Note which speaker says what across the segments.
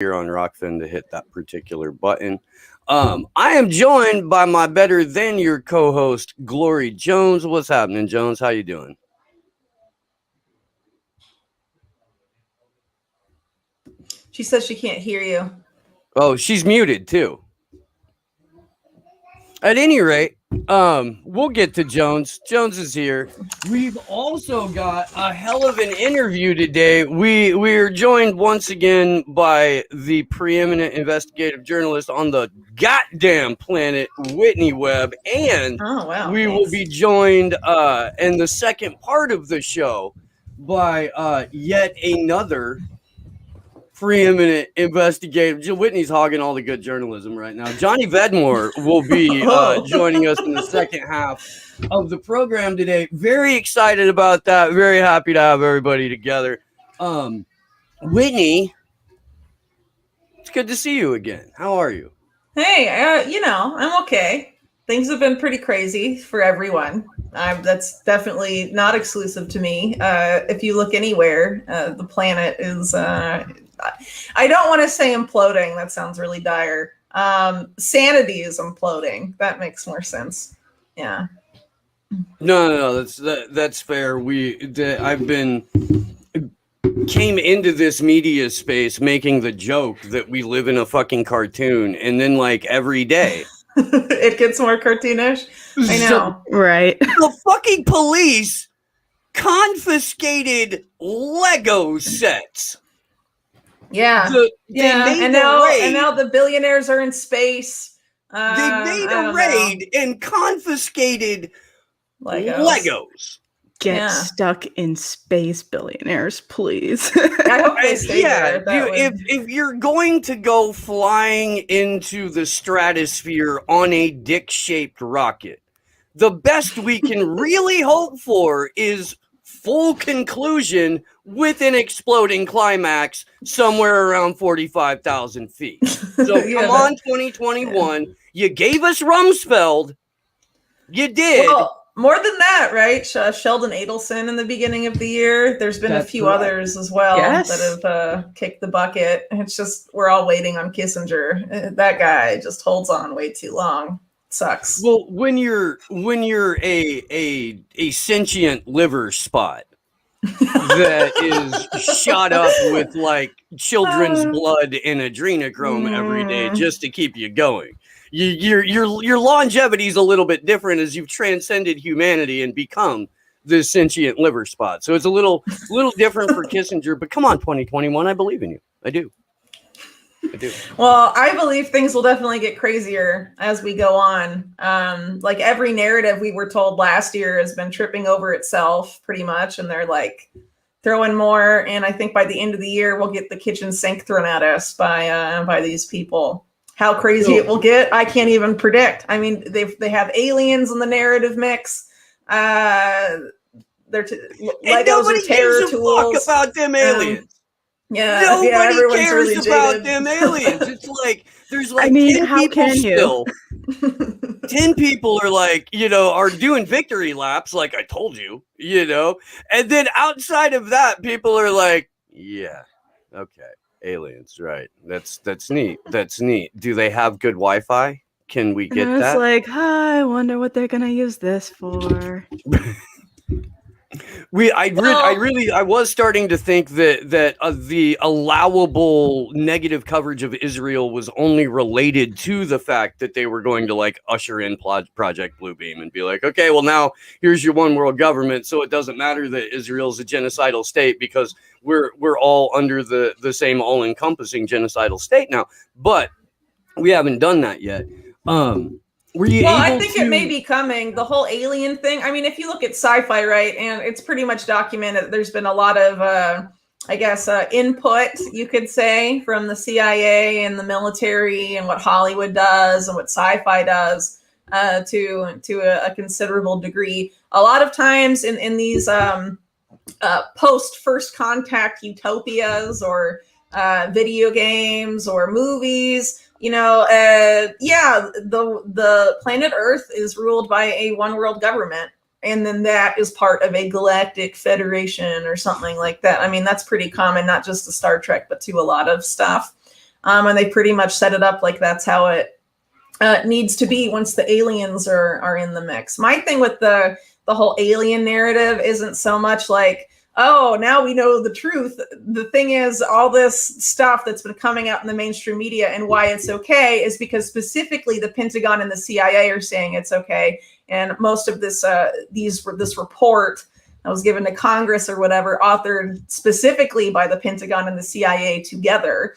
Speaker 1: here on Rockfin to hit that particular button. I am joined by my better than your co-host, Glory Jones. What's happening, Jones? How you doing?
Speaker 2: She says she can't hear you.
Speaker 1: Oh, she's muted too. At any rate, we'll get to Jones. Jones is here. We've also got a hell of an interview today. We're joined once again by the preeminent investigative journalist on the goddamn planet, Whitney Webb, and will be joined in the second part of the show by yet another preeminent investigative. Whitney's hogging all the good journalism right now. Johnny Vedmore will be joining us in the second half of the program today. Very excited about that. Very happy to have everybody together. Whitney, it's good to see you again. How are you?
Speaker 2: Hey, I'm okay. Things have been pretty crazy for everyone. That's definitely not exclusive to me. If you look anywhere, the planet is... I don't want to say imploding. That sounds really dire. Sanity is imploding. That makes more sense. Yeah.
Speaker 1: No. That's fair. Came into this media space making the joke that we live in a fucking cartoon, and then like every day
Speaker 2: it gets more cartoonish. I know,
Speaker 3: right?
Speaker 1: The fucking police confiscated Lego sets.
Speaker 2: Yeah, and now the billionaires are in space.
Speaker 1: They made a raid and confiscated Legos.
Speaker 3: Get stuck in space, billionaires, please.
Speaker 2: I hope they stay there.
Speaker 1: If you're going to go flying into the stratosphere on a dick-shaped rocket, the best we can really hope for is full conclusion with an exploding climax somewhere around 45,000 feet. So come on, 2021. You gave us Rumsfeld. You did.
Speaker 2: Well, more than that, right? Sheldon Adelson in the beginning of the year. There's been a few others as well that have kicked the bucket. It's just we're all waiting on Kissinger. That guy just holds on way too long. Sucks.
Speaker 1: Well, when you're a sentient liver spot that is shot up with like children's blood and adrenochrome every day just to keep you going, your longevity is a little bit different as you've transcended humanity and become the sentient liver spot. So it's a little different for Kissinger. But come on, 2021, I believe in you. I do.
Speaker 2: Well, I believe things will definitely get crazier as we go on. Like every narrative we were told last year has been tripping over itself pretty much. And they're like throwing more. And I think by the end of the year, we'll get the kitchen sink thrown at us by these people. How crazy it will get, I can't even predict. I mean, they have aliens in the narrative mix. Legos are terror tools.
Speaker 1: Fuck about them aliens. Nobody cares really about them aliens. It's like there's like 10
Speaker 3: how
Speaker 1: people
Speaker 3: can
Speaker 1: still. 10 people are like, are doing victory laps, like I told you, and then outside of that, people are like, yeah, okay, aliens, right? That's neat. That's neat. Do they have good Wi-Fi? Can we get that?
Speaker 3: It's like, I wonder what they're gonna use this for.
Speaker 1: I was starting to think that the allowable negative coverage of Israel was only related to the fact that they were going to like usher in Project Bluebeam and be like, okay, well now here's your one world government, so it doesn't matter that Israel's a genocidal state because we're all under the same all-encompassing genocidal state now. But we haven't done that yet.
Speaker 2: I think it may be coming. The whole alien thing. I mean, if you look at sci-fi, right, and it's pretty much documented. There's been a lot of, input, you could say, from the CIA and the military and what Hollywood does and what sci-fi does to a considerable degree. A lot of times in these post First Contact utopias or video games or movies. The planet Earth is ruled by a one world government, and then that is part of a galactic federation or something like that. I mean, that's pretty common, not just to Star Trek, but to a lot of stuff. And they pretty much set it up like that's how it needs to be once the aliens are in the mix. My thing with the whole alien narrative isn't so much like, oh, now we know the truth. The thing is, all this stuff that's been coming out in the mainstream media and why it's okay is because specifically the Pentagon and the CIA are saying it's okay. And most of this report that was given to Congress or whatever, authored specifically by the Pentagon and the CIA together.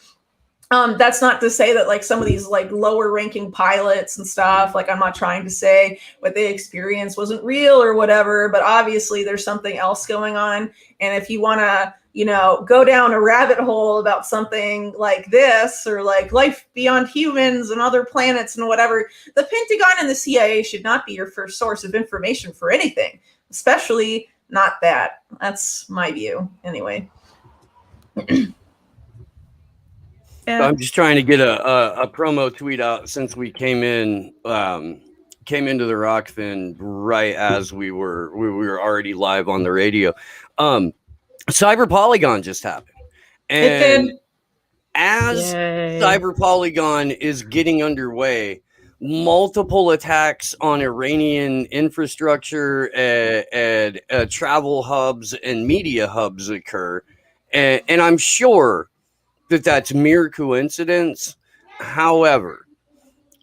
Speaker 2: That's not to say that like some of these like lower ranking pilots and stuff, like I'm not trying to say what they experienced wasn't real or whatever, but obviously there's something else going on. And if you want to, go down a rabbit hole about something like this or like life beyond humans and other planets and whatever, the Pentagon and the CIA should not be your first source of information for anything, especially not that. That's my view anyway.
Speaker 1: I'm just trying to get a promo tweet out since we came into the Rockfin right as we were already live on the radio. Cyber Polygon just happened, and as Cyber Polygon is getting underway, multiple attacks on Iranian infrastructure and travel hubs and media hubs occur, and I'm sure that's mere coincidence. However,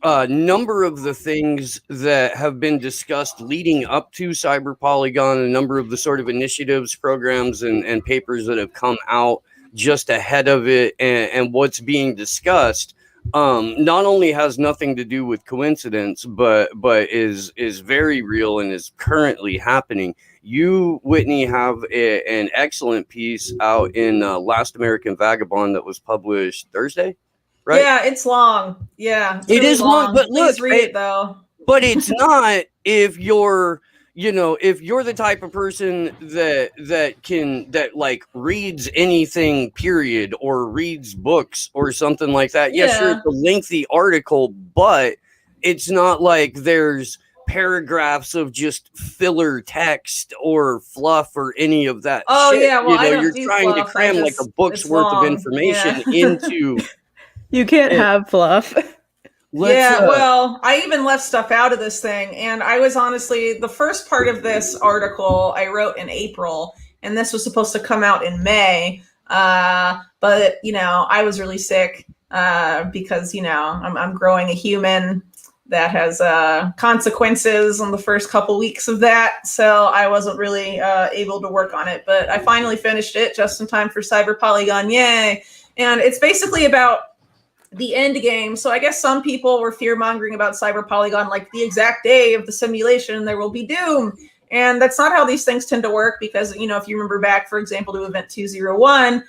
Speaker 1: a number of the things that have been discussed leading up to Cyber Polygon, a number of the sort of initiatives, programs, and papers that have come out just ahead of it and what's being discussed, not only has nothing to do with coincidence, but is very real and is currently happening. You, Whitney, have an excellent piece out in Last American Vagabond that was published Thursday, right?
Speaker 2: Yeah, it's long. Yeah,
Speaker 1: it is long, but
Speaker 2: please
Speaker 1: look,
Speaker 2: read it though.
Speaker 1: But it's not if you're the type of person that like reads anything, period, or reads books or something like that. Yeah, sure, it's a lengthy article, but it's not like there's paragraphs of just filler text or fluff or any of that shit.
Speaker 2: Yeah, well,
Speaker 1: you're trying to cram like a book's worth of information into.
Speaker 3: You can't have fluff.
Speaker 2: Well, I even left stuff out of this thing, and I was honestly, the first part of this article I wrote in April, and this was supposed to come out in May, but I was really sick because I'm growing a human that has consequences on the first couple weeks of that. So I wasn't really able to work on it, but I finally finished it just in time for Cyber Polygon. Yay. And it's basically about the end game. So I guess some people were fear mongering about Cyber Polygon, like the exact day of the simulation, there will be doom. And that's not how these things tend to work because, if you remember back, for example, to Event 201,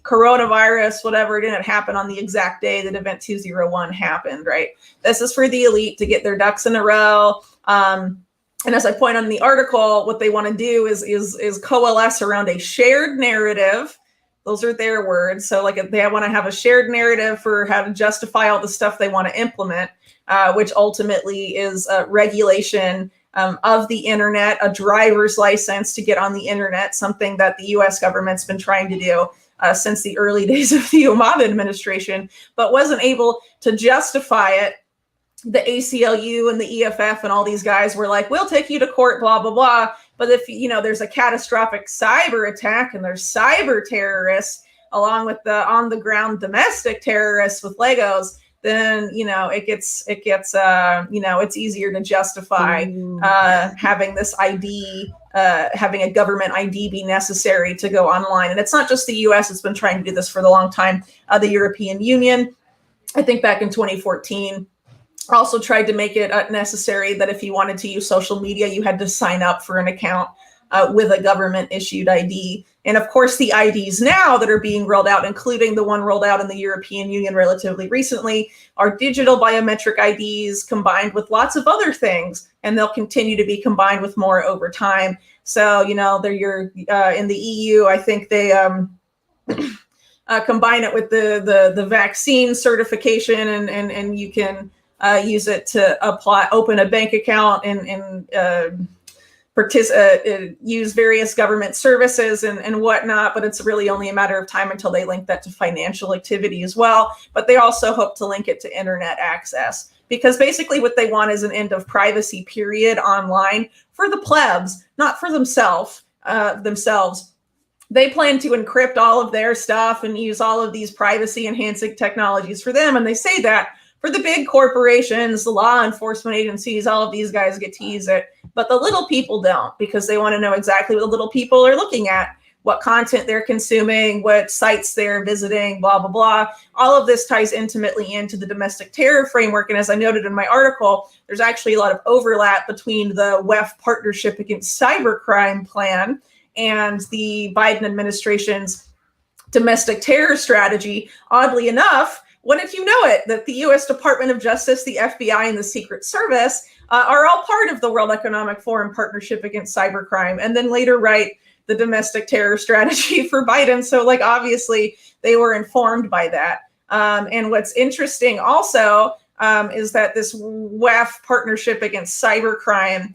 Speaker 2: coronavirus, whatever, it didn't happen on the exact day that Event 201 happened, right? This is for the elite to get their ducks in a row. And as I point out in the article, what they want to do is coalesce around a shared narrative. Those are their words. So like they want to have a shared narrative for how to justify all the stuff they want to implement, which ultimately is regulation of the internet, a driver's license to get on the internet, something that the U.S. government's been trying to do since the early days of the Obama administration, but wasn't able to justify it. The ACLU and the EFF and all these guys were like, we'll take you to court, blah, blah, blah. But if, there's a catastrophic cyber attack and there's cyber terrorists along with the on the ground domestic terrorists with Legos, then, it's easier to justify having this ID, having a government ID be necessary to go online. And it's not just the US, it's been trying to do this for a long time. The European Union, I think back in 2014, also tried to make it necessary that if you wanted to use social media, you had to sign up for an account with a government issued ID. And of course, the IDs now that are being rolled out, including the one rolled out in the European Union relatively recently, are digital biometric IDs combined with lots of other things, and they'll continue to be combined with more over time. So, they're in the EU, I think they combine it with the vaccine certification, and you can use it to open a bank account in use various government services and whatnot, but it's really only a matter of time until they link that to financial activity as well. But they also hope to link it to internet access, because basically what they want is an end of privacy period online for the plebs, not for themselves. They plan to encrypt all of their stuff and use all of these privacy enhancing technologies for them. And they say that for the big corporations, the law enforcement agencies, all of these guys get to use it, but the little people don't, because they want to know exactly what the little people are looking at, what content they're consuming, what sites they're visiting, blah, blah, blah. All of this ties intimately into the domestic terror framework. And as I noted in my article, there's actually a lot of overlap between the WEF Partnership Against Cybercrime plan and the Biden administration's domestic terror strategy. Oddly enough, wouldn't you know it, that the U.S. Department of Justice, the FBI, and the Secret Service are all part of the World Economic Forum Partnership Against Cybercrime, and then later write the domestic terror strategy for Biden. So, like, obviously, they were informed by that. And what's interesting also is that this WEF Partnership Against Cybercrime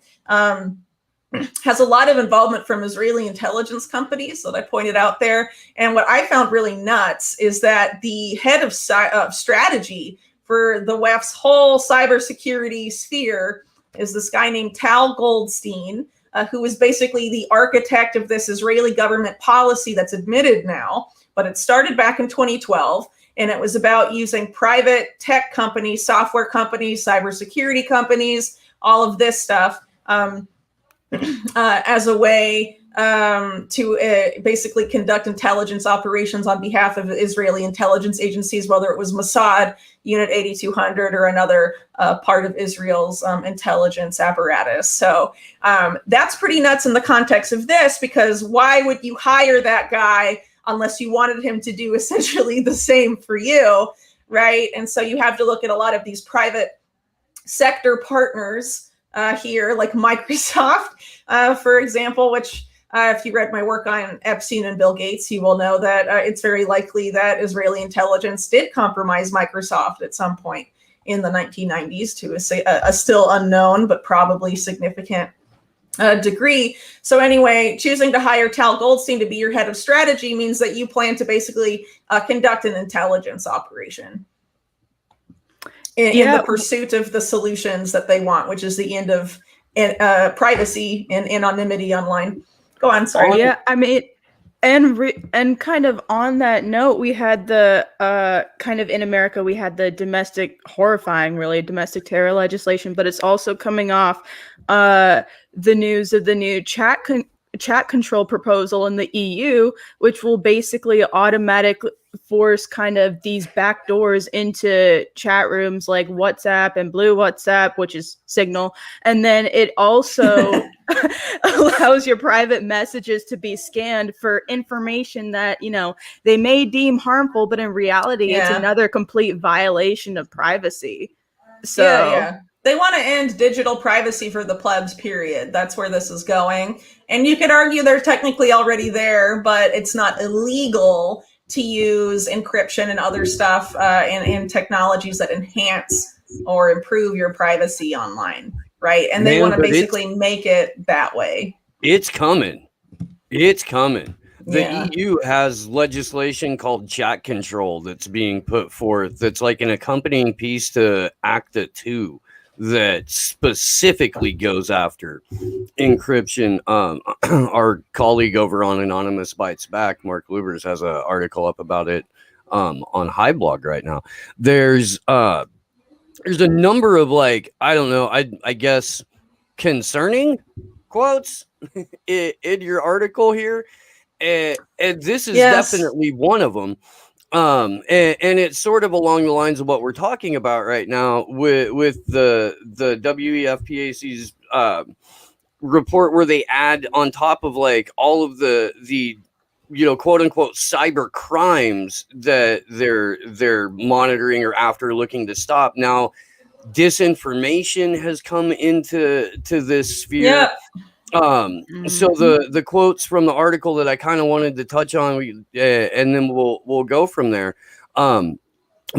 Speaker 2: has a lot of involvement from Israeli intelligence companies that I pointed out there. And what I found really nuts is that the head of strategy for the WEF's whole cybersecurity sphere is this guy named Tal Goldstein, who is basically the architect of this Israeli government policy that's admitted now, but it started back in 2012. And it was about using private tech companies, software companies, cybersecurity companies, all of this stuff, as a way to basically conduct intelligence operations on behalf of Israeli intelligence agencies, whether it was Mossad, Unit 8200, or another part of Israel's intelligence apparatus. So that's pretty nuts in the context of this, because why would you hire that guy unless you wanted him to do essentially the same for you, right? And so you have to look at a lot of these private sector partners here, like Microsoft, for example, which if you read my work on Epstein and Bill Gates, you will know that it's very likely that Israeli intelligence did compromise Microsoft at some point in the 1990s to a still unknown but probably significant degree. So anyway, choosing to hire Tal Goldstein to be your head of strategy means that you plan to basically conduct an intelligence operation in the pursuit of the solutions that they want, which is the end of privacy and anonymity online. Go on, sorry.
Speaker 3: Yeah, I mean, and kind of on that note, we had the kind of in America, we had the horrifying domestic terror legislation, but it's also coming off the news of the new chat control proposal in the EU, which will basically automatically force kind of these back doors into chat rooms like WhatsApp and Blue WhatsApp, which is Signal. And then it also allows your private messages to be scanned for information that, you know, they may deem harmful, but in reality, it's another complete violation of privacy. So
Speaker 2: they want to end digital privacy for the plebs, period. That's where this is going. And you could argue they're technically already there, but it's not illegal to use encryption and other stuff and technologies that enhance or improve your privacy online, right? And they want to basically make it that way.
Speaker 1: It's coming. It's coming. The EU has legislation called chat control that's being put forth that's like an accompanying piece to ACTA 2 that specifically goes after encryption. Our colleague over on Anonymous Bites Back, Mark Lubers, has an article up about it on Highblog right now. There's a number of, like, I don't know, I guess concerning quotes in your article here, and this is definitely one of them. And it's sort of along the lines of what we're talking about right now with the WEFPAC's report, where they add on top of like all of the you know, quote unquote cyber crimes that they're monitoring or after looking to stop. Now, disinformation has come into this sphere. So the quotes from the article that I kind of wanted to touch on, and then we'll go from there.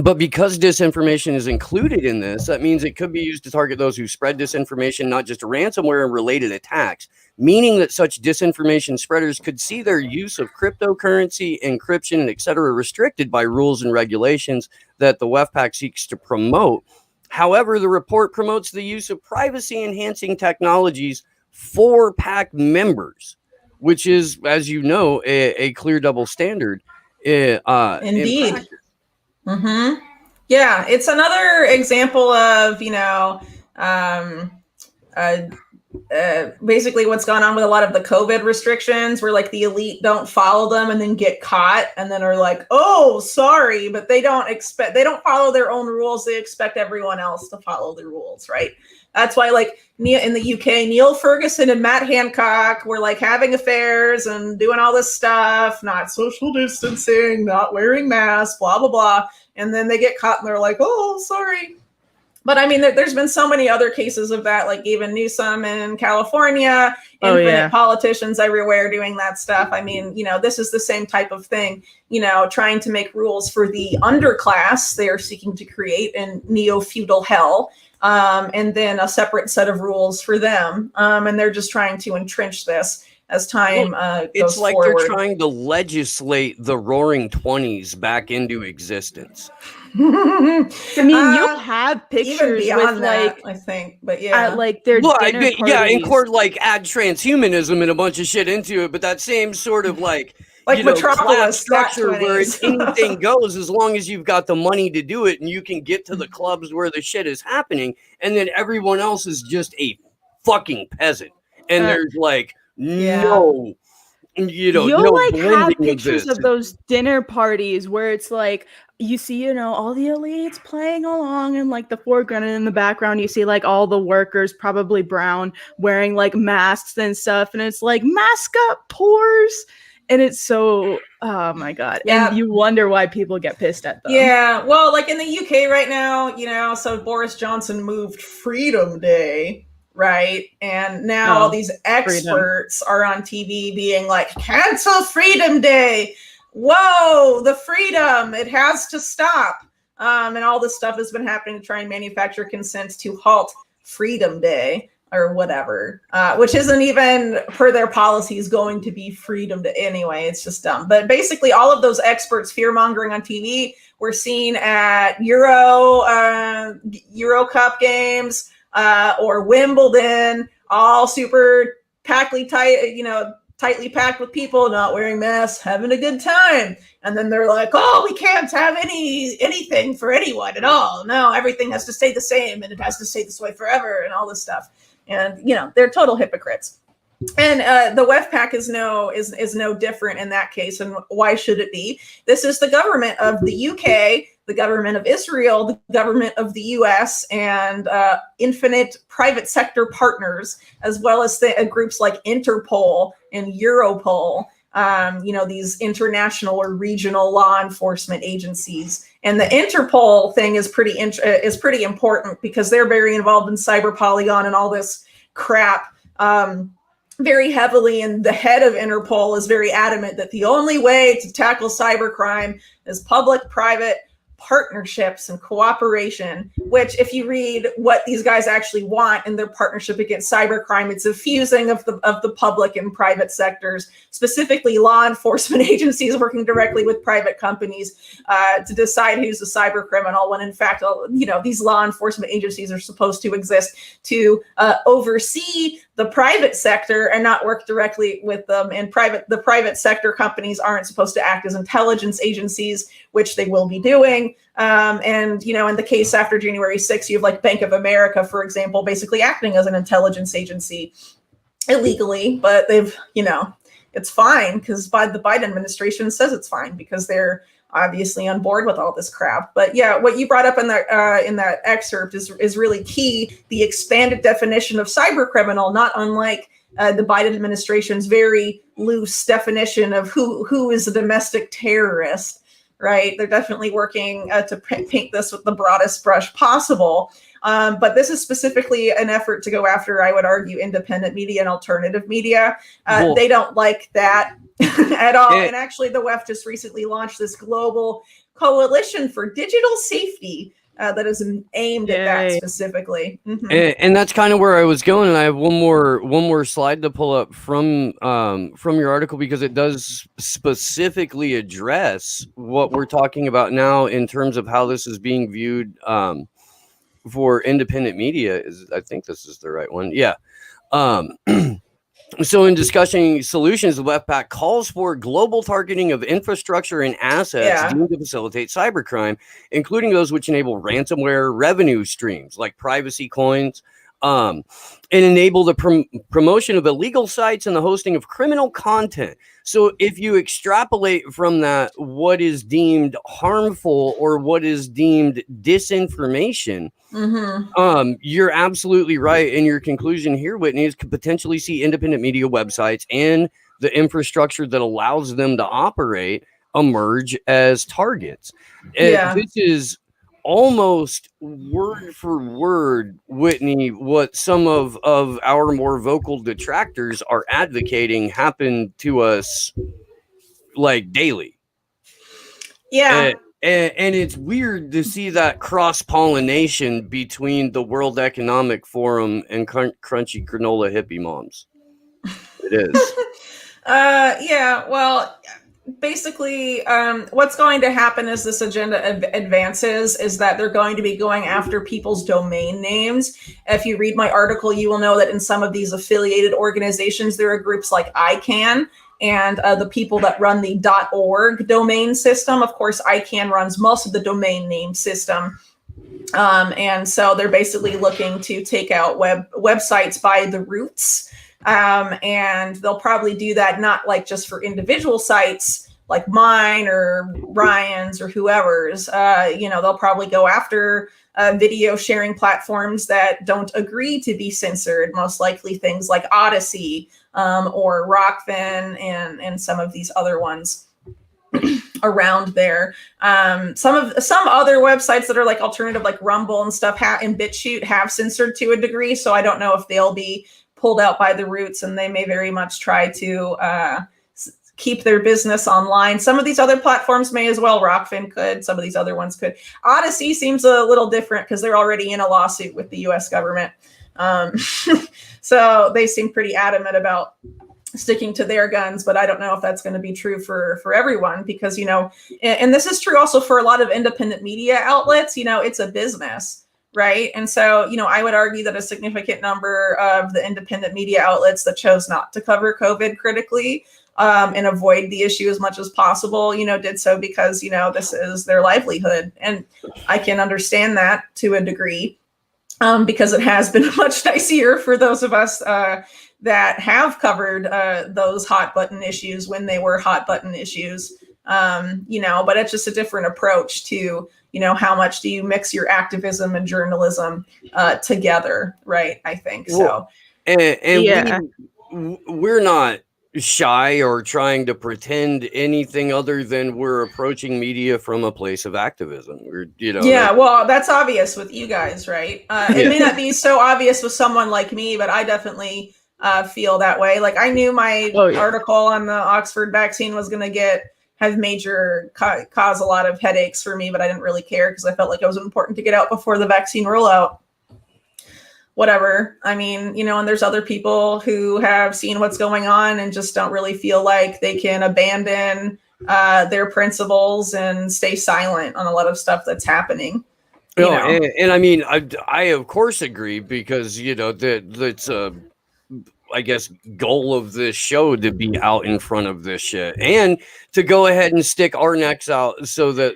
Speaker 1: But because disinformation is included in this, that means it could be used to target those who spread disinformation, not just ransomware and related attacks, meaning that such disinformation spreaders could see their use of cryptocurrency, encryption, and et cetera restricted by rules and regulations that the WEFPAC seeks to promote. However, the report promotes the use of privacy-enhancing technologies for PAC members, which is, as you know, a clear double standard.
Speaker 2: Indeed. Mm-hmm. Yeah, it's another example of, basically what's gone on with a lot of the COVID restrictions, where like the elite don't follow them and then get caught and then are like, oh, sorry, but they don't follow their own rules. They expect everyone else to follow the rules, right? That's why, like, in the UK, Neil Ferguson and Matt Hancock were like having affairs and doing all this stuff, not social distancing, not wearing masks, blah, blah, blah. And then they get caught and they're like, oh, sorry. But I mean, there's been so many other cases of that, like even Newsom in California, politicians everywhere doing that stuff. I mean, this is the same type of thing, trying to make rules for the underclass they are seeking to create in neo-feudal hell. And then a separate set of rules for them. And they're just trying to entrench this as time goes
Speaker 1: it's like
Speaker 2: forward.
Speaker 1: They're trying to legislate the Roaring Twenties back into existence.
Speaker 3: I mean, you'll have pictures
Speaker 2: with
Speaker 3: that,
Speaker 2: I think, but yeah,
Speaker 3: like their dinner parties.
Speaker 1: Yeah, and court like add transhumanism and a bunch of shit into it, but that same sort of like
Speaker 2: Metropolis
Speaker 1: structure where anything goes as long as you've got the money to do it and you can get to the clubs where the shit is happening, and then everyone else is just a fucking peasant, and there's like no.
Speaker 3: You'll like have pictures of those dinner parties where it's like you see, all the elites playing along in like the foreground, and in the background you see like all the workers, probably brown, wearing like masks and stuff, and it's like mask up, pores, and it's so, oh my god, and you wonder why people get pissed at them.
Speaker 2: Yeah, well, like in the UK right now, so Boris Johnson moved Freedom Day. Right. And now all these experts are on TV being like, cancel Freedom Day. Whoa, the freedom. It has to stop. And all this stuff has been happening to try and manufacture consent to halt Freedom Day or whatever, which isn't even per their policies going to be Freedom Day anyway. It's just dumb. But basically all of those experts fear mongering on TV were seen at Euro Cup games. Or Wimbledon, all super tightly packed with people, not wearing masks, having a good time. And then they're like, oh, we can't have anything for anyone at all. No, everything has to stay the same and it has to stay this way forever and all this stuff. And, they're total hypocrites. And the WEFPAC is no different in that case. And why should it be? This is the government of the UK, the government of Israel, the government of the US, and infinite private sector partners, as well as groups like Interpol and Europol, these international or regional law enforcement agencies. And the Interpol thing is pretty important because they're very involved in cyber polygon and all this crap. Very heavily, and the head of Interpol is very adamant that the only way to tackle cybercrime is public-private partnerships and cooperation, which if you read what these guys actually want in their partnership against cybercrime, it's a fusing of the public and private sectors, specifically law enforcement agencies working directly with private companies to decide who's a cyber criminal, when in fact, these law enforcement agencies are supposed to exist to oversee the private sector and not work directly with them. And the private sector companies aren't supposed to act as intelligence agencies, which they will be doing. And, in the case after January 6th, you have like Bank of America, for example, basically acting as an intelligence agency illegally, but they've, it's fine because the Biden administration says it's fine because they're obviously on board with all this crap. But yeah, what you brought up in that excerpt is really key. The expanded definition of cyber criminal, not unlike the Biden administration's very loose definition of who is a domestic terrorist, right? They're definitely working to paint this with the broadest brush possible. But this is specifically an effort to go after, I would argue, independent media and alternative media. They don't like that at all. And actually, the WEF just recently launched this global Coalition for Digital Safety that is aimed at that specifically. Mm-hmm.
Speaker 1: And that's kind of where I was going. And I have one more slide to pull up from your article, because it does specifically address what we're talking about now in terms of how this is being viewed for independent media. I think this is the right one. Yeah. So in discussing solutions, the Westpac calls for global targeting of infrastructure and assets deemed to facilitate cybercrime, including those which enable ransomware revenue streams like privacy coins, and enable the promotion of illegal sites and the hosting of criminal content. So if you extrapolate from that what is deemed harmful or what is deemed disinformation, you're absolutely right in your conclusion here, Whitney, is could potentially see independent media websites and the infrastructure that allows them to operate emerge as targets. This is almost word for word, Whitney, what some of our more vocal detractors are advocating happen to us like daily.
Speaker 2: Yeah.
Speaker 1: And it's weird to see that cross-pollination between the World Economic Forum and crunchy granola hippie moms. It is.
Speaker 2: Yeah, well, basically, what's going to happen as this agenda advances is that they're going to be going after people's domain names. If you read my article, you will know that in some of these affiliated organizations, there are groups like ICANN and the people that run the .org domain system. Of course, ICANN runs most of the domain name system. And so they're basically looking to take out websites by the roots. And they'll probably do that not like just for individual sites like mine or Ryan's or whoever's. They'll probably go after video sharing platforms that don't agree to be censored, most likely things like Odyssey or Rockfin and some of these other ones around there. Some other websites that are like alternative, like Rumble and stuff, and BitChute have censored to a degree. So I don't know if they'll be pulled out by the roots, and they may very much try to keep their business online. Some of these other platforms may as well. Rockfin could. Some of these other ones could. Odyssey seems a little different because they're already in a lawsuit with the U.S. government. So they seem pretty adamant about sticking to their guns, but I don't know if that's going to be true for everyone, because, and this is true also for a lot of independent media outlets, it's a business. Right. And so, I would argue that a significant number of the independent media outlets that chose not to cover COVID critically and avoid the issue as much as possible, did so because, this is their livelihood. And I can understand that to a degree because it has been much nicer for those of us that have covered those hot button issues when they were hot button issues, but it's just a different approach to how much do you mix your activism and journalism together, right? I think so.
Speaker 1: And we're not shy or trying to pretend anything other than we're approaching media from a place of activism. Well,
Speaker 2: that's obvious with you guys, right? It may not be so obvious with someone like me, but I definitely feel that way. Like I knew my article on the Oxford vaccine was going to cause a lot of headaches for me, but I didn't really care because I felt like it was important to get out before the vaccine rollout. Whatever. I mean, and there's other people who have seen what's going on and just don't really feel like they can abandon their principles and stay silent on a lot of stuff that's happening.
Speaker 1: And I mean, I of course agree, because, that's I guess goal of this show to be out in front of this shit and to go ahead and stick our necks out so that,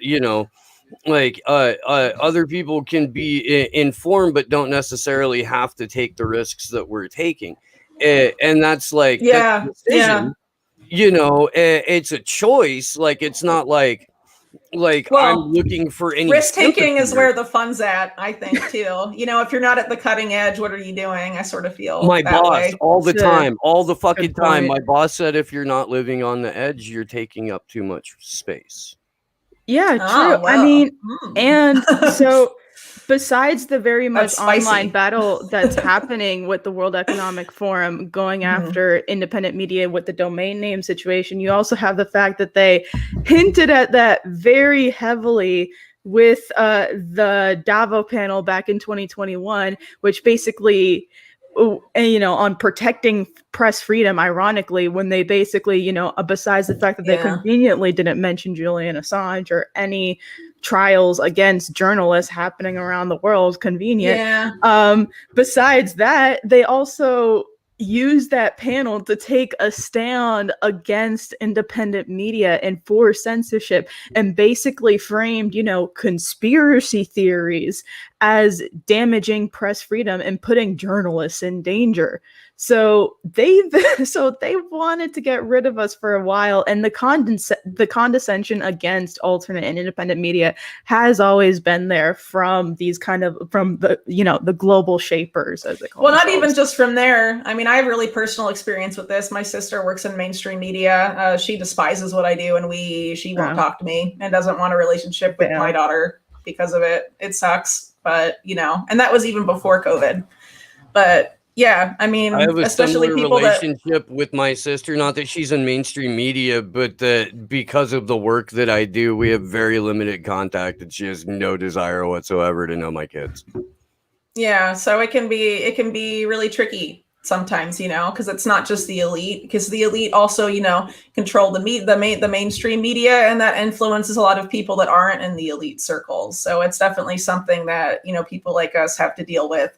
Speaker 1: other people can be informed, but don't necessarily have to take the risks that we're taking. And that's like, that's a decision, it's a choice. Like, it's not like I'm looking for any
Speaker 2: risk taking is where the fun's at, I think, too. If you're not at the cutting edge, what are you doing? I sort of feel
Speaker 1: my
Speaker 2: that
Speaker 1: boss
Speaker 2: way.
Speaker 1: all the time, all the fucking time. My boss said, if you're not living on the edge, you're taking up too much space.
Speaker 3: Yeah, true. Well. I mean, and so besides the very much
Speaker 2: spicy.
Speaker 3: online battle that's happening with the World Economic Forum going after independent media with the domain name situation, you also have the fact that they hinted at that very heavily with the Davos panel back in 2021, which basically, on protecting press freedom, ironically, when they basically, besides the fact that they conveniently didn't mention Julian Assange or any trials against journalists happening around the world, convenient. Besides that, they also used that panel to take a stand against independent media and for censorship, and basically framed, conspiracy theories as damaging press freedom and putting journalists in danger. So they wanted to get rid of us for a while, and the condescension against alternate and independent media has always been there from the global shapers, as they call themselves.
Speaker 2: Not even just from there. I mean, I have really personal experience with this. My sister works in mainstream media. She despises what I do, and she won't talk to me and doesn't want a relationship with my daughter because of it. It sucks, but and that was even before COVID. But yeah, I mean,
Speaker 1: I have a
Speaker 2: especially
Speaker 1: similar
Speaker 2: people
Speaker 1: relationship with my sister. Not that she's in mainstream media, but that because of the work that I do, we have very limited contact, and she has no desire whatsoever to know my kids.
Speaker 2: Yeah, so it can be really tricky sometimes, because it's not just the elite, because the elite also, control the mainstream media, and that influences a lot of people that aren't in the elite circles. So it's definitely something that, people like us have to deal with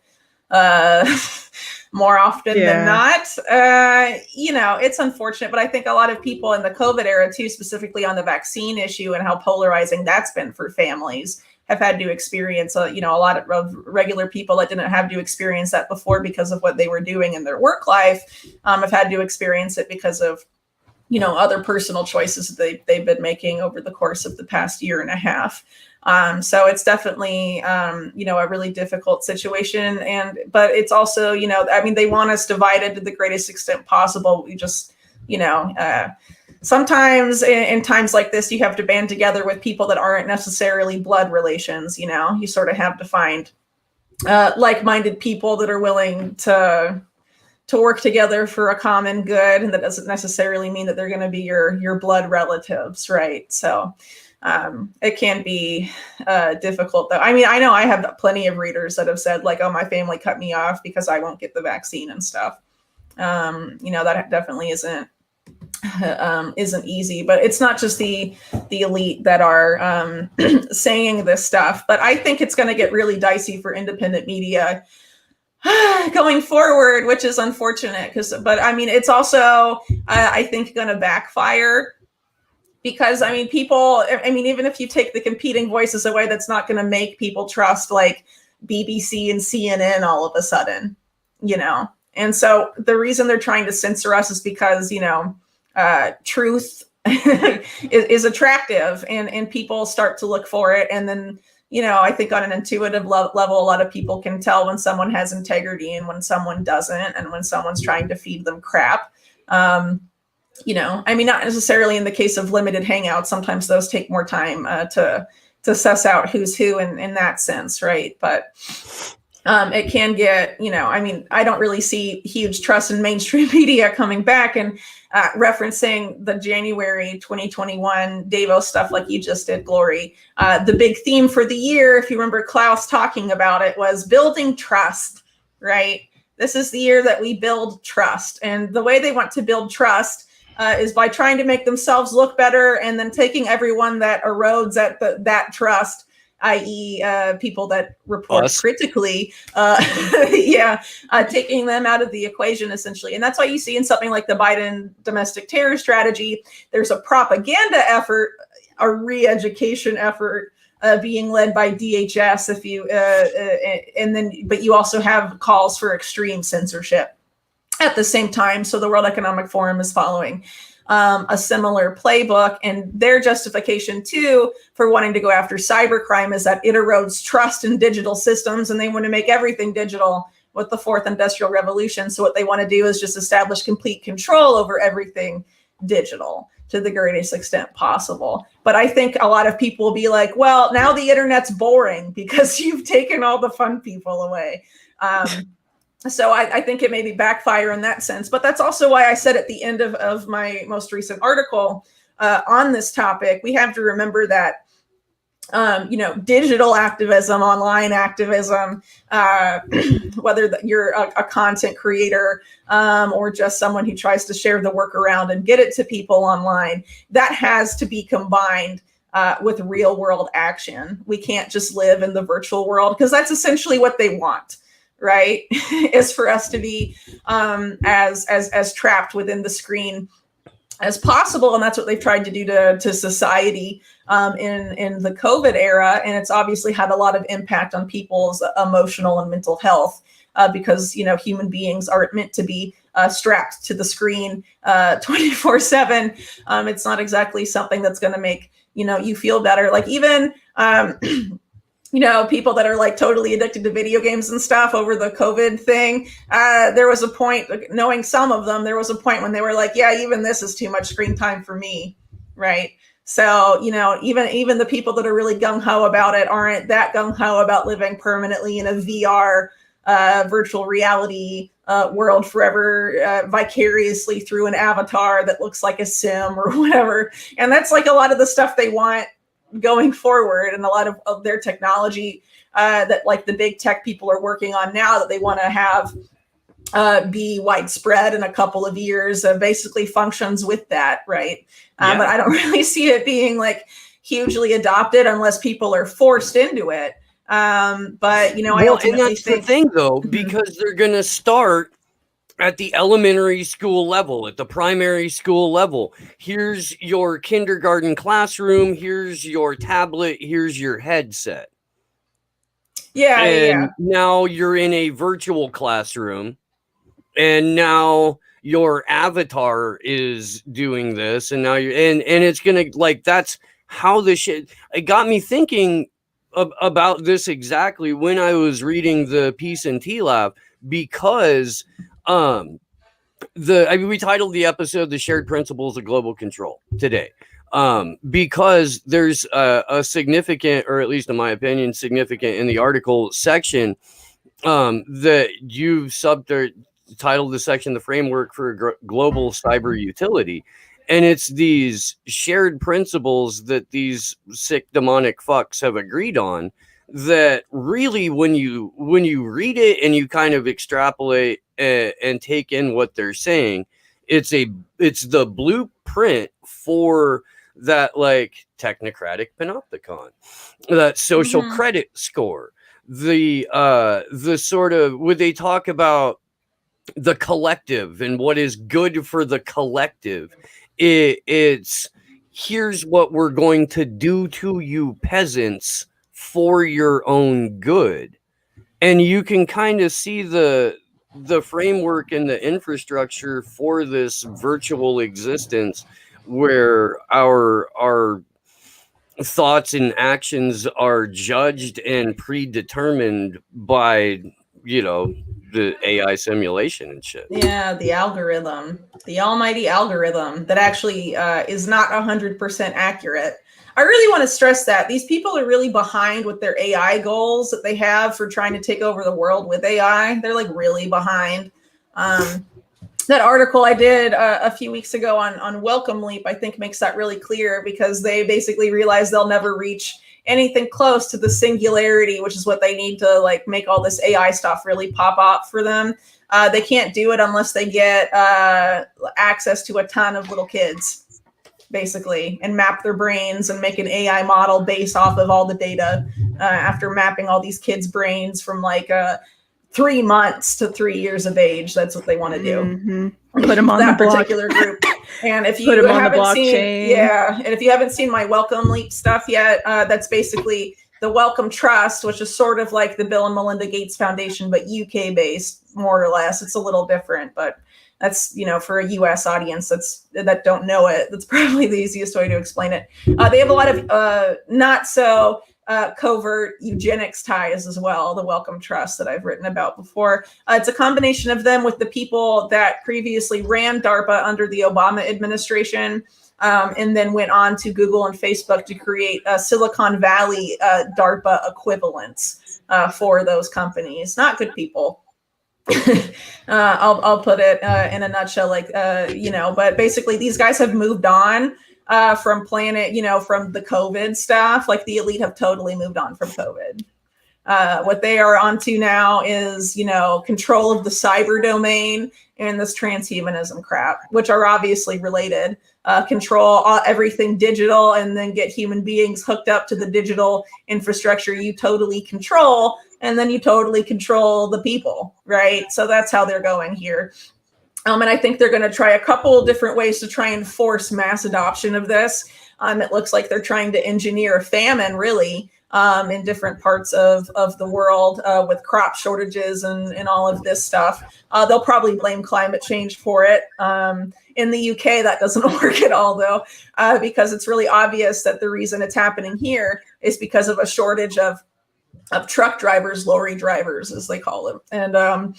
Speaker 2: more often than not. It's unfortunate, but I think a lot of people in the COVID era too, specifically on the vaccine issue and how polarizing that's been for families, have had to experience, a lot of regular people that didn't have to experience that before because of what they were doing in their work life, have had to experience it because of, other personal choices that they've been making over the course of the past year and a half. So it's definitely, a really difficult situation. But it's also, they want us divided to the greatest extent possible. We just, sometimes in times like this, you have to band together with people that aren't necessarily blood relations. You sort of have to find like-minded people that are willing to work together for a common good. And that doesn't necessarily mean that they're going to be your blood relatives. Right. So it can be difficult though. I mean, I know I have plenty of readers that have said like, oh, my family cut me off because I won't get the vaccine and stuff. That definitely isn't easy, but it's not just the elite that are saying this stuff, but I think it's going to get really dicey for independent media going forward, which is unfortunate but I mean, it's also, I think, going to backfire because even if you take the competing voices away, that's not going to make people trust like BBC and CNN all of a sudden, and so the reason they're trying to censor us is because, truth is attractive and people start to look for it. And then, I think on an intuitive level, a lot of people can tell when someone has integrity and when someone doesn't, and when someone's trying to feed them crap. Not necessarily in the case of limited hangouts. Sometimes those take more time to suss out who's who in that sense. Right. But it can get, I don't really see huge trust in mainstream media coming back and referencing the January 2021 Davos stuff like you just did, Glory. The big theme for the year, if you remember Klaus talking about it, was building trust, right? This is the year that we build trust. And the way they want to build trust is by trying to make themselves look better and then taking everyone that erodes at that trust, i.e. People that report critically, taking them out of the equation, essentially. And that's why you see in something like the Biden domestic terror strategy, there's a propaganda effort, a re-education effort being led by DHS, but you also have calls for extreme censorship at the same time. So the World Economic Forum is following a similar playbook, and their justification too for wanting to go after cybercrime is that it erodes trust in digital systems, and they want to make everything digital with the fourth industrial revolution. So what they want to do is just establish complete control over everything digital to the greatest extent possible. But I think a lot of people will be like, well, now the internet's boring because you've taken all the fun people away. So I think it may be backfire in that sense. But that's also why I said at the end of my most recent article on this topic, we have to remember that digital activism, online activism, whether you're a content creator or just someone who tries to share the work around and get it to people online, that has to be combined with real world action. We can't just live in the virtual world, because that's essentially what they want, right? Is for us to be as trapped within the screen as possible. And that's what they've tried to do to society in the COVID era. And it's obviously had a lot of impact on people's emotional and mental health because, human beings aren't meant to be strapped to the screen 24/7. It's not exactly something that's going to make, you feel better. Like even, people that are like totally addicted to video games and stuff over the COVID thing. There was a point, knowing some of them, there was a point when they were like, yeah, even this is too much screen time for me. Right. So, even the people that are really gung-ho about it aren't that gung-ho about living permanently in a VR virtual reality world forever, vicariously through an avatar that looks like a sim or whatever. And that's like a lot of the stuff they want going forward, and a lot of their technology that like the big tech people are working on now that they want to have be widespread in a couple of years basically functions with that, right? But I don't really see it being like hugely adopted unless people are forced into it. But I ultimately think
Speaker 1: the thing though, because they're going to start at the elementary school level, at the primary school level. Here's your kindergarten classroom. Here's your tablet. Here's your headset. And now you're in a virtual classroom, and now your avatar is doing this, and now you're and it's gonna like that's how this shit. It got me thinking about this exactly when I was reading the piece in TLAV, because we titled the episode "The Shared Principles of Global Control" today, because there's a significant, or at least in my opinion, significant in the article section that you've titled the section "The Framework for Global Cyber Utility." And it's these shared principles that these sick demonic fucks have agreed on, that really when you read it and you kind of extrapolate and take in what they're saying, it's the blueprint for that like technocratic panopticon, that social credit score, the sort of when they talk about the collective and what is good for the collective, it's here's what we're going to do to you peasants for your own good. And you can kind of see the framework and the infrastructure for this virtual existence where our thoughts and actions are judged and predetermined by the AI simulation and shit.
Speaker 2: Yeah, the algorithm, the almighty algorithm that actually is not 100% accurate. I really want to stress that these people are really behind with their AI goals that they have for trying to take over the world with AI. They're like really behind. That article I did a few weeks ago on Welcome Leap, I think makes that really clear, because they basically realize they'll never reach anything close to the singularity, which is what they need to like make all this AI stuff really pop up for them. They can't do it unless they get access to a ton of little kids, basically, and map their brains and make an AI model based off of all the data after mapping all these kids' brains from like 3 months to 3 years of age. That's what they want to do.
Speaker 3: Mm-hmm. Put them on
Speaker 2: that
Speaker 3: the
Speaker 2: particular group. And if you haven't seen, and if you haven't seen my Welcome Leap stuff yet, that's basically the Wellcome Trust, which is sort of like the Bill and Melinda Gates Foundation, but UK based, more or less. It's a little different, but that's, for a US audience that don't know it, that's probably the easiest way to explain it. They have a lot of not so covert eugenics ties as well, the Wellcome Trust that I've written about before. It's a combination of them with the people that previously ran DARPA under the Obama administration. and then went on to Google and Facebook to create Silicon Valley DARPA equivalents for those companies. Not good people. I'll put it in a nutshell, but basically these guys have moved on from planet, from the COVID stuff. Like the elite have totally moved on from COVID. What they are onto now is, control of the cyber domain and this transhumanism crap, which are obviously related. Control everything digital and then get human beings hooked up to the digital infrastructure you totally control. And then you totally control the people, right? So that's how they're going here. And I think they're going to try a couple of different ways to try and force mass adoption of this. It looks like they're trying to engineer a famine, really, in different parts of the world with crop shortages and all of this stuff. They'll probably blame climate change for it. In the UK, that doesn't work at all, though, because it's really obvious that the reason it's happening here is because of a shortage of truck drivers, lorry drivers, as they call them. And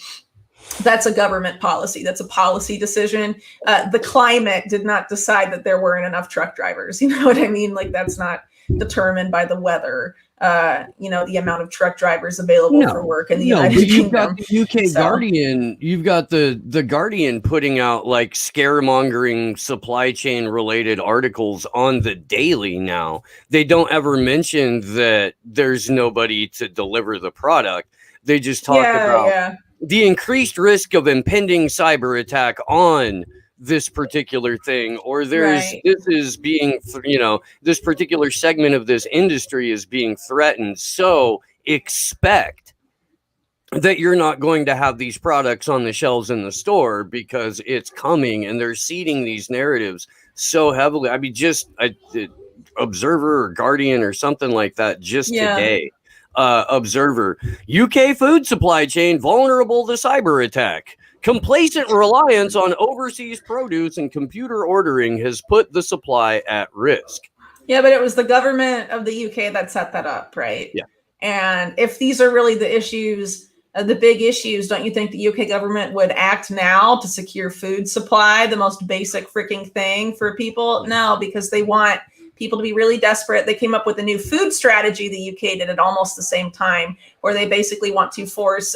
Speaker 2: that's a government policy. That's a policy decision. The climate did not decide that there weren't enough truck drivers. You know what I mean? Like that's not determined by the weather. The amount of truck drivers available for work in the United Kingdom.
Speaker 1: You've got the UK Guardian. You've got the Guardian putting out like scaremongering supply chain related articles on the daily now. They don't ever mention that there's nobody to deliver the product. They just talk about the increased risk of impending cyber attack on this particular thing, or this is being, this particular segment of this industry is being threatened. So expect that you're not going to have these products on the shelves in the store because it's coming, and they're seeding these narratives so heavily. I mean, just Observer or Guardian or something like that today. Observer, UK food supply chain vulnerable to cyber attack. Complacent reliance on overseas produce and computer ordering has put the supply at risk.
Speaker 2: Yeah, but it was the government of the UK that set that up, right?
Speaker 1: Yeah.
Speaker 2: And if these are really the issues, the big issues, don't you think the UK government would act now to secure food supply, the most basic freaking thing for people? No, because they want people to be really desperate. They came up with a new food strategy. The UK did at almost the same time, where they basically want to force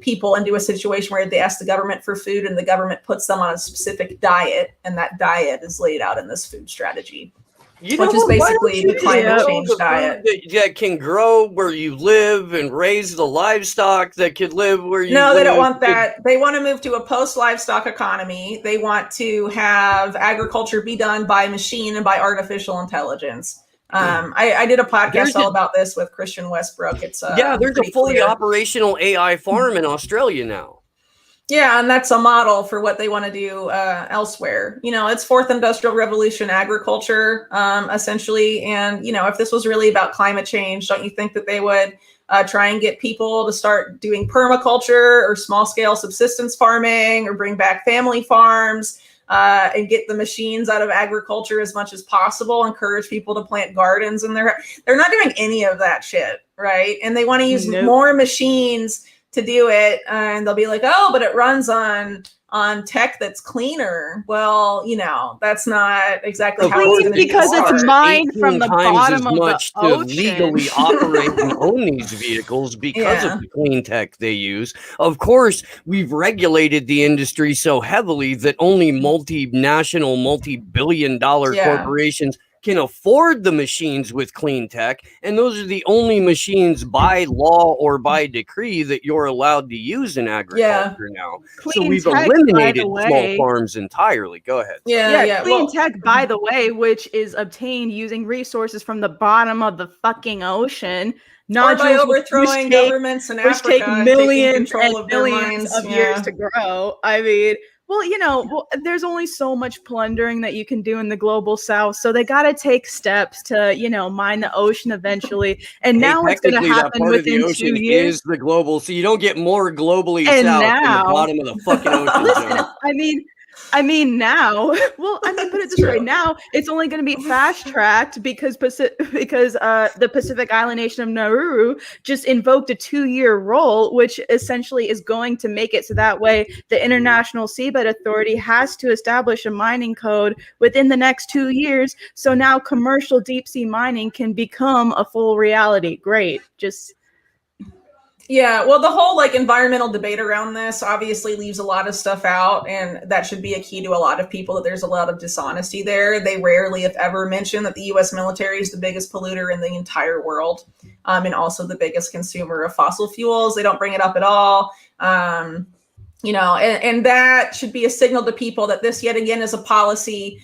Speaker 2: people into a situation where they ask the government for food and the government puts them on a specific diet, and that diet is laid out in this food strategy, which is basically the climate change diet.
Speaker 1: That can grow where you live and raise the livestock that could live where you live.
Speaker 2: No, they don't want that. They want to move to a post-livestock economy. They want to have agriculture be done by machine and by artificial intelligence. I did a podcast all about this with Christian Westbrook. It's
Speaker 1: there's a fully operational AI farm in Australia now.
Speaker 2: Yeah, and that's a model for what they want to do elsewhere. It's fourth industrial revolution agriculture, essentially. And, if this was really about climate change, don't you think that they would try and get people to start doing permaculture or small scale subsistence farming, or bring back family farms? And get the machines out of agriculture as much as possible, encourage people to plant gardens. And they're not doing any of that shit, right? And they want to use more machines to do it. And they'll be like, oh, but it runs on tech that's cleaner. Well, that's not exactly how it's going to be.
Speaker 3: Because it's mined from the bottom of the ocean.
Speaker 1: To legally operate and own these vehicles because of the clean tech they use. Of course, we've regulated the industry so heavily that only multinational, multi-billion-dollar corporations can afford the machines with clean tech, and those are the only machines by law or by decree that you're allowed to use in agriculture now. So we've eliminated small farms entirely. Go ahead.
Speaker 3: Clean tech, by the way, which is obtained using resources from the bottom of the fucking ocean, not
Speaker 2: by overthrowing governments in Africa,
Speaker 3: which take millions
Speaker 2: and
Speaker 3: millions of years to grow. I mean, there's only so much plundering that you can do in the global south. So they got to take steps to, mine the ocean eventually. And now it's going to happen within 2 years.
Speaker 1: Is the global, so you don't get more globally south than the bottom of the fucking ocean.
Speaker 3: Listen, I mean, I mean, now, well, I mean, put it this way: now it's only going to be fast tracked because the Pacific Island nation of Nauru just invoked a 2-year rule, which essentially is going to make it so that way the International Seabed Authority has to establish a mining code within the next 2 years. So now commercial deep sea mining can become a full reality. Great, just.
Speaker 2: Yeah, well, the whole like environmental debate around this obviously leaves a lot of stuff out, and that should be a key to a lot of people, that there's a lot of dishonesty there. They rarely, if ever, mention that the U.S. military is the biggest polluter in the entire world, and also the biggest consumer of fossil fuels. They don't bring it up at all. You know, and that should be a signal to people that this, yet again, is a policy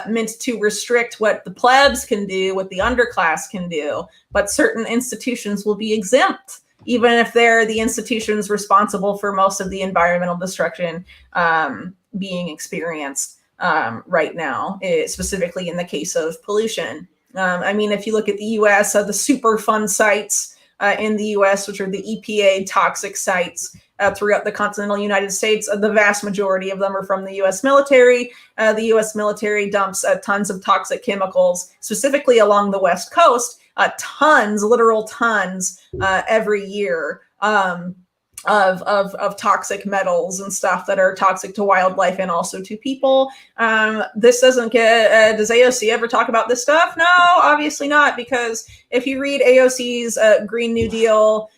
Speaker 2: meant to restrict what the plebs can do, what the underclass can do, but certain institutions will be exempt, even if they're the institutions responsible for most of the environmental destruction being experienced right now, specifically in the case of pollution. I mean, if you look at the U.S., the Superfund sites in the U.S., which are the EPA toxic sites throughout the continental United States, the vast majority of them are from the U.S. military. The U.S. military dumps tons of toxic chemicals, specifically along the West Coast, tons, literal tons every year of toxic metals and stuff that are toxic to wildlife and also to people. This doesn't get, does AOC ever talk about this stuff? No, obviously not, because if you read AOC's Green New Deal,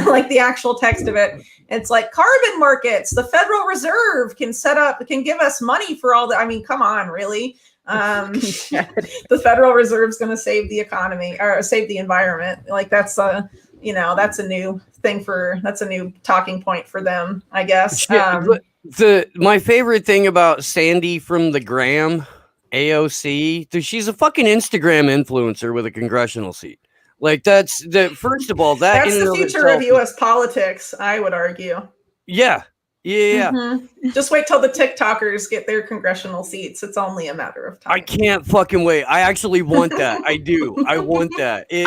Speaker 2: like the actual text of it, it's like carbon markets, the Federal Reserve can give us money for all that. I mean, come on, really? The Federal Reserve's going to save the economy or save the environment. Like that's that's a new talking point for them, I guess.
Speaker 1: My favorite thing about Sandy from the Gram, AOC, she's a fucking Instagram influencer with a congressional seat. Like that's first of all,
Speaker 2: that's the future of U.S. politics, I would argue.
Speaker 1: Yeah.
Speaker 2: Mm-hmm. Just wait till the TikTokers get their congressional seats. It's only a matter of time.
Speaker 1: I can't fucking wait. I actually want that. I do. I want that. If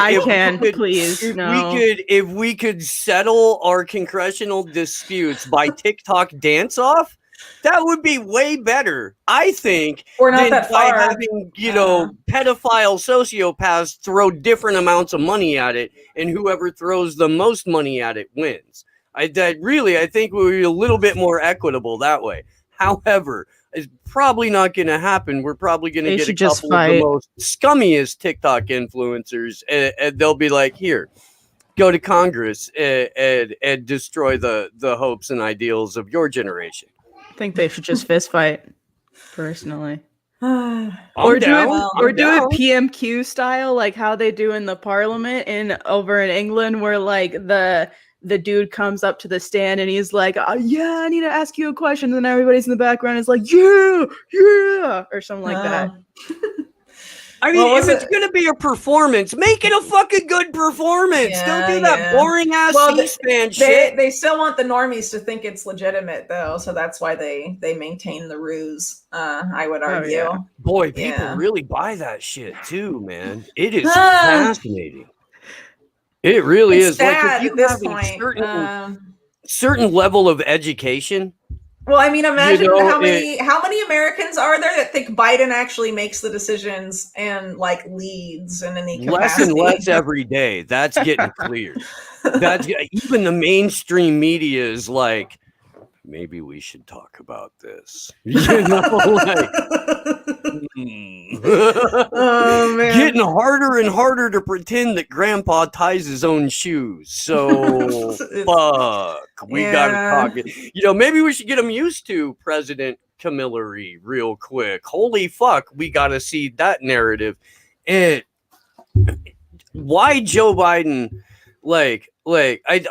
Speaker 1: we could settle our congressional disputes by TikTok dance off, that would be way better, I think.
Speaker 2: We're not that far.
Speaker 1: By having, pedophile sociopaths throw different amounts of money at it, and whoever throws the most money at it wins. I think we'll be a little bit more equitable that way. However, it's probably not going to happen. We're probably going to get a couple of the most scummiest TikTok influencers, and they'll be like, here, go to Congress and destroy the hopes and ideals of your generation.
Speaker 3: I think they should just fist fight, personally.
Speaker 1: Or do
Speaker 3: it PMQ style, like how they do in the parliament over in England, where like the dude comes up to the stand and he's like, yeah, I need to ask you a question. And then everybody's in the background is like, yeah, or something like that.
Speaker 1: I mean, if it's going to be a performance, make it a fucking good performance. Don't do that boring ass C-SPAN shit.
Speaker 2: They still want the normies to think it's legitimate, though. So that's why they maintain the ruse, I would argue.
Speaker 1: Oh, yeah. Boy, people really buy that shit too, man. It is fascinating. It really is.
Speaker 2: Sad,
Speaker 1: like if you have a certain level of education.
Speaker 2: Well, I mean, imagine how many Americans are there that think Biden actually makes the decisions and like leads in any capacity?
Speaker 1: Less and less every day. That's getting clear. Even the mainstream media is like, maybe we should talk about this.
Speaker 2: Oh, man.
Speaker 1: Getting harder and harder to pretend that Grandpa ties his own shoes. So fuck, we gotta talk. Maybe we should get him used to President Camilleri real quick. Holy fuck, we gotta see that narrative. And why Joe Biden? I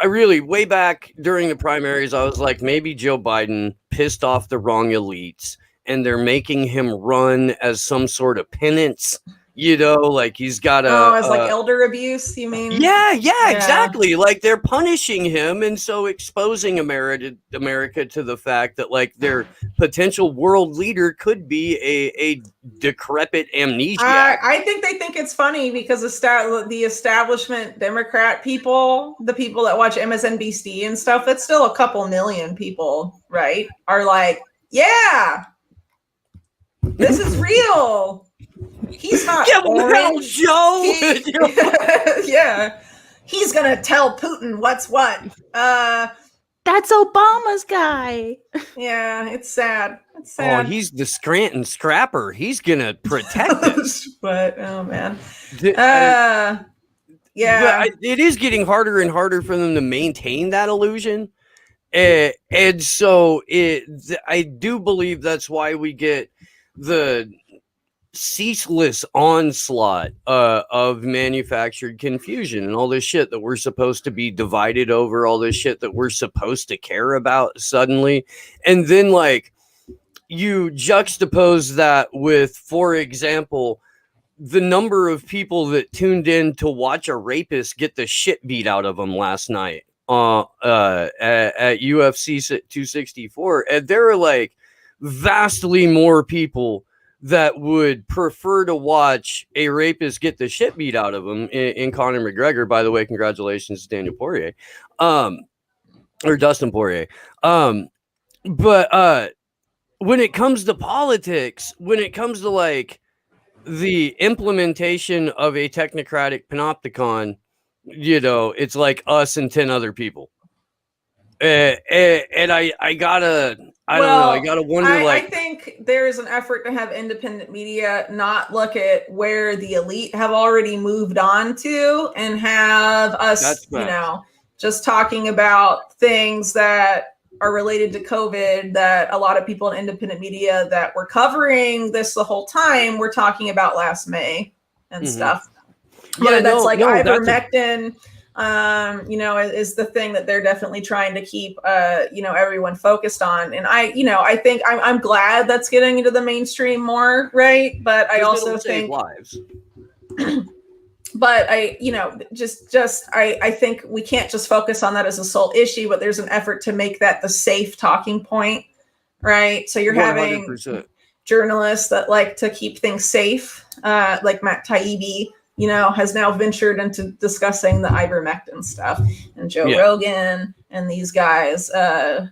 Speaker 1: really, way back during the primaries, I was like, maybe Joe Biden pissed off the wrong elites and they're making him run as some sort of penance, like he's got
Speaker 2: like elder abuse, you mean?
Speaker 1: Yeah, exactly. Like they're punishing him and so exposing America to the fact that like their potential world leader could be a decrepit amnesiac.
Speaker 2: I think they think it's funny because the establishment Democrat people, the people that watch MSNBC and stuff, that's still a couple million people, right? Are like, Yeah. This is real. He's not orange.
Speaker 1: Joe.
Speaker 2: Yeah. He's going to tell Putin what's what.
Speaker 3: That's Obama's guy.
Speaker 2: Yeah, it's sad. It's
Speaker 1: Oh,
Speaker 2: sad.
Speaker 1: he's the Scranton Scrapper. He's going to protect us.
Speaker 2: But, oh, man.
Speaker 1: Yeah. But it is getting harder and harder for them to maintain that illusion. And so I do believe that's why we get the ceaseless onslaught of manufactured confusion and all this shit that we're supposed to be divided over, all this shit that we're supposed to care about suddenly. And then like you juxtapose that with, for example, the number of people that tuned in to watch a rapist get the shit beat out of them last night at UFC 264. And there are like vastly more people that would prefer to watch a rapist get the shit beat out of him in Conor McGregor. By the way, congratulations to Daniel Poirier, or Dustin Poirier. But when it comes to politics, when it comes to like the implementation of a technocratic panopticon, you know, it's like us and 10 other people. And I gotta wonder. I
Speaker 2: think there is an effort to have independent media not look at where the elite have already moved on to and have us, you know, just talking about things that are related to COVID that a lot of people in independent media that were covering this the whole time were talking about last May and stuff. Yeah, that's ivermectin. You know, is the thing that they're definitely trying to keep, you know, everyone focused on. And I think I'm glad that's getting into the mainstream more, right? But I also think
Speaker 1: lives.
Speaker 2: But I think we can't just focus on that as a sole issue, but there's an effort to make that the safe talking point, right? So you're 100%. Having journalists that like to keep things safe, like Matt Taibbi, you know, has now ventured into discussing the ivermectin stuff, and Joe Rogan and these guys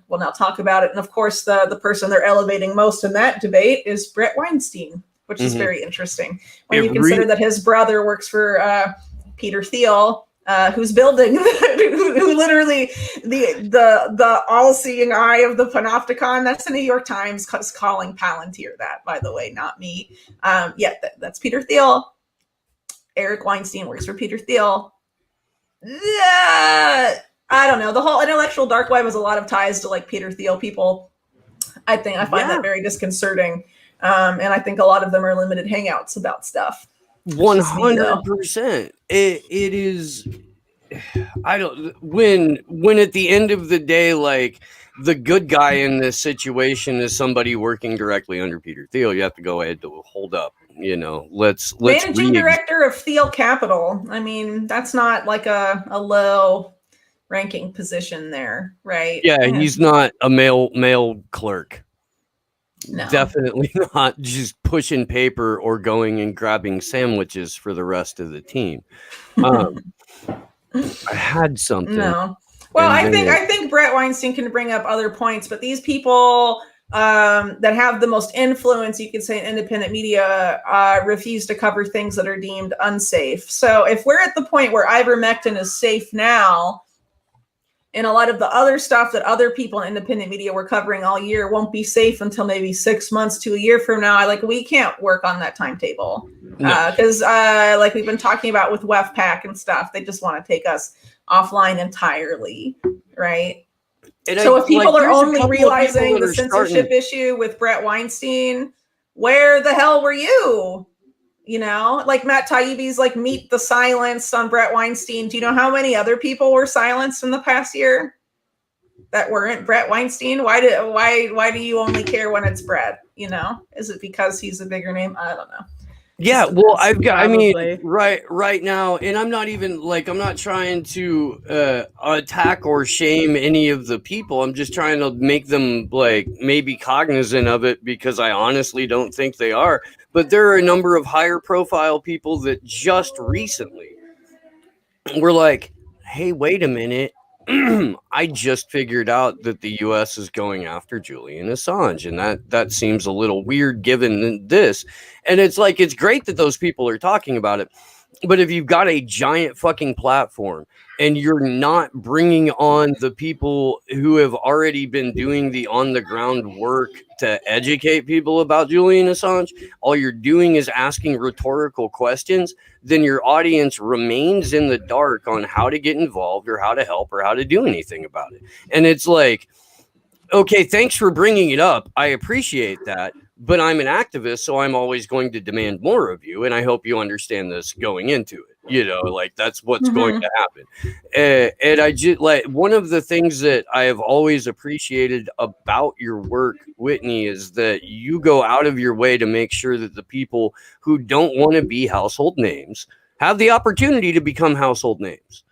Speaker 2: will now talk about it. And of course, the person they're elevating most in that debate is Brett Weinstein, which is very interesting when you consider that his brother works for Peter Thiel, who's building, who literally the all-seeing eye of the panopticon. That's the New York Times calling Palantir that, by the way, not me. That's Peter Thiel. Eric Weinstein works for Peter Thiel. I don't know. The whole intellectual dark web has a lot of ties to like Peter Thiel people. I find that very disconcerting. And I think a lot of them are limited hangouts about stuff.
Speaker 1: 100%. It is. I don't. When at the end of the day, like the good guy in this situation is somebody working directly under Peter Thiel, you have to go ahead to hold up. You know, let's
Speaker 2: managing director of Thiel Capital. I mean, that's not like a low ranking position there, right?
Speaker 1: Yeah, he's not a mail clerk.
Speaker 2: No.
Speaker 1: Definitely not just pushing paper or going and grabbing sandwiches for the rest of the team. I had something.
Speaker 2: No. Well, I think Brett Weinstein can bring up other points, but these people that have the most influence, you could say, in independent media, refuse to cover things that are deemed unsafe. So if we're at the point where ivermectin is safe now, and a lot of the other stuff that other people in independent media were covering all year won't be safe until maybe 6 months to a year from now, we can't work on that timetable. Because like we've been talking about with WEFPAC and stuff, they just want to take us offline entirely, right? And so if people are only realizing the censorship issue with Brett Weinstein, where the hell were you? You know, like Matt Taibbi's like meet the silence on Brett Weinstein. Do you know how many other people were silenced in the past year that weren't Brett Weinstein? Why do you only care when it's Brett? You know, is it because he's a bigger name? I don't know.
Speaker 1: Yeah, well, right now, and I'm not even I'm not trying to attack or shame any of the people. I'm just trying to make them maybe cognizant of it, because I honestly don't think they are. But there are a number of higher profile people that just recently were like, hey, wait a minute. I just figured out that the US is going after Julian Assange, and that seems a little weird given this. And it's like, it's great that those people are talking about it, but if you've got a giant fucking platform and you're not bringing on the people who have already been doing the on the ground work to educate people about Julian Assange, all you're doing is asking rhetorical questions, then your audience remains in the dark on how to get involved or how to help or how to do anything about it. And it's like, okay, thanks for bringing it up. I appreciate that. But I'm an activist, so I'm always going to demand more of you. And I hope you understand this going into it. You know, like that's what's going to happen. And I just like, one of the things that I have always appreciated about your work, Whitney, is that you go out of your way to make sure that the people who don't want to be household names have the opportunity to become household names.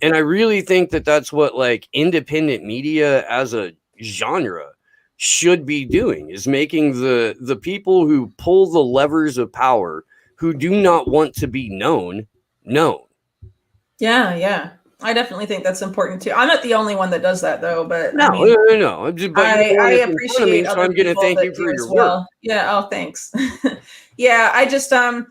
Speaker 1: And I really think that that's what like independent media as a genre should be doing, is making the people who pull the levers of power, who do not want to be known.
Speaker 2: Yeah. I definitely think that's important too. I'm not the only one that does that though, but
Speaker 1: no. But
Speaker 2: I appreciate
Speaker 1: me, so I'm going to thank you for your work.
Speaker 2: Yeah. Oh, thanks. Yeah. I just, I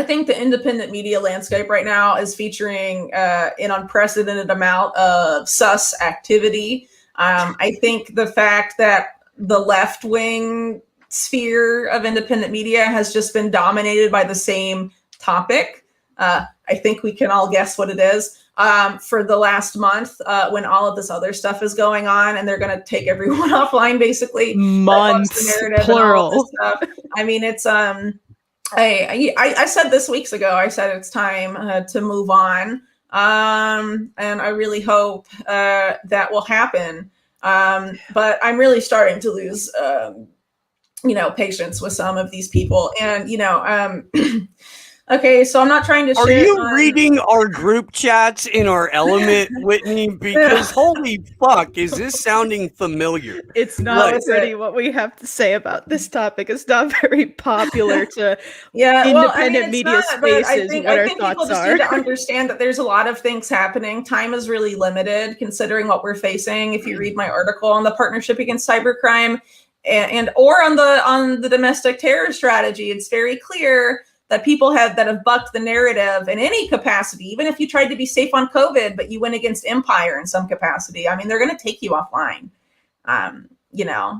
Speaker 2: think the independent media landscape right now is featuring an unprecedented amount of sus activity. I think the fact that the left-wing sphere of independent media has just been dominated by the same topic. I think we can all guess what it is. For the last month, when all of this other stuff is going on, and they're going to take everyone offline, basically.
Speaker 3: Months, plural.
Speaker 2: I mean, it's I said this weeks ago. I said it's time to move on. And I really hope that will happen. But I'm really starting to lose, patience with some of these people. And, okay, so I'm not trying to.
Speaker 1: Are you reading our group chats in our element, Whitney? Because holy fuck, is this sounding familiar?
Speaker 3: It's not pretty what we have to say about this topic. It's not very popular to independent media spaces. I think people just need to understand that there's a lot of things happening. Time is really limited considering what we're facing. If you read my article on the Partnership Against Cybercrime and on the domestic terror strategy, it's very clear that people that have bucked the narrative in any capacity, even if you tried to be safe on COVID, but you went against empire in some capacity. I mean, they're going to take you offline.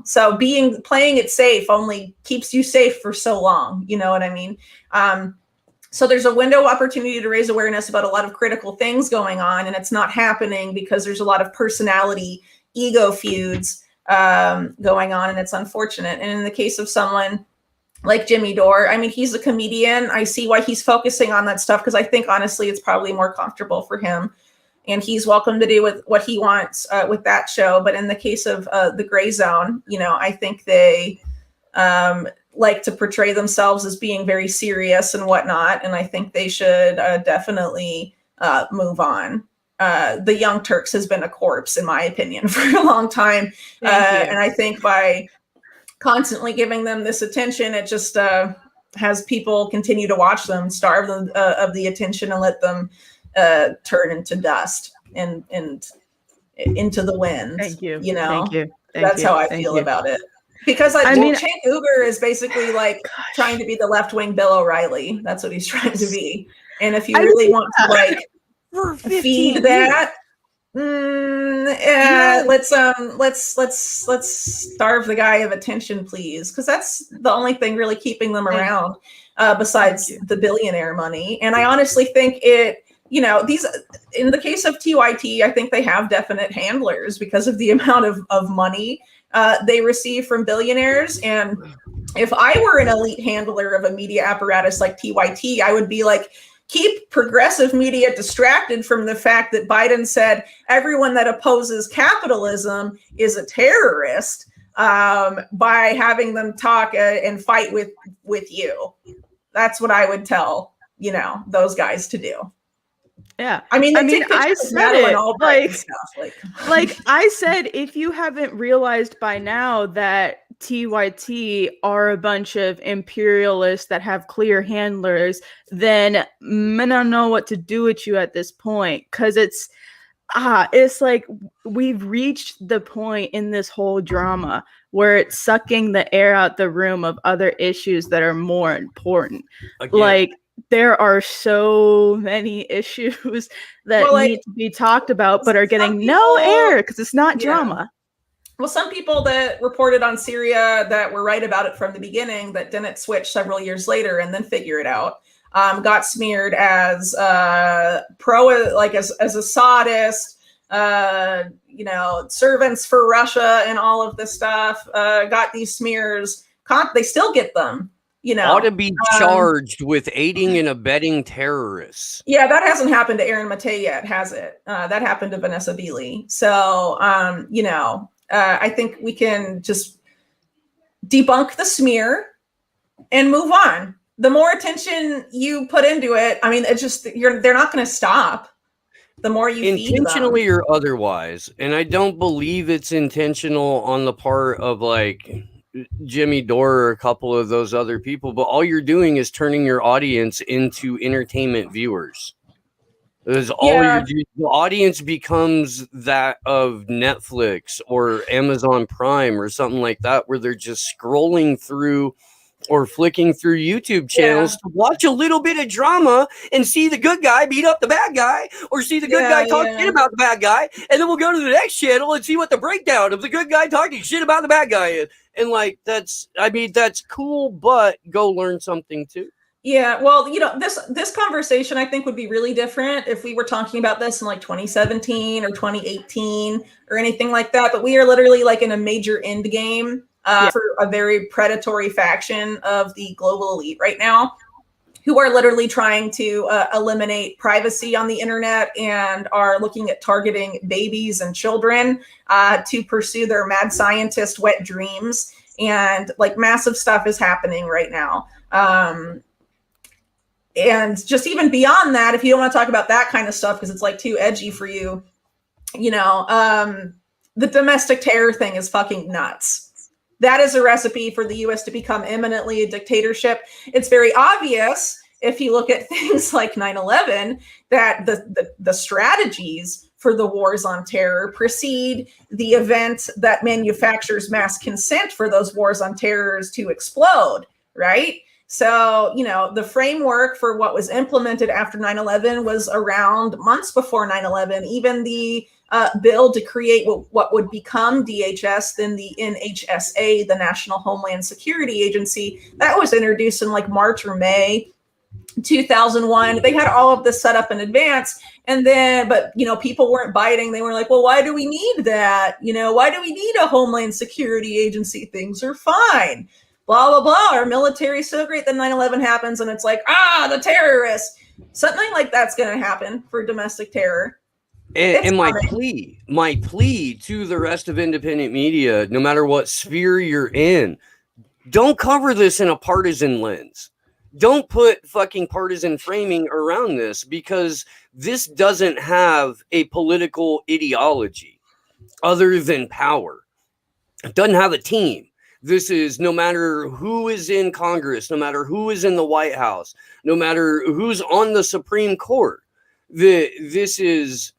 Speaker 3: So playing it safe only keeps you safe for so long. You know what I mean? So there's a window of opportunity to raise awareness about a lot of critical things going on, and it's not happening because there's a lot of personality, ego feuds going on, and it's unfortunate. And in the case of someone like Jimmy Dore, I mean, he's a comedian. I see why he's focusing on that stuff, because I think honestly it's probably more comfortable for him, and he's welcome to do with what he wants with that show. But in the case of the Gray Zone, I think they like to portray themselves as being very serious and whatnot, and I think they should definitely move on. The Young Turks has been a corpse, in my opinion, for a long time, and I think by constantly giving them this attention, it just has people continue to watch them, starve them of the attention, and let them turn into dust and into the wind. Thank you.
Speaker 2: Thank you. That's how I feel about it. Because Cenk Uygur is basically like trying to be the left-wing Bill O'Reilly. That's what he's trying to be. And if you really want to feed that, let's starve the guy of attention, please, because that's the only thing really keeping them around, besides the billionaire money. And I honestly think these, in the case of TYT, I think they have definite handlers because of the amount of money they receive from billionaires. And if I were an elite handler of a media apparatus like TYT, I would be like, keep progressive media distracted from the fact that Biden said everyone that opposes capitalism is a terrorist, by having them talk and fight with you. That's what I would tell, those guys to do.
Speaker 3: Yeah.
Speaker 2: I mean,
Speaker 3: I said it like I said, if you haven't realized by now that TYT are a bunch of imperialists that have clear handlers, then I don't know what to do with you at this point. Because It's like we've reached the point in this whole drama where it's sucking the air out the room of other issues that are more important.
Speaker 1: Again.
Speaker 3: Like there are so many issues that need to be talked about, but are getting no air because it's not drama.
Speaker 2: Well, some people that reported on Syria that were right about it from the beginning, that didn't switch several years later and then figure it out, got smeared as as a Assadist, servants for Russia and all of this stuff. Got these smears. They still get them.
Speaker 1: Ought to be charged with aiding and abetting terrorists.
Speaker 2: Yeah, that hasn't happened to Aaron Matei yet, has it? That happened to Vanessa Beeley. So, I think we can just debunk the smear and move on. The more attention you put into it, I mean, it's just they're not going to stop. The more you
Speaker 1: intentionally
Speaker 2: feed them.
Speaker 1: or otherwise, and I don't believe it's intentional on the part of like Jimmy Dore or a couple of those other people, but all you're doing is turning your audience into entertainment viewers. That's all you're doing. The audience becomes that of Netflix or Amazon Prime or something like that, where they're just scrolling through or flicking through YouTube channels to watch a little bit of drama and see the good guy beat up the bad guy, or see the good guy talk shit about the bad guy, and then we'll go to the next channel and see what the breakdown of the good guy talking shit about the bad guy is. And like that's cool, but go learn something too.
Speaker 2: Yeah, well, this conversation I think would be really different if we were talking about this in like 2017 or 2018 or anything like that. But we are literally like in a major end game for a very predatory faction of the global elite right now, who are literally trying to eliminate privacy on the internet and are looking at targeting babies and children to pursue their mad scientist wet dreams. And like massive stuff is happening right now. And just even beyond that, if you don't want to talk about that kind of stuff because it's like too edgy for you, the domestic terror thing is fucking nuts. That is a recipe for the U.S. to become imminently a dictatorship. It's very obvious if you look at things like 9/11 that the strategies for the wars on terror precede the event that manufactures mass consent for those wars on terrors to explode, right? So, the framework for what was implemented after 9/11 was around months before 9/11. Even the bill to create what would become DHS, then the NHSA, the National Homeland Security Agency, that was introduced in like March or May 2001. They had all of this set up in advance. And then, but, people weren't biting. They were like, well, why do we need that? Why do we need a Homeland Security Agency? Things are fine. Blah, blah, blah. Our military is so great. Then 9/11 happens and it's like, the terrorists. Something like that's going to happen for domestic terror.
Speaker 1: And my plea to the rest of independent media, no matter what sphere you're in, don't cover this in a partisan lens. Don't put fucking partisan framing around this, because this doesn't have a political ideology other than power. It doesn't have a team. This is no matter who is in Congress, no matter who is in the White House, no matter who's on the Supreme Court. This is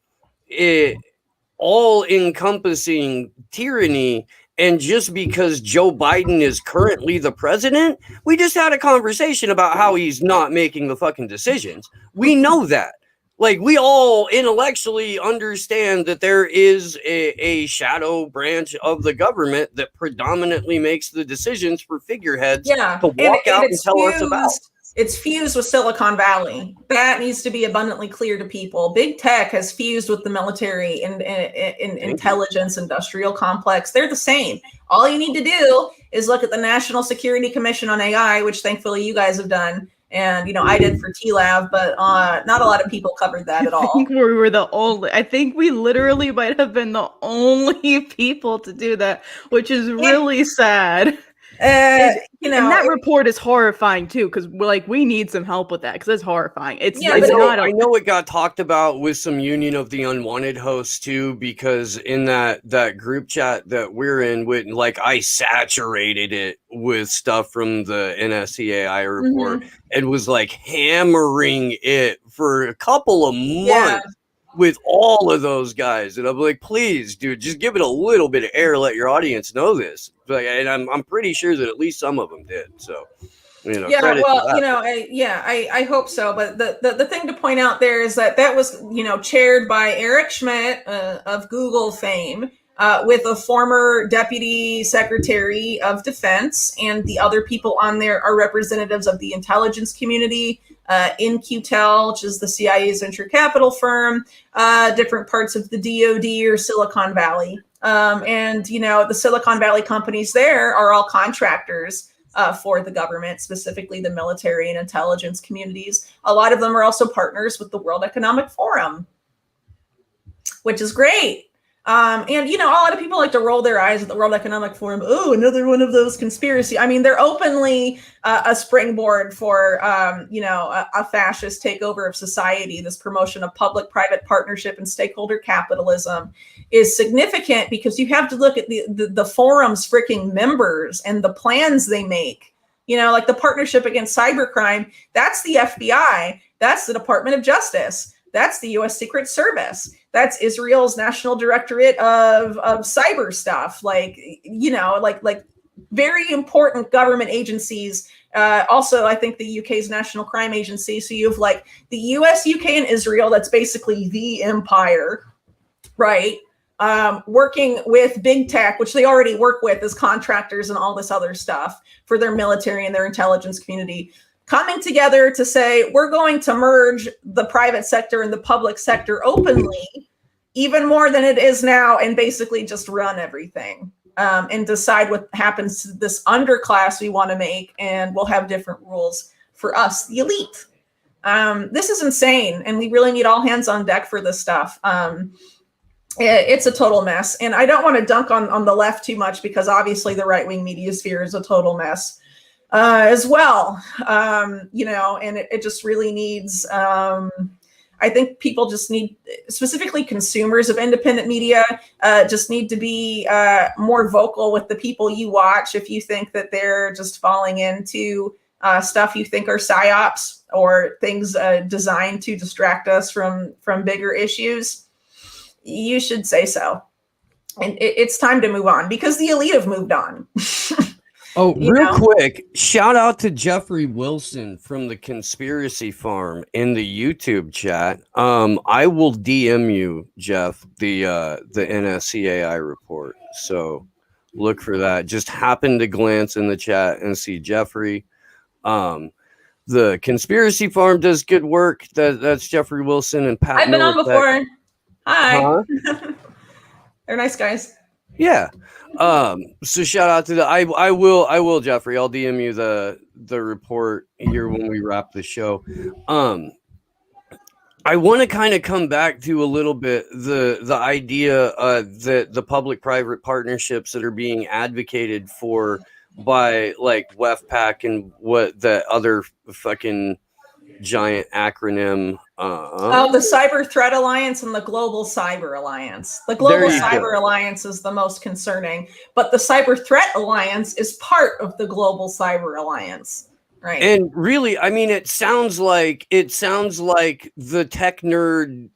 Speaker 1: all-encompassing tyranny. And just because Joe Biden is currently the president, we just had a conversation about how he's not making the fucking decisions. We know that. Like, we all intellectually understand that there is a shadow branch of the government that predominantly makes the decisions for figureheads to walk out and tell us about.
Speaker 2: It's fused with Silicon Valley. That needs to be abundantly clear to people. Big tech has fused with the military and intelligence industrial complex. They're the same. All you need to do is look at the National Security Commission on AI, which thankfully you guys have done. And, I did for TLAV, but not a lot of people covered that at all.
Speaker 3: I think we literally might have been the only people to do that, which is really sad. And that report is horrifying too, because we need some help with that, because it's horrifying. I
Speaker 1: know it got talked about with some Union of the Unwanted hosts too, because in that group chat that we're in, I saturated it with stuff from the NSCAI report and was hammering it for a couple of months. with all of those guys, and I'm like, please, dude, just give it a little bit of air, let your audience know this. Like, and I'm pretty sure that at least some of them did. So,
Speaker 2: yeah, well, I hope so. But the thing to point out there is that was, chaired by Eric Schmidt of Google fame, with a former deputy secretary of defense, and the other people on there are representatives of the intelligence community, InQtel, which is the CIA's venture capital firm, different parts of the DoD or Silicon Valley. And, the Silicon Valley companies there are all contractors for the government, specifically the military and intelligence communities. A lot of them are also partners with the World Economic Forum, which is great. And, a lot of people like to roll their eyes at the World Economic Forum. Oh, another one of those conspiracy. I mean, they're openly a springboard for, a fascist takeover of society. This promotion of public-private partnership and stakeholder capitalism is significant because you have to look at the forum's freaking members and the plans they make. Like the Partnership Against Cybercrime, that's the FBI, that's the Department of Justice, that's the U.S. Secret Service, that's Israel's National Directorate of Cyber stuff, like very important government agencies. Also, I think the UK's National Crime Agency. So you have like the US, UK, and Israel. That's basically the empire, right? Working with big tech, which they already work with as contractors and all this other stuff for their military and their intelligence community, coming together to say, we're going to merge the private sector and the public sector openly, even more than it is now, and basically just run everything, and decide what happens to this underclass we want to make, and we'll have different rules for us, the elite. This is insane, and we really need all hands on deck for this stuff. It's a total mess, and I don't want to dunk on the left too much, because obviously the right-wing media sphere is a total mess as well. And it just really needs, I think people just need, specifically consumers of independent media, just need to be more vocal with the people you watch. If you think that they're just falling into stuff you think are psyops or things designed to distract us from bigger issues, you should say so. And it's time to move on, because the elite have moved on.
Speaker 1: Oh, real quick, shout out to Jeffrey Wilson from the Conspiracy Farm in the YouTube chat. I will DM you, Jeff, the NSCAI report. So look for that. Just happened to glance in the chat and see Jeffrey. The Conspiracy Farm does good work. That's Jeffrey Wilson and Pat.
Speaker 2: I've been on before. Hi.
Speaker 1: Huh?
Speaker 2: They're nice guys.
Speaker 1: Yeah. So shout out to the I will Jeffrey. I'll DM you the report here when we wrap the show. I want to kind of come back to a little bit the idea that the public-private partnerships that are being advocated for by like WEFPAC and what the other fucking giant acronym.
Speaker 2: The Cyber Threat Alliance and the Global Cyber Alliance. The Global Cyber Alliance is the most concerning, but the Cyber Threat Alliance is part of the Global Cyber Alliance, right?
Speaker 1: And really, I mean, it sounds like the tech nerd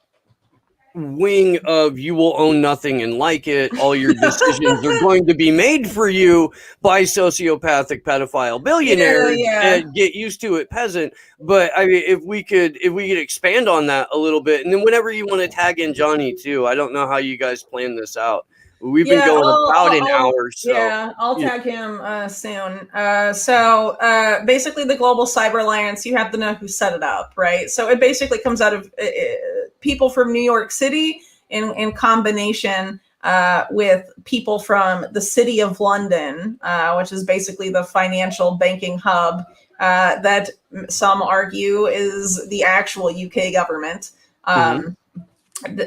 Speaker 1: wing of you will own nothing and like it. All your decisions are going to be made for you by sociopathic pedophile billionaires. And get used to it, peasant. But I mean, if we could expand on that a little bit, and then whenever you want to tag in Johnny too, I don't know how you guys plan this out. We've been going about an hour. So
Speaker 2: yeah, I'll tag him soon. So basically, the Global Cyber Alliance, you have to know who set it up, right? So it basically comes out of people from New York City in combination with people from the City of London, which is basically the financial banking hub that some argue is the actual UK government.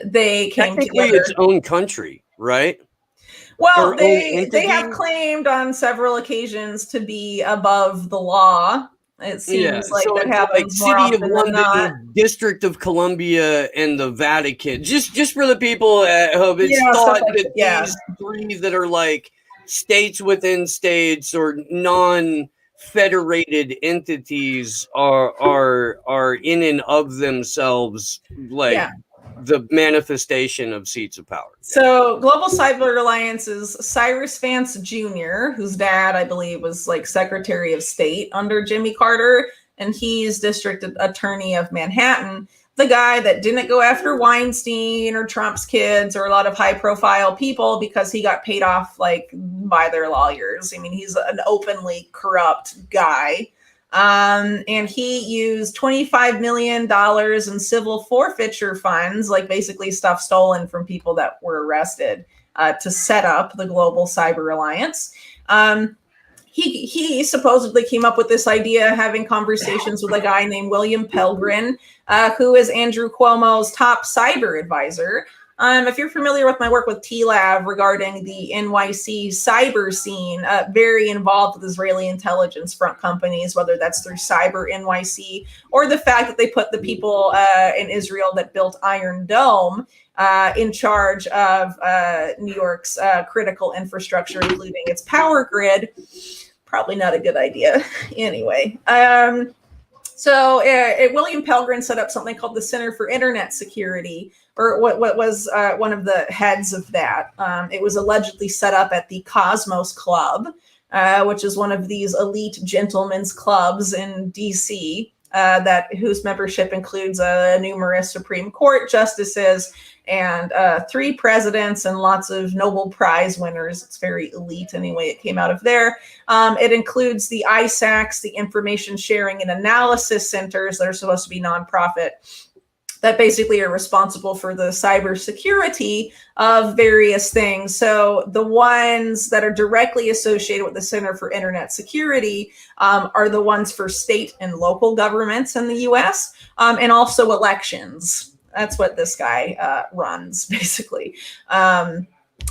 Speaker 2: They came together.
Speaker 1: Its own country, right?
Speaker 2: Well, they have claimed on several occasions to be above the law. It seems like that happens more often than not.
Speaker 1: District of Columbia, and the Vatican. Just for the people at home, it's thought that these three that are like states within states or non-federated entities are in and of themselves like the manifestation of seats of power.
Speaker 2: So Global Cyber Alliance is Cyrus Vance Jr., whose dad, I believe, was like Secretary of State under Jimmy Carter, and he's District Attorney of Manhattan. The guy that didn't go after Weinstein or Trump's kids or a lot of high profile people because he got paid off like by their lawyers. I mean, he's an openly corrupt guy. And he used $25 million in civil forfeiture funds, like basically stuff stolen from people that were arrested, to set up the Global Cyber Alliance. He supposedly came up with this idea having conversations with a guy named William Pelgrin, who is Andrew Cuomo's top cyber advisor. If you're familiar with my work with TLAV regarding the NYC cyber scene, very involved with Israeli intelligence front companies, whether that's through Cyber NYC or the fact that they put the people in Israel that built Iron Dome in charge of New York's critical infrastructure, including its power grid. Probably not a good idea. Anyway, so William Pelgrin set up something called the Center for Internet Security, or what was one of the heads of that. It was allegedly set up at the Cosmos Club, which is one of these elite gentlemen's clubs in DC, whose membership includes numerous Supreme Court justices and 3 presidents and lots of Nobel Prize winners. It's very elite anyway. It came out of there. It includes the ISACs, the Information Sharing and Analysis Centers that are supposed to be nonprofit, that basically are responsible for the cybersecurity of various things. So the ones that are directly associated with the Center for Internet Security are the ones for state and local governments in the US, and also elections. That's what this guy runs, basically. And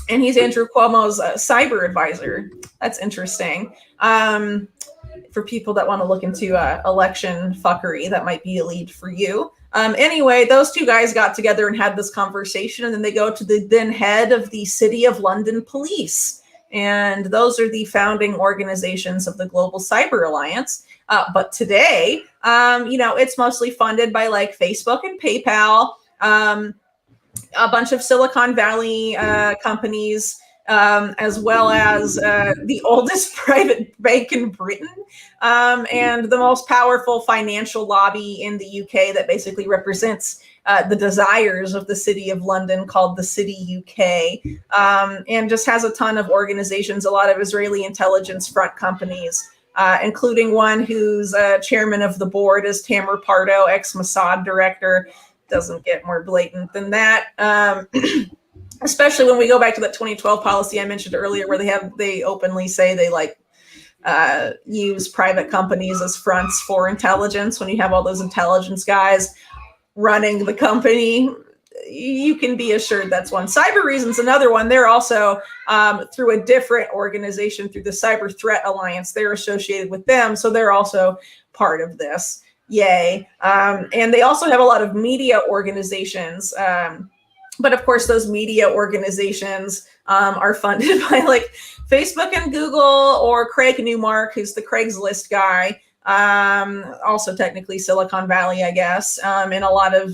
Speaker 2: he's Andrew Cuomo's cyber advisor. That's interesting. For people that want to look into election fuckery, that might be a lead for you. Anyway, those two guys got together and had this conversation, and then they go to the then head of the City of London Police. And those are the founding organizations of the Global Cyber Alliance. But today, it's mostly funded by like Facebook and PayPal, a bunch of Silicon Valley companies, as well as the oldest private bank in Britain, and the most powerful financial lobby in the UK that basically represents the desires of the City of London, called the City UK, and just has a ton of organizations, a lot of Israeli intelligence front companies, including one whose chairman of the board is Tamar Pardo, ex-Mossad director. Doesn't get more blatant than that. Especially when we go back to that 2012 policy I mentioned earlier, where they openly say they use private companies as fronts for intelligence. When you have all those intelligence guys running the company, you can be assured that's one. Cyber Reason's another one. They're also through a different organization, through the Cyber Threat Alliance. They're associated with them, so they're also part of this. Yay. And they also have a lot of media organizations. But of course, those media organizations are funded by like Facebook and Google, or Craig Newmark, who's the Craigslist guy. Also technically Silicon Valley, I guess. And a lot of,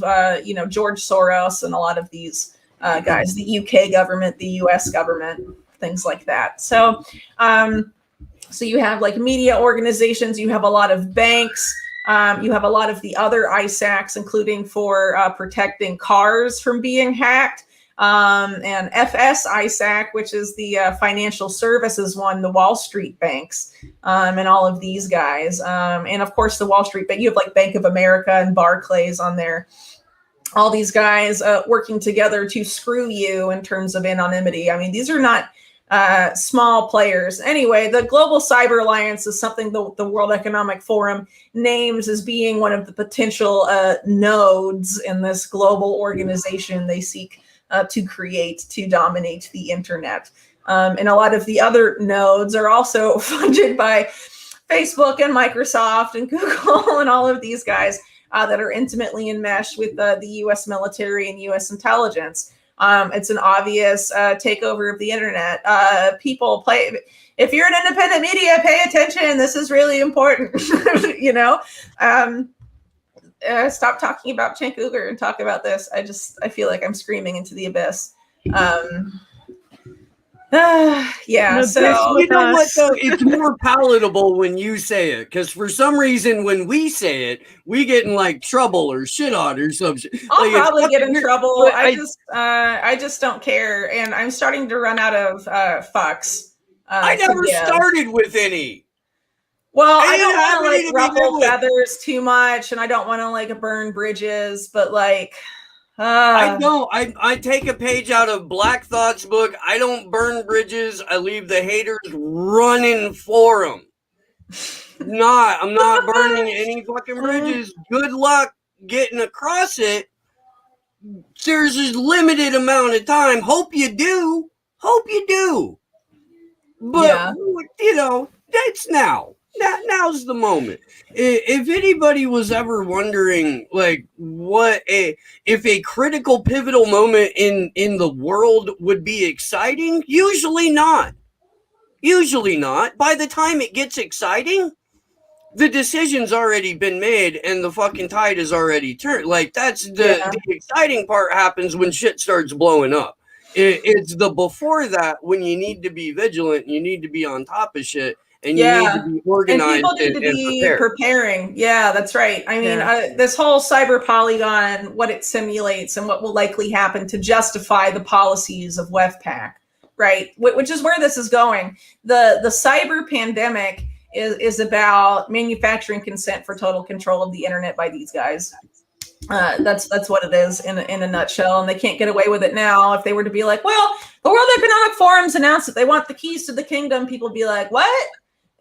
Speaker 2: George Soros and a lot of these guys, the UK government, the US government, things like that. So you have like media organizations, you have a lot of banks, you have a lot of the other ISACs, including for protecting cars from being hacked, and FS ISAC, which is the financial services one, the Wall Street banks, and all of these guys. And of course, the Wall Street bank, you have like Bank of America and Barclays on there. All these guys working together to screw you in terms of anonymity. I mean, these are not small players. Anyway, the Global Cyber Alliance is something the World Economic Forum names as being one of the potential nodes in this global organization they seek to create to dominate the internet. And a lot of the other nodes are also funded by Facebook and Microsoft and Google and all of these guys that are intimately enmeshed with the US military and US intelligence. It's an obvious takeover of the internet. People play. If you're an independent media, pay attention. This is really important. stop talking about Cenk Uygur and talk about this. I feel like I'm screaming into the abyss. Yeah, so
Speaker 1: you know what though, it's more palatable when you say it, because for some reason when we say it, we get in like trouble or shit on or some shit.
Speaker 2: I'll
Speaker 1: like,
Speaker 2: probably get in trouble. I just don't care, and I'm starting to run out of fucks.
Speaker 1: I never started with any.
Speaker 2: Well, I don't want to like ruffle feathers too much, and I don't want to like burn bridges, but like.
Speaker 1: I don't. I take a page out of Black Thought's book. I don't burn bridges. I leave the haters running for them. I'm not burning any fucking bridges. Good luck getting across it. There's a limited amount of time. Hope you do. But, you know, that's now. Now's the moment. If anybody was ever wondering, like, if a critical pivotal moment in the world would be exciting, usually not. By the time it gets exciting, the decision's already been made and the fucking tide has already turned. Like, that's the exciting part happens when shit starts blowing up. It's the before that when you need to be vigilant, you need to be on top of shit. And you need to be organized
Speaker 2: and people need to be preparing. Yeah, that's right. I mean, this whole cyber polygon, what it simulates and what will likely happen to justify the policies of WEFPAC, right? Which is where this is going. The cyber pandemic is about manufacturing consent for total control of the internet by these guys. That's what it is in a nutshell, and they can't get away with it now. If they were to be like, well, the World Economic Forum's announced that they want the keys to the kingdom, people would be like, what?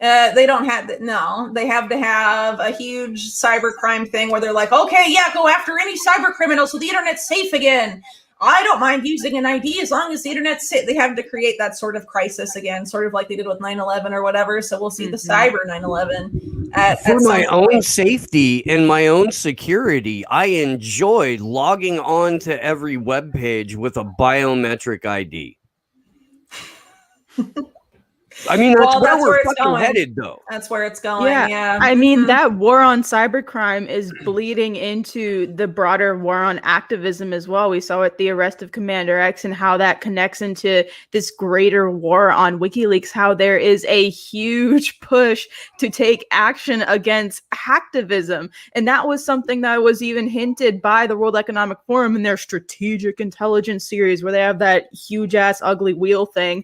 Speaker 2: They don't have that. No, they have to have a huge cyber crime thing where they're like, okay, yeah, go after any cyber criminal so the internet's safe again. I don't mind using an ID as long as the internet's safe. They have to create that sort of crisis again, sort of like they did with 9/11 or whatever. So we'll see the cyber 9/11.
Speaker 1: For my own safety and my own security, I enjoy logging on to every web page with a biometric ID. I mean, that's where we're fucking headed, though.
Speaker 2: That's where it's going. Yeah.
Speaker 3: I mean, that war on cybercrime is bleeding into the broader war on activism as well. We saw with the arrest of Commander X and how that connects into this greater war on WikiLeaks, how there is a huge push to take action against hacktivism. And that was something that was even hinted by the World Economic Forum in their strategic intelligence series, where they have that huge ass ugly wheel thing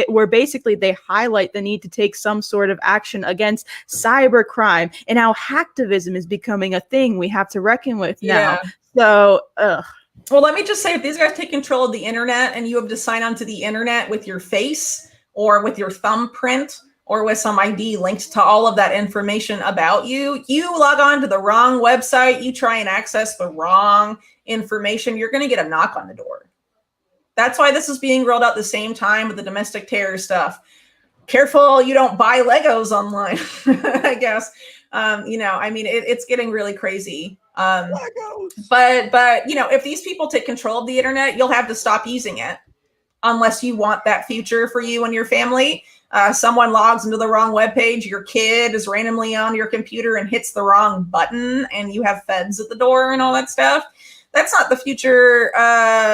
Speaker 3: where basically they highlight the need to take some sort of action against cybercrime and how hacktivism is becoming a thing we have to reckon with now. So,
Speaker 2: well, let me just say, if these guys take control of the internet and you have to sign onto the internet with your face or with your thumbprint or with some ID linked to all of that information about you, you log on to the wrong website, you try and access the wrong information, you're going to get a knock on the door. That's why this is being rolled out at the same time with the domestic terror stuff. Careful you don't buy Legos online, I guess. You know, I mean, it's getting really crazy. But you know, if these people take control of the internet, you'll have to stop using it unless you want that future for you and your family. Someone logs into the wrong webpage, your kid is randomly on your computer and hits the wrong button, and you have feds at the door and all that stuff. That's not the future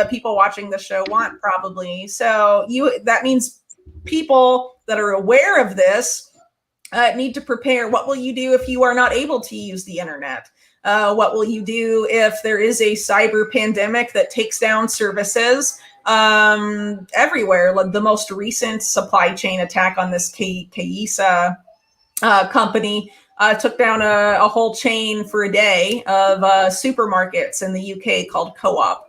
Speaker 2: people watching the show want, probably. So that means people that are aware of this need to prepare. What will you do if you are not able to use the internet? What will you do if there is a cyber pandemic that takes down services everywhere? Like the most recent supply chain attack on this Kayisa company took down a whole chain for a day of supermarkets in the UK called Co-op,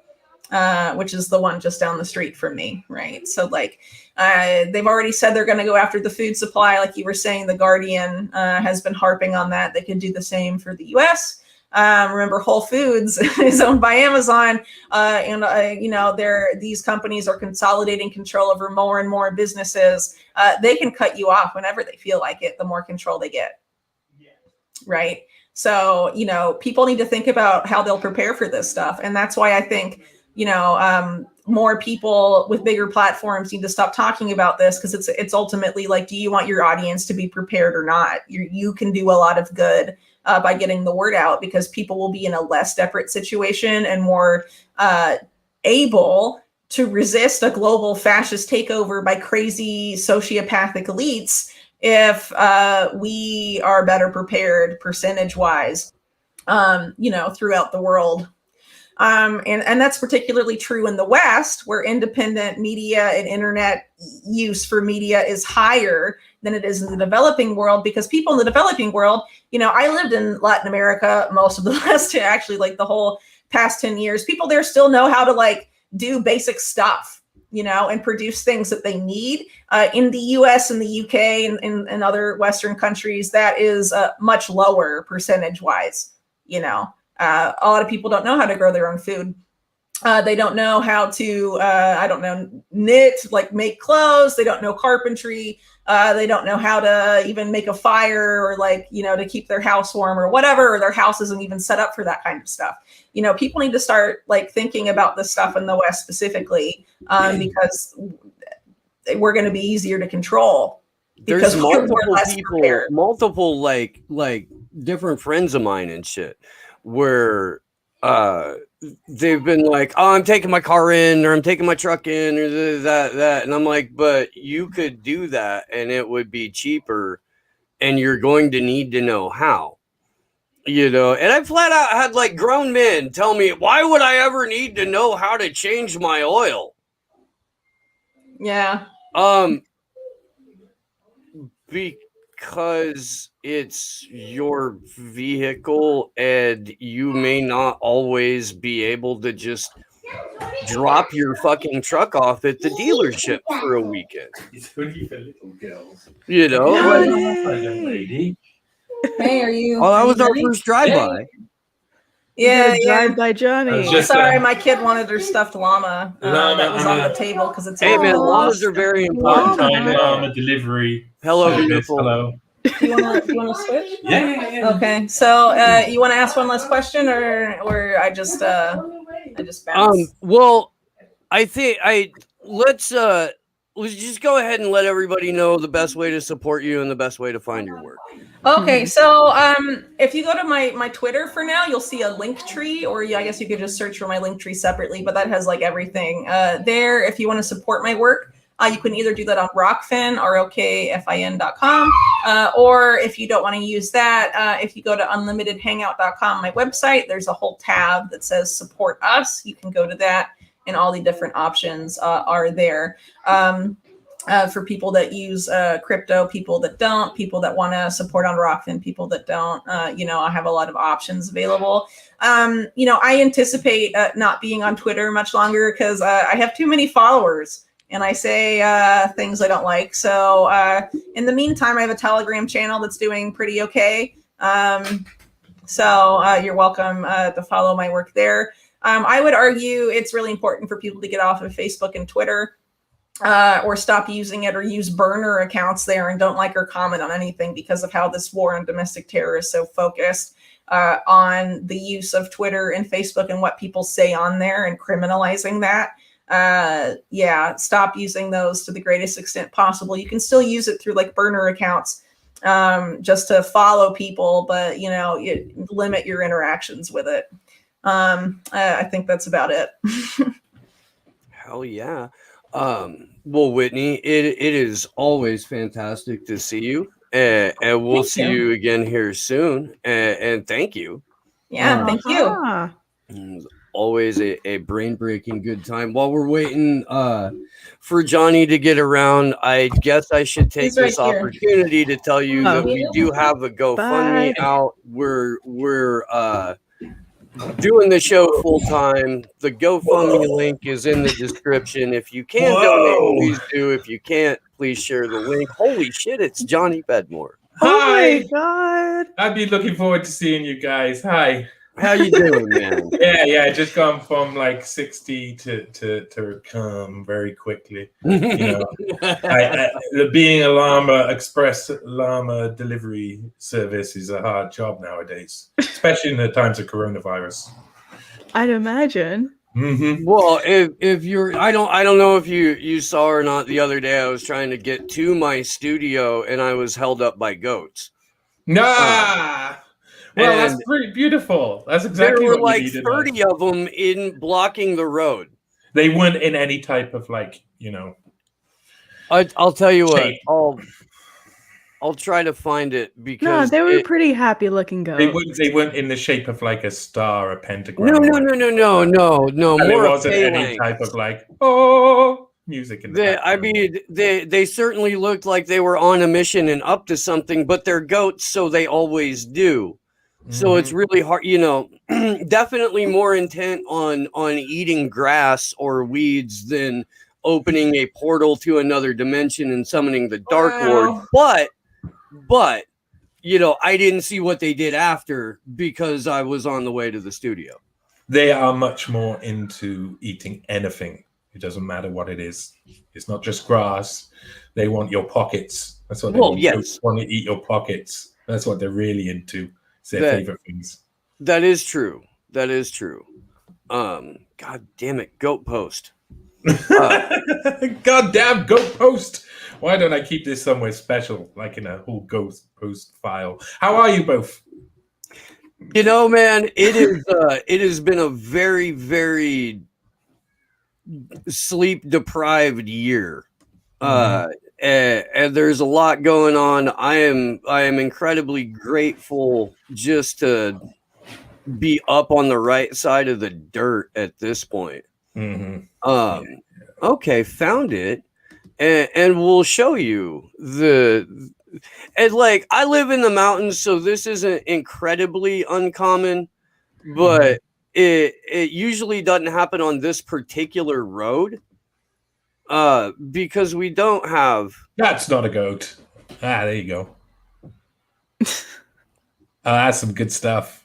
Speaker 2: which is the one just down the street from me, right? So like they've already said they're going to go after the food supply. Like you were saying, The Guardian has been harping on that. They could do the same for the US. Remember, Whole Foods is owned by Amazon, and you know, these companies are consolidating control over more and more businesses. They can cut you off whenever they feel like it, the more control they get. Right. So, you know, people need to think about how they'll prepare for this stuff. And that's why I think, you know, more people with bigger platforms need to stop talking about this, because it's ultimately like, do you want your audience to be prepared or not? You can do a lot of good by getting the word out, because people will be in a less desperate situation and more able to resist a global fascist takeover by crazy sociopathic elites if we are better prepared percentage-wise, throughout the world. And that's particularly true in the West, where independent media and internet use for media is higher than it is in the developing world, because people in the developing world, I lived in Latin America most of the the whole past 10 years. People there still know how to do basic stuff, and produce things that they need. In the US and the UK and other Western countries, that is much lower percentage-wise, a lot of people don't know how to grow their own food. They don't know how to, knit, make clothes. They don't know carpentry. They don't know how to even make a fire or to keep their house warm or whatever, or their house isn't even set up for that kind of stuff. People need to start thinking about this stuff in the West specifically, because we're going to be easier to control.
Speaker 1: There's multiple people, multiple different friends of mine and shit, where they've been like, oh, I'm taking my car in, or I'm taking my truck in, or that. And I'm like, but you could do that and it would be cheaper, and you're going to need to know how, and I flat out had grown men tell me, why would I ever need to know how to change my oil?
Speaker 2: Yeah.
Speaker 1: Because it's your vehicle and you may not always be able to just drop your fucking truck off at the dealership for a weekend.
Speaker 4: It's only for little girls.
Speaker 2: Hey, are you?
Speaker 1: Oh, that was our first drive-by.
Speaker 2: Yeah,
Speaker 3: drive-by Johnny.
Speaker 2: Sorry, my kid wanted her stuffed llama that was on the table because it's.
Speaker 1: Hey man, llamas are very important.
Speaker 4: Llama delivery.
Speaker 1: Hello, beautiful.
Speaker 4: Hello.
Speaker 2: Do you want to switch?
Speaker 4: Yeah.
Speaker 2: Okay, so you want to ask one last question, or I just bounce?
Speaker 1: Well, I think let's just go ahead and let everybody know the best way to support you and the best way to find your work.
Speaker 2: Okay, so if you go to my Twitter for now, you'll see a link tree, or I guess you could just search for my link tree separately, but that has everything there. If you want to support my work, you can either do that on Rockfin, ROKFIN.com, or if you don't want to use that, if you go to unlimitedhangout.com, my website, there's a whole tab that says support us. You can go to that, and all the different options are there. For people that use crypto, people that don't, people that want to support on Rockfin, people that don't, I have a lot of options available. I anticipate not being on Twitter much longer because I have too many followers and I say things I don't like. So in the meantime, I have a Telegram channel that's doing pretty okay. So you're welcome to follow my work there. I would argue it's really important for people to get off of Facebook and Twitter. Or stop using it, or use burner accounts there and don't like or comment on anything, because of how this war on domestic terror is so focused on the use of Twitter and Facebook and what people say on there and criminalizing that. Stop using those to the greatest extent possible. You can still use it through burner accounts just to follow people, but you limit your interactions with it. I think that's about it.
Speaker 1: Hell yeah. Well, Whitney, it is always fantastic to see you, and we'll see you again here soon. And thank you.
Speaker 2: Yeah, thank you.
Speaker 1: It's always a brain-breaking good time. While we're waiting for Johnny to get around, I guess I should take this opportunity to tell you that we do have a GoFundMe out. We're doing the show full time. The GoFundMe link is in the description. If you can donate, please do. If you can't, please share the link. Holy shit, it's Johnny Vedmore.
Speaker 4: Hi.
Speaker 3: Oh my God.
Speaker 4: I've been looking forward to seeing you guys. Hi.
Speaker 1: How you doing, man?
Speaker 4: Yeah. Just gone from 60 to come very quickly. Being a llama express llama delivery service is a hard job nowadays, especially in the times of coronavirus.
Speaker 3: I'd imagine.
Speaker 4: Mm-hmm.
Speaker 1: Well, if you're, I don't know if you saw or not. The other day, I was trying to get to my studio and I was held up by goats.
Speaker 4: Nah. Well,
Speaker 1: And
Speaker 4: that's pretty beautiful. That's exactly
Speaker 1: there were
Speaker 4: what you
Speaker 1: like
Speaker 4: needed.
Speaker 1: 30 of them in blocking the road.
Speaker 4: They weren't in any type of like,
Speaker 1: I'll tell you
Speaker 4: shape.
Speaker 1: what. I'll try to find it
Speaker 3: No,
Speaker 1: because
Speaker 3: they were pretty happy looking
Speaker 4: They
Speaker 3: goats.
Speaker 4: weren't in the shape of like a star, a pentagram.
Speaker 1: no.
Speaker 4: And
Speaker 1: More
Speaker 4: there wasn't any
Speaker 1: phalanx.
Speaker 4: type of like music in the background.
Speaker 1: I mean, they certainly looked like they were on a mission and up to something, but they're goats, so they always do. So it's really hard, definitely more intent on eating grass or weeds than opening a portal to another dimension and summoning the Dark Lord. But I didn't see what they did after because I was on the way to the studio.
Speaker 4: They are much more into eating anything. It doesn't matter what it is. It's not just grass. They want your pockets. That's what they want.
Speaker 1: Yes.
Speaker 4: They want to eat your pockets. That's what they're really into. It's their favorite things.
Speaker 1: That is true. God damn it, Goat Post.
Speaker 4: Goddamn Goat Post. Why don't I keep this somewhere special, like in a whole Goat Post file? How are you both?
Speaker 1: Man, it has been a very, very sleep deprived year. And there's a lot going on. I am incredibly grateful just to be up on the right side of the dirt at this point. Okay, found it. And we'll show you and like I live in the mountains, so this isn't incredibly uncommon, but it usually doesn't happen on this particular road. Because we don't have.
Speaker 4: That's not a goat. There you go. That's some good stuff.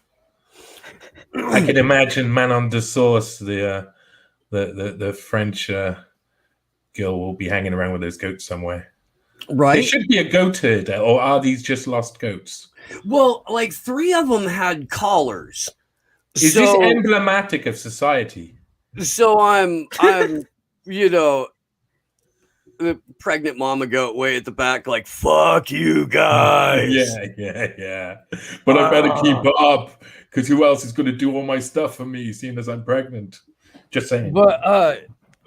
Speaker 4: I can imagine Manon de Sauce, the French girl, will be hanging around with those goats somewhere.
Speaker 1: Right.
Speaker 4: There should be a goat herd, or are these just lost goats?
Speaker 1: Well, like 3 of them had collars.
Speaker 4: Is this emblematic of society?
Speaker 1: So I'm the pregnant mama goat way at the back, like, fuck you guys.
Speaker 4: Yeah. But I better keep up, because who else is going to do all my stuff for me, seeing as I'm pregnant? Just saying.
Speaker 1: But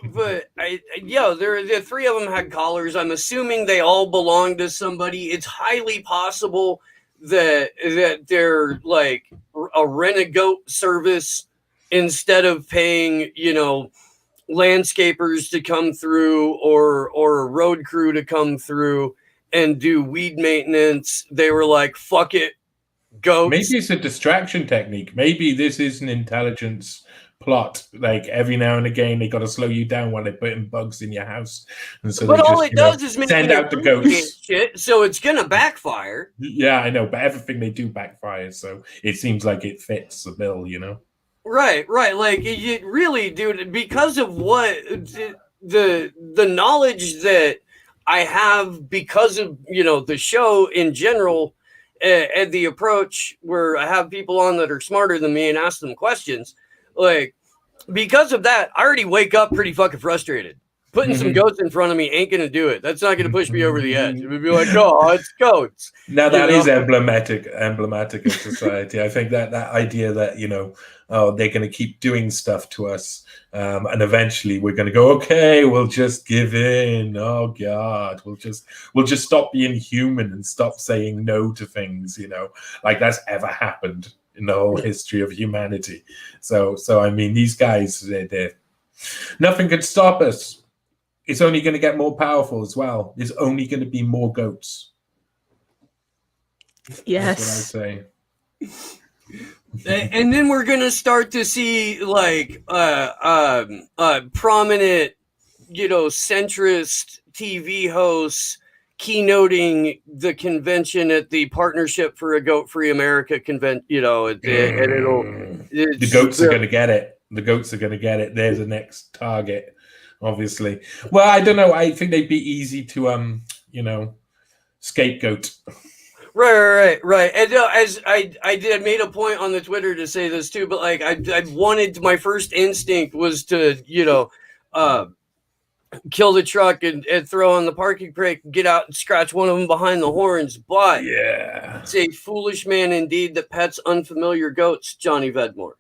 Speaker 1: the 3 of them had collars. I'm assuming they all belong to somebody. It's highly possible that they're like a rent-a-goat service instead of paying, landscapers to come through or a road crew to come through and do weed maintenance. They were like, fuck it, goats.
Speaker 4: Maybe it's a distraction technique. Maybe this is an intelligence plot. Like every now and again, they got to slow you down while they're putting bugs in your house. And so
Speaker 1: but all it does is
Speaker 4: send out the goats.
Speaker 1: Shit, so it's going to backfire.
Speaker 4: Yeah, I know. But everything they do backfires. So it seems like it fits the bill,
Speaker 1: Right. Like it really, dude, because of what the knowledge that I have because of, the show in general and the approach where I have people on that are smarter than me and ask them questions. Like, because of that, I already wake up pretty fucking frustrated. Putting some goats in front of me ain't going to do it. That's not going to push me over the edge. It would be like, oh, it's goats.
Speaker 4: Now that is emblematic of society. I think that idea that, they're going to keep doing stuff to us. And eventually we're going to go, okay, we'll just give in. Oh God, we'll just stop being human and stop saying no to things, like that's ever happened in the whole history of humanity. So I mean, these guys, they're nothing could stop us. It's only going to get more powerful as well. There's only going to be more goats.
Speaker 3: Yes.
Speaker 4: That's what I say.
Speaker 1: And then we're going to start to see like prominent, centrist TV hosts keynoting the convention at the Partnership for a Goat-Free America convention,
Speaker 4: the goats are going to get it. The goats are going to get it. There's the next target. Obviously. Well, I don't know. I think they'd be easy to, scapegoat.
Speaker 1: Right. And as I made a point on the Twitter to say this too, but like I wanted, my first instinct was to, kill the truck and throw on the parking brake, get out and scratch one of them behind the horns. But
Speaker 4: yeah,
Speaker 1: it's a foolish man indeed that pets unfamiliar goats, Johnny Vedmore.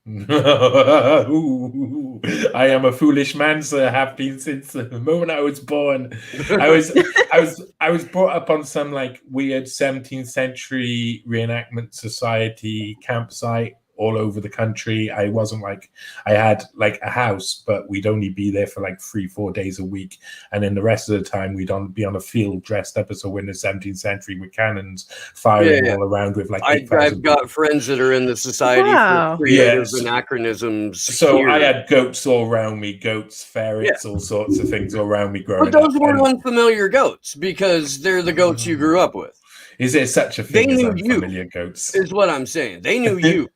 Speaker 4: Ooh, I am a foolish man, sir. Have been since the moment I was born. I was brought up on some like weird 17th century reenactment society campsite all over the country. I wasn't like, I had like a house, but we'd only be there for like 3-4 days a week. And then the rest of the time we'd be on a field dressed up as a in the 17th century with cannons firing all around with like 8,000
Speaker 1: I've got friends that are in the Society for Creative Anachronisms.
Speaker 4: So here. I had goats all around me, goats, ferrets, all sorts of things all around me growing up.
Speaker 1: But those were unfamiliar goats because they're the goats you grew up with.
Speaker 4: Is there such a thing as unfamiliar goats?
Speaker 1: Is what I'm saying. They knew you.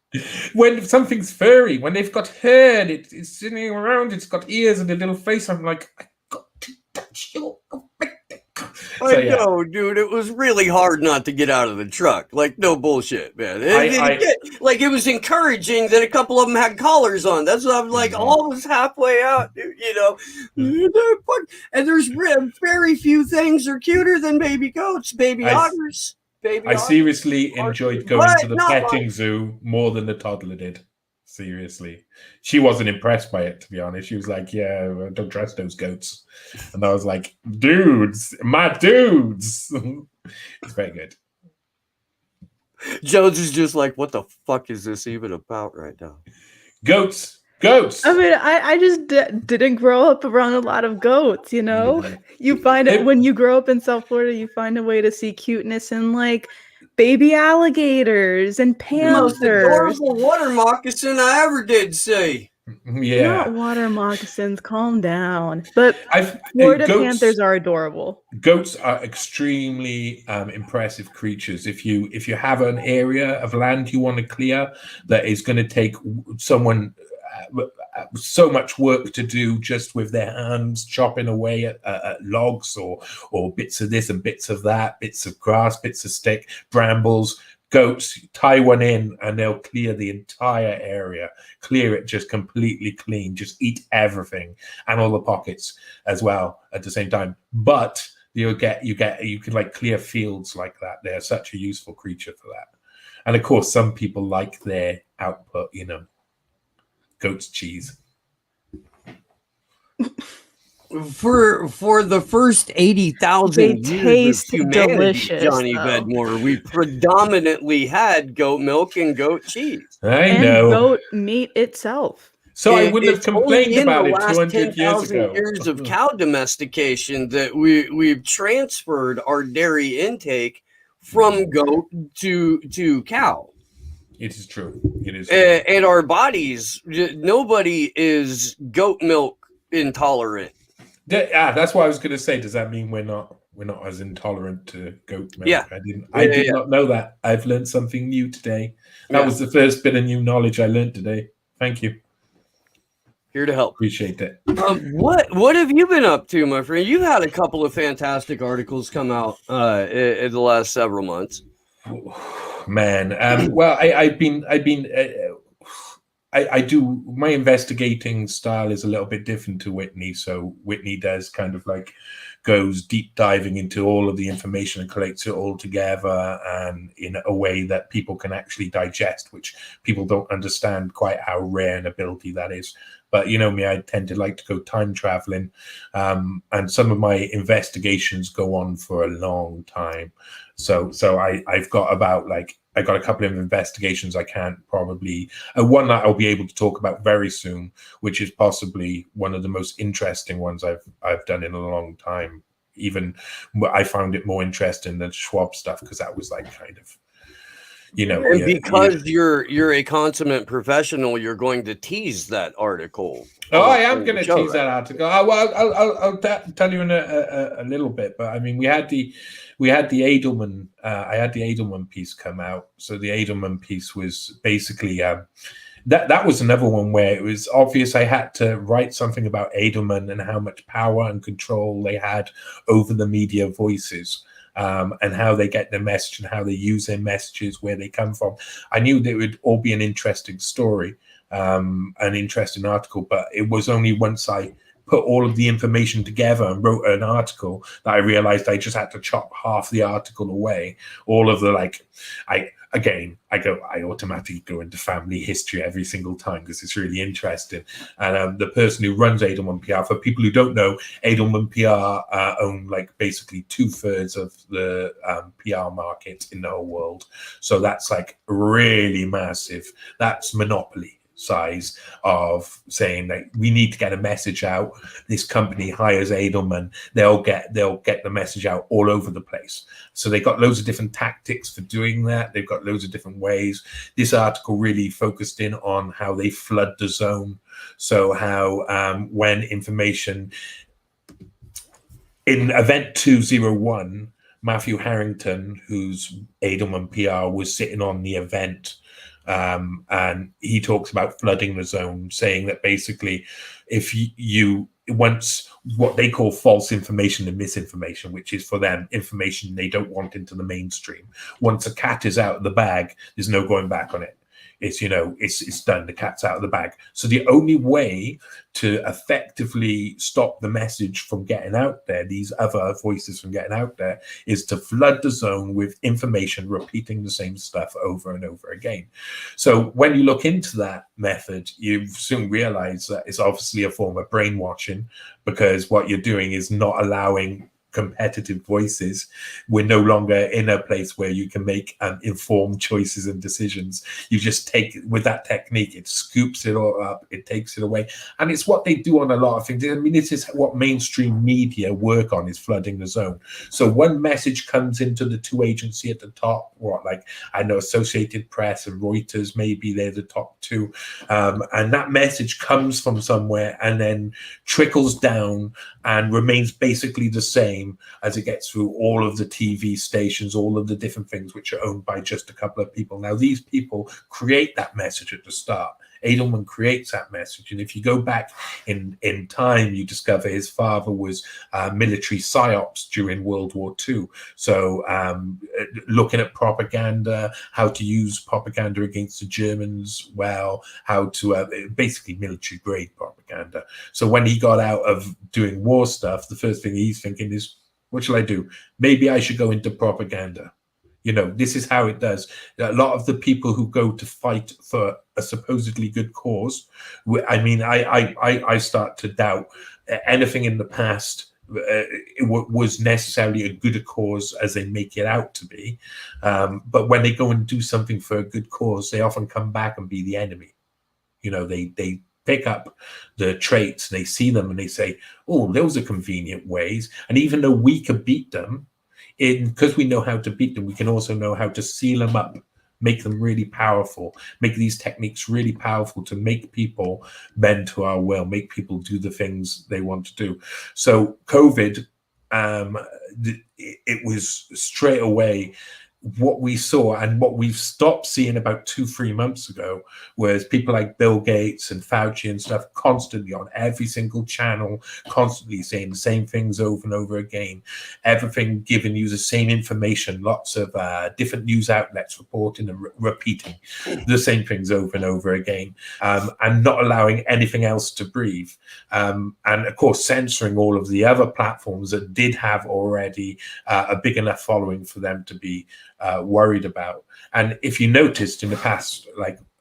Speaker 4: When something's furry, when they've got hair, it's sitting around, it's got ears and a little face, I'm like, I got to touch you.
Speaker 1: I know, dude. It was really hard not to get out of the truck. Like, no bullshit, man. It was encouraging that a couple of them had collars on. That's what I'm like, almost halfway out, dude, you know. And there's very few things are cuter than baby goats, baby otters.
Speaker 4: I seriously enjoyed going to the petting zoo more than the toddler did. Seriously. She wasn't impressed by it, to be honest. She was like, yeah, I don't trust those goats. And I was like, dudes, my dudes. It's very good.
Speaker 1: Jones is just like, what the fuck is this even about right now?
Speaker 4: Goats.
Speaker 3: I mean, I just didn't grow up around a lot of goats, you know? Mm-hmm. You find it when you grow up in South Florida, you find a way to see cuteness in like baby alligators and panthers.
Speaker 1: The most adorable water moccasin I ever did see.
Speaker 4: Yeah.
Speaker 3: Not water moccasins, calm down. But Florida panthers are adorable.
Speaker 4: Goats are extremely impressive creatures. If you have an area of land you want to clear that is going to take someone so much work to do just with their hands, chopping away at logs or bits of this and bits of that, bits of grass, bits of stick, brambles. Goats, tie one in and they'll clear the entire area, clear it just completely clean, just eat everything and all the pockets as well at the same time. But you can like clear fields like that. They're such a useful creature for that. And of course, some people like their output, you know. Goat's cheese.
Speaker 1: For the first 80,000 years of humanity,
Speaker 3: delicious,
Speaker 1: Johnny Vedmore, we predominantly had goat milk and goat cheese.
Speaker 4: I know.
Speaker 3: Goat meat itself.
Speaker 4: So I wouldn't have complained about it 200 years ago.
Speaker 1: Years of cow domestication that we've transferred our dairy intake from goat to cow.
Speaker 4: It is true. It is true.
Speaker 1: And our bodies, nobody is goat milk intolerant.
Speaker 4: That's what I was going to say. Does that mean we're not as intolerant to goat milk?
Speaker 1: Yeah.
Speaker 4: I did not know that. I've learned something new today. That was the first bit of new knowledge I learned today. Thank you.
Speaker 1: Here to help.
Speaker 4: Appreciate that.
Speaker 1: What have you been up to, my friend? You've had a couple of fantastic articles come out in the last several months.
Speaker 4: Man, well, I do my investigating style is a little bit different to Whitney. So Whitney does kind of like goes deep diving into all of the information and collects it all together and in a way that people can actually digest, which people don't understand quite how rare an ability that is. But you know me, I tend to like to go time traveling, and some of my investigations go on for a long time. So I've got I got a couple of investigations I can't probably one that I'll be able to talk about very soon, which is possibly one of the most interesting ones I've done in a long time. Even I found it more interesting than Schwab stuff because that was like kind of, you know,
Speaker 1: and because you're a consummate professional, you're going to tease that article.
Speaker 4: I am going to tease that article. I'll tell you in a little bit, but I mean, we had the Edelman. I had the Edelman piece come out. So the Edelman piece was basically that was another one where it was obvious I had to write something about Edelman and how much power and control they had over the media voices. And how they get their message and how they use their messages, where they come from. I knew that it would all be an interesting story, an interesting article, but it was only once I put all of the information together and wrote an article that I realized I just had to chop half the article away. All of the I automatically go into family history every single time because it's really interesting. And the person who runs Edelman PR, for people who don't know, Edelman PR own like basically 2/3 of the PR market in the whole world. So that's like really massive. That's monopoly size of saying that we need to get a message out. This company hires Edelman, they'll get the message out all over the place. So they got loads of different tactics for doing that. They've got loads of different ways. This article really focused in on how they flood the zone. So how when information in event 201, Matthew Harrington, who's Edelman PR, was sitting on the event. And he talks about flooding the zone, saying that basically if you once what they call false information and misinformation, which is for them information they don't want into the mainstream. Once a cat is out of the bag, there's no going back on it. It's, it's done. The cat's out of the bag. So the only way to effectively stop the message from getting out there, these other voices from getting out there, is to flood the zone with information, repeating the same stuff over and over again. So when you look into that method, you soon realize that it's obviously a form of brainwashing, because what you're doing is not allowing competitive voices. We're no longer in a place where you can make informed choices and decisions. You just take, with that technique, it scoops it all up, it takes it away. And it's what they do on a lot of things. I mean, this is what mainstream media work on, is flooding the zone. So one message comes into the two agency at the top, I know Associated Press and Reuters, maybe they're the top two. And that message comes from somewhere and then trickles down and remains basically the same as it gets through all of the TV stations, all of the different things which are owned by just a couple of people. Now, these people create that message at the start. Edelman creates that message. And if you go back in time, you discover his father was military psyops during World War II. So looking at propaganda, how to use propaganda against the Germans well, how to basically military grade propaganda. So when he got out of doing war stuff, the first thing he's thinking is, what shall I do? Maybe I should go into propaganda. This is how it does. A lot of the people who go to fight for a supposedly good cause, I mean, I start to doubt anything in the past was necessarily a good a cause as they make it out to be. But when they go and do something for a good cause, they often come back and be the enemy. They pick up the traits, they see them and they say, oh, those are convenient ways. And even though we could beat them, because we know how to beat them, we can also know how to seal them up, make them really powerful, make these techniques really powerful to make people bend to our will, make people do the things they want to do. So COVID, it was straight away what we saw, and what we've stopped seeing about 2-3 months ago, was people like Bill Gates and Fauci and stuff constantly on every single channel, constantly saying the same things over and over again, everything giving you the same information, lots of different news outlets reporting and repeating the same things over and over again, and not allowing anything else to breathe. And of course, censoring all of the other platforms that did have already a big enough following for them to be worried about. And if you noticed in the past,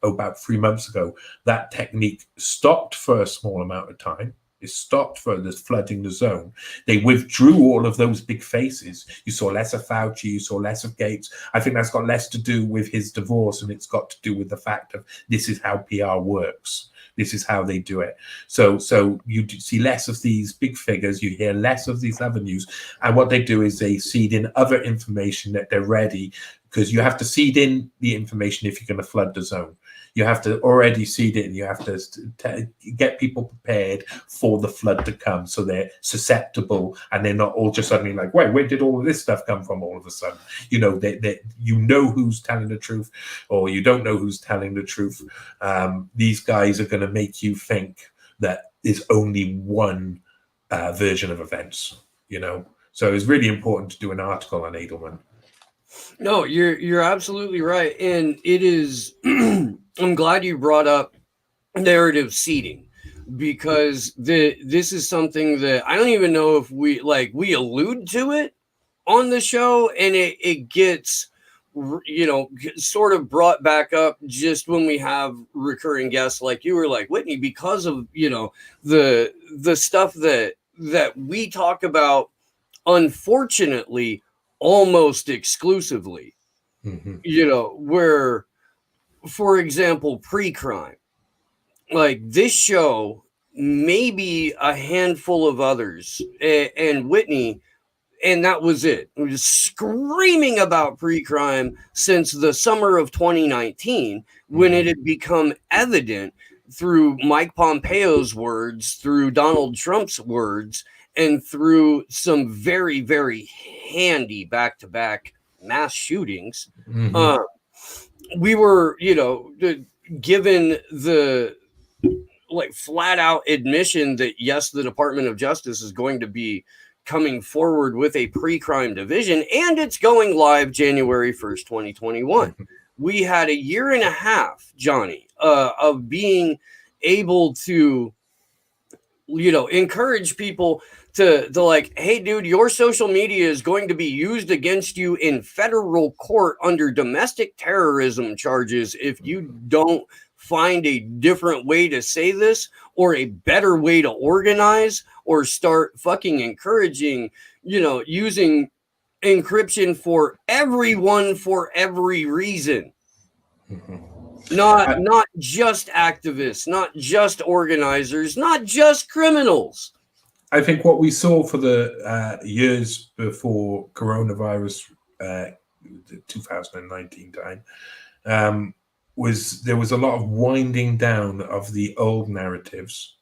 Speaker 4: about 3 months ago, that technique stopped for a small amount of time. It stopped for the flooding the zone. They withdrew all of those big faces. You saw less of Fauci, you saw less of Gates. I think that's got less to do with his divorce, and it's got to do with the fact of this is how PR works. This is how they do it. So you see less of these big figures, you hear less of these other news. And what they do is they seed in other information that they're ready, because you have to seed in the information if you're going to flood the zone. You have to already seed it, and you have to get people prepared for the flood to come, so they're susceptible and they're not all just suddenly like, wait, where did all of this stuff come from all of a sudden? You know who's telling the truth, or you don't know who's telling the truth. These guys are going to make you think that there's only one version of events, So it's really important to do an article on Edelman.
Speaker 1: No, you're absolutely right. And it is, I'm glad you brought up narrative seeding, because this is something that I don't even know if we allude to it on the show, and it gets, you know, sort of brought back up just when we have recurring guests like you, or like Whitney, because of, you know, the stuff that we talk about, unfortunately, almost exclusively. You know, where, for example, pre-crime, like this show, maybe a handful of others, and Whitney, and that was it. We were screaming about pre-crime since the summer of 2019, when it had become evident through Mike Pompeo's words, through Donald Trump's words, and through some very, very handy back-to-back mass shootings. We were, you know, given the flat out admission that yes, the Department of Justice is going to be coming forward with a pre-crime division, and it's going live January 1st, 2021. We had a year and a half, Johnny, of being able to, you know, encourage people to like, hey, dude, your social media is going to be used against you in federal court under domestic terrorism charges if you don't find a different way to say this, or a better way to organize, or start fucking encouraging, you know, using encryption for everyone for every reason. Not just activists, not just organizers, not just criminals.
Speaker 4: I think what we saw for the years before coronavirus, 2019 time, was there was a lot of winding down of the old narratives,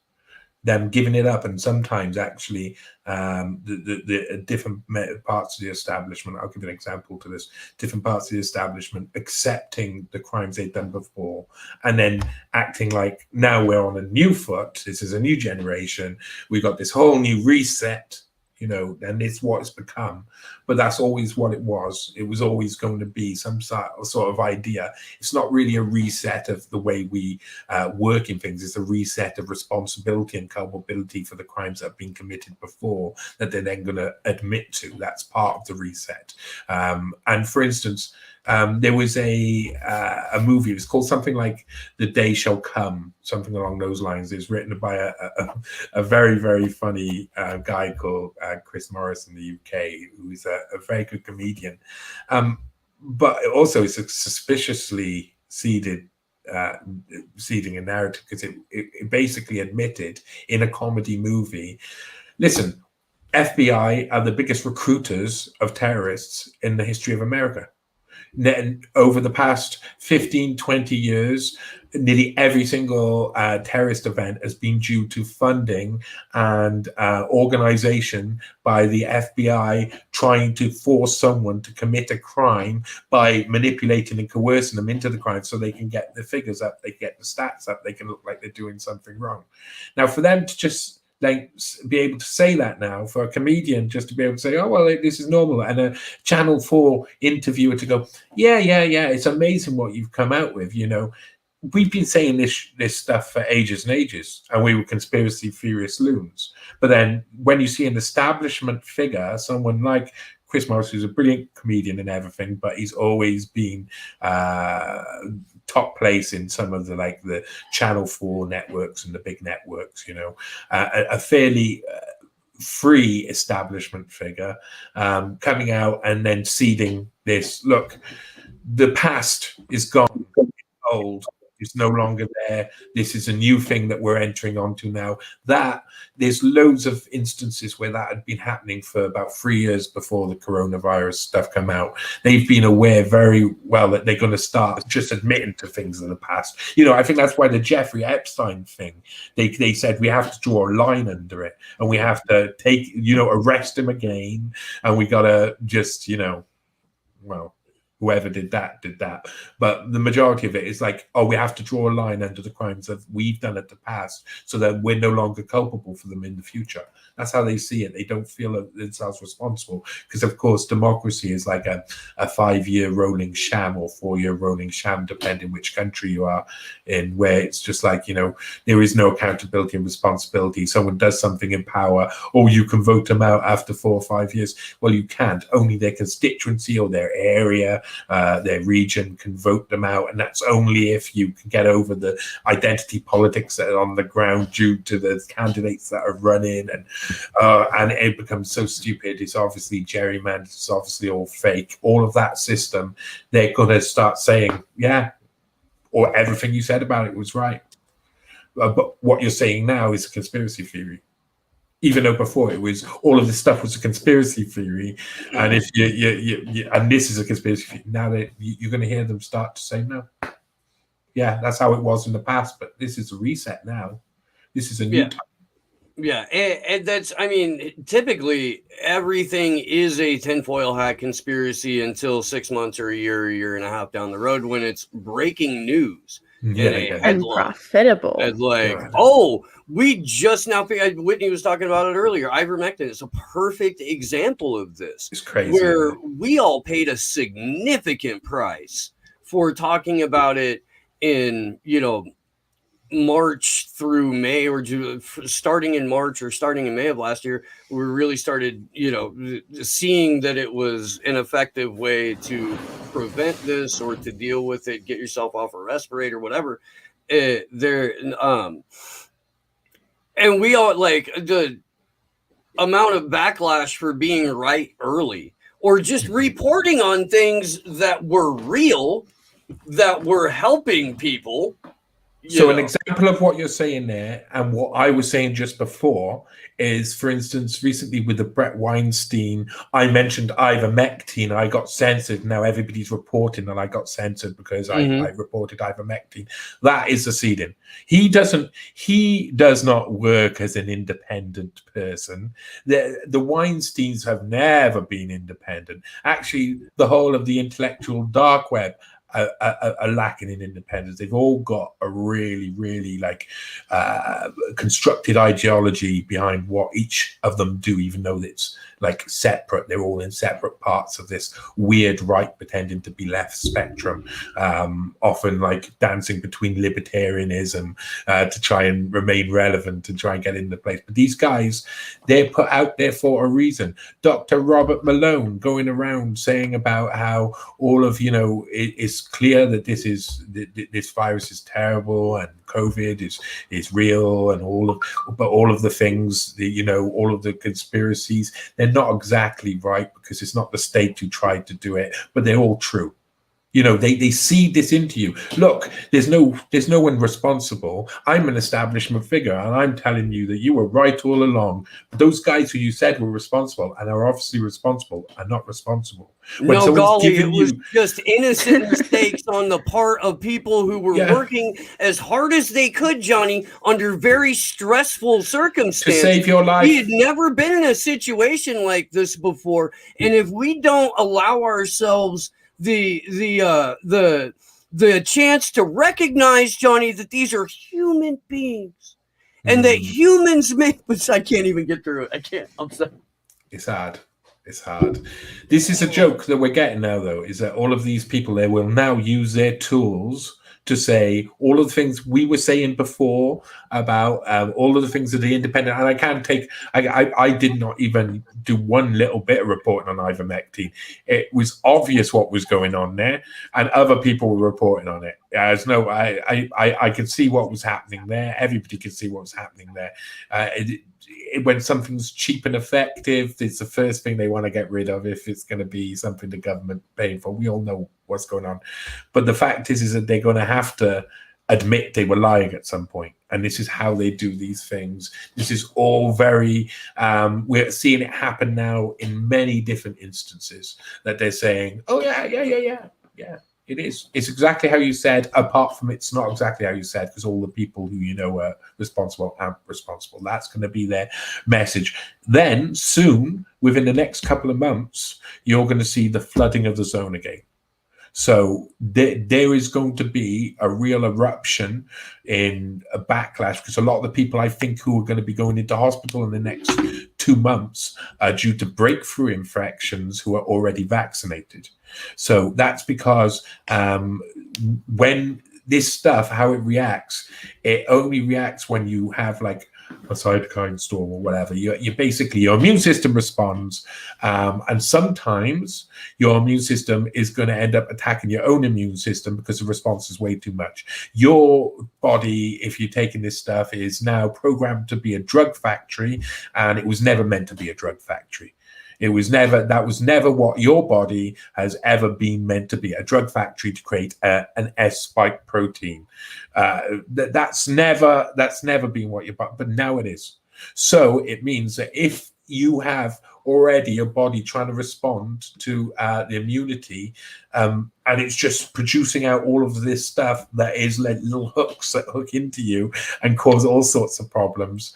Speaker 4: them giving it up, and sometimes actually the different parts of the establishment, I'll give an example to this, different parts of the establishment accepting the crimes they'd done before, and then acting like, now we're on a new foot, this is a new generation, we got this whole new reset, you know, and it's what it's become. But that's always what it was. It was always going to be some sort of idea. It's not really a reset of the way we work in things. It's a reset of responsibility and culpability for the crimes that have been committed before that they're then going to admit to. That's part of the reset. And for instance, there was a movie, it was called something like The Day Shall Come, something along those lines. It was written by a very, very funny guy called Chris Morris in the UK, who's a very good comedian. But also it's a suspiciously seeding a narrative, because it basically admitted in a comedy movie, listen, FBI are the biggest recruiters of terrorists in the history of America. Over the past 15, 20 years, nearly every single terrorist event has been due to funding and organization by the FBI trying to force someone to commit a crime by manipulating and coercing them into the crime so they can get the figures up, they get the stats up, they can look like they're doing something wrong. Now, for them to just be able to say that now, for a comedian just to be able to say, oh, well, this is normal, and a Channel 4 interviewer to go, yeah, it's amazing what you've come out with, you know. We've been saying this stuff for ages and ages, and we were conspiracy theorist loons. But then when you see an establishment figure, someone like Chris Morris, who's a brilliant comedian and everything, but he's always been top place in some of the Channel 4 networks and the big networks, you know, a fairly free establishment figure coming out and then seeding this. Look, the past is gone, it's old. It's no longer there. This is a new thing that we're entering onto now. That there's loads of instances where that had been happening for about 3 years before the coronavirus stuff came out. They've been aware very well that they're going to start just admitting to things in the past. You know, I think that's why the Jeffrey Epstein thing, they said we have to draw a line under it, and we have to arrest him again, and we got to just, well, whoever did that. But the majority of it is like, oh, we have to draw a line under the crimes that we've done at the past so that we're no longer culpable for them in the future. That's how they see it. They don't feel themselves responsible because, of course, democracy is like a 5-year rolling sham or 4-year rolling sham, depending which country you are in, where it's just like, you know, there is no accountability and responsibility. Someone does something in power, or you can vote them out after 4 or 5 years. Well, you can't. Only their constituency or their area, their region can vote them out, and that's only if you can get over the identity politics that are on the ground due to the candidates that are running, and it becomes so stupid. It's obviously gerrymandered, it's obviously all fake. All of that system, they're going to start saying, yeah, or everything you said about it was right. But what you're saying now is a conspiracy theory. Even though before it was all of this stuff was a conspiracy theory, and if you and this is a conspiracy theory, now that you're going to hear them start to say no. Yeah, that's how it was in the past, but this is a reset now. This is a new time.
Speaker 1: Yeah, and that's, I mean, typically everything is a tinfoil hat conspiracy until 6 months or a year and a half down the road when it's breaking news.
Speaker 3: And profitable.
Speaker 1: And like, oh, we just now figured, Whitney was talking about it earlier. Ivermectin is a perfect example of this.
Speaker 4: It's crazy.
Speaker 1: Where we all paid a significant price for talking about it in, you know, March through May, or starting in March or starting in May of last year, we really started, you know, seeing that it was an effective way to prevent this or to deal with it, get yourself off a respirator, whatever. And we all, like, the amount of backlash for being right early or just reporting on things that were real, that were helping people.
Speaker 4: So an example of what you're saying there and what I was saying just before is, for instance, recently with the Brett Weinstein, I mentioned ivermectin. I got censored. Now everybody's reporting that I got censored because I reported ivermectin. That is the seeding. He does not work as an independent person. The Weinsteins have never been independent. Actually, the whole of the intellectual dark web are lacking in independence. They've all got a really, really constructed ideology behind what each of them do, even though it's like separate. They're all in separate parts of this weird right pretending to be left spectrum, often like dancing between libertarianism to try and remain relevant, to try and get into place. But these guys, they're put out there for a reason. Dr. Robert Malone going around saying about how all of, it's clear that this virus is terrible and COVID is real, and all of the things, all of the conspiracies, they're not exactly right because it's not the state who tried to do it, but they're all true. They seed this into you. Look, there's no one responsible. I'm an establishment figure, and I'm telling you that you were right all along. But those guys who you said were responsible and are obviously responsible are not responsible.
Speaker 1: No, golly, it was just innocent mistakes on the part of people who were working as hard as they could, Johnny, under very stressful circumstances.
Speaker 4: To save your life.
Speaker 1: We had never been in a situation like this before. And if we don't allow ourselves the chance to recognize, Johnny, that these are human beings and that humans make, but I can't even get through it. I can't. I'm sorry.
Speaker 4: It's hard. It's hard. This is a joke that we're getting now, though, is that all of these people, they will now use their tools to say all of the things we were saying before about all of the things that the independent, and I did not even do one little bit of reporting on ivermectin. It was obvious what was going on there, and other people were reporting on it. I could see what was happening there. Everybody could see what was happening there. When something's cheap and effective, it's the first thing they want to get rid of if it's going to be something the government paying for. We all know what's going on. But the fact is that they're going to have to admit they were lying at some point. And this is how they do these things. This is all very, we're seeing it happen now in many different instances that they're saying, oh, yeah. It is. It's exactly how you said, apart from it's not exactly how you said, because all the people who are responsible aren't responsible. That's going to be their message. Then soon, within the next couple of months, you're going to see the flooding of the zone again. So there is going to be a real eruption in a backlash, because a lot of the people I think who are going to be going into hospital in the next 2 months are due to breakthrough infections who are already vaccinated. So that's because when this stuff, how it reacts, it only reacts when you have like a cytokine storm or whatever. You basically, your immune system responds, and sometimes your immune system is going to end up attacking your own immune system because the response is way too much. Your body, if you're taking this stuff, is now programmed to be a drug factory, and it was never meant to be a drug factory. That was never what your body has ever been meant to be, a drug factory to create an S spike protein. That's never been what your body, but now it is. So it means that if you have already a body trying to respond to the immunity, and it's just producing out all of this stuff that is like little hooks that hook into you and cause all sorts of problems,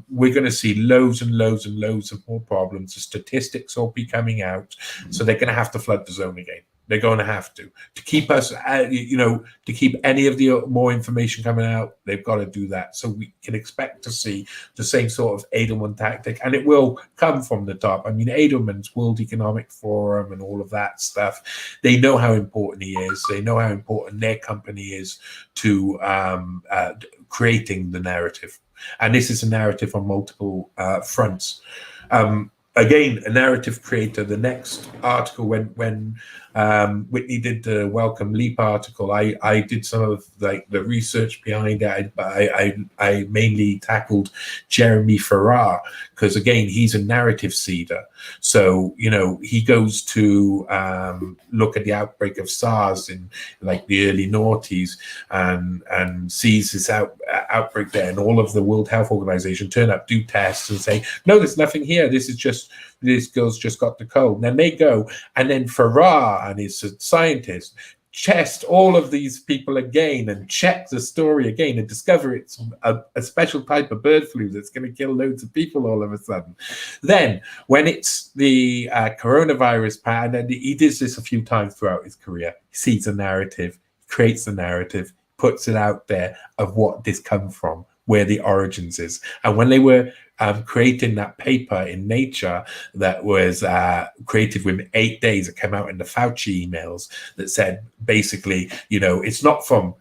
Speaker 4: we're going to see loads and loads and loads of more problems. The statistics will be coming out, so they're going to have to flood the zone again. They're going to have to keep us, to keep any of the more information coming out. They've got to do that. So we can expect to see the same sort of Edelman tactic, and it will come from the top. I mean, Edelman's World Economic Forum and all of that stuff, they know how important he is. They know how important their company is to creating the narrative. And this is a narrative on multiple fronts. Again, a narrative creator. The next article, when Whitney did the Welcome Leap article, I did some of like the research behind it. I mainly tackled Jeremy Farrar, because again, he's a narrative seeder. So he goes to look at the outbreak of SARS in like the early noughties, and sees this outbreak there, and all of the World Health Organization turn up, do tests, and say, no, there's nothing here. This girl's just got the cold. And then they go, and then Farrar and his scientists test all of these people again and check the story again and discover it's a special type of bird flu that's going to kill loads of people all of a sudden. Then when it's the coronavirus pattern, and he does this a few times throughout his career, he sees a narrative, creates a narrative, puts it out there of what this comes from, where the origins is. And when they were creating that paper in Nature that was created within 8 days, it came out in the Fauci emails that said basically, it's not from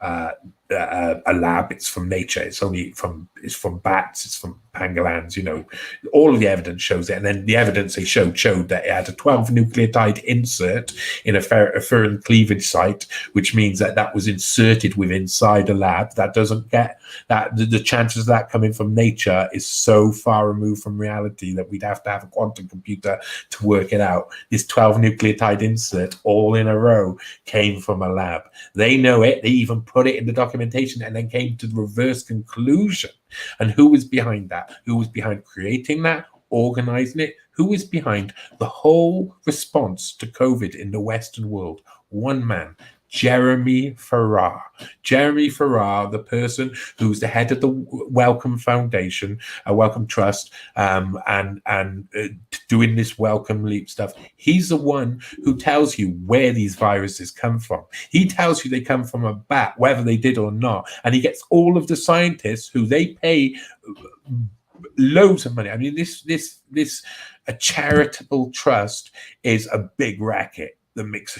Speaker 4: a lab, it's from nature. It's from bats, it's from pangolins. All of the evidence shows it. And then the evidence they showed that it had a 12 nucleotide insert in a furin cleavage site, which means that was inserted inside a lab. That doesn't get that. The chances of that coming from nature is so far removed from reality that we'd have to have a quantum computer to work it out. This 12 nucleotide insert all in a row came from a lab. They know it. They even put it in the documentation, and then came to the reverse conclusion. And who was behind that? Who was behind creating that, organizing it? Who was behind the whole response to COVID in the Western world? One man, Jeremy Farrar. Jeremy Farrar, the person who's the head of the Wellcome Foundation, a Wellcome Trust, and doing this Welcome Leap stuff. He's the one who tells you where these viruses come from. He tells you they come from a bat, whether they did or not. And he gets all of the scientists who they pay loads of money. I mean, a charitable trust is a big racket that makes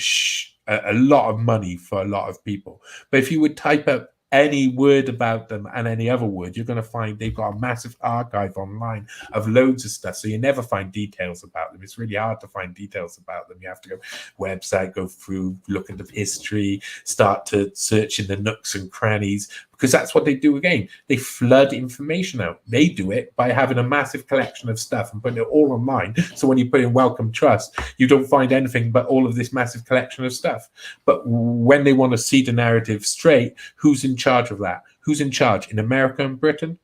Speaker 4: a lot of money for a lot of people. But if you would type up any word about them and any other word, you're going to find they've got a massive archive online of loads of stuff. So you never find details about them. It's really hard to find details about them. You have to go website, go through, look at the history, start to search in the nooks and crannies, because that's what they do again. They flood information out. They do it by having a massive collection of stuff and putting it all online. So when you put in Wellcome Trust, you don't find anything but all of this massive collection of stuff. But when they want to see the narrative straight, who's in charge of that? Who's in charge? In America and Britain?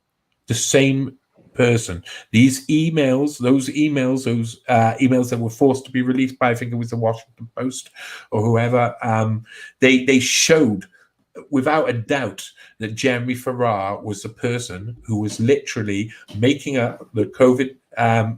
Speaker 4: The same person. These emails, those emails that were forced to be released by, I think it was the Washington Post or whoever, they showed without a doubt that Jeremy Farrar was the person who was literally making up the COVID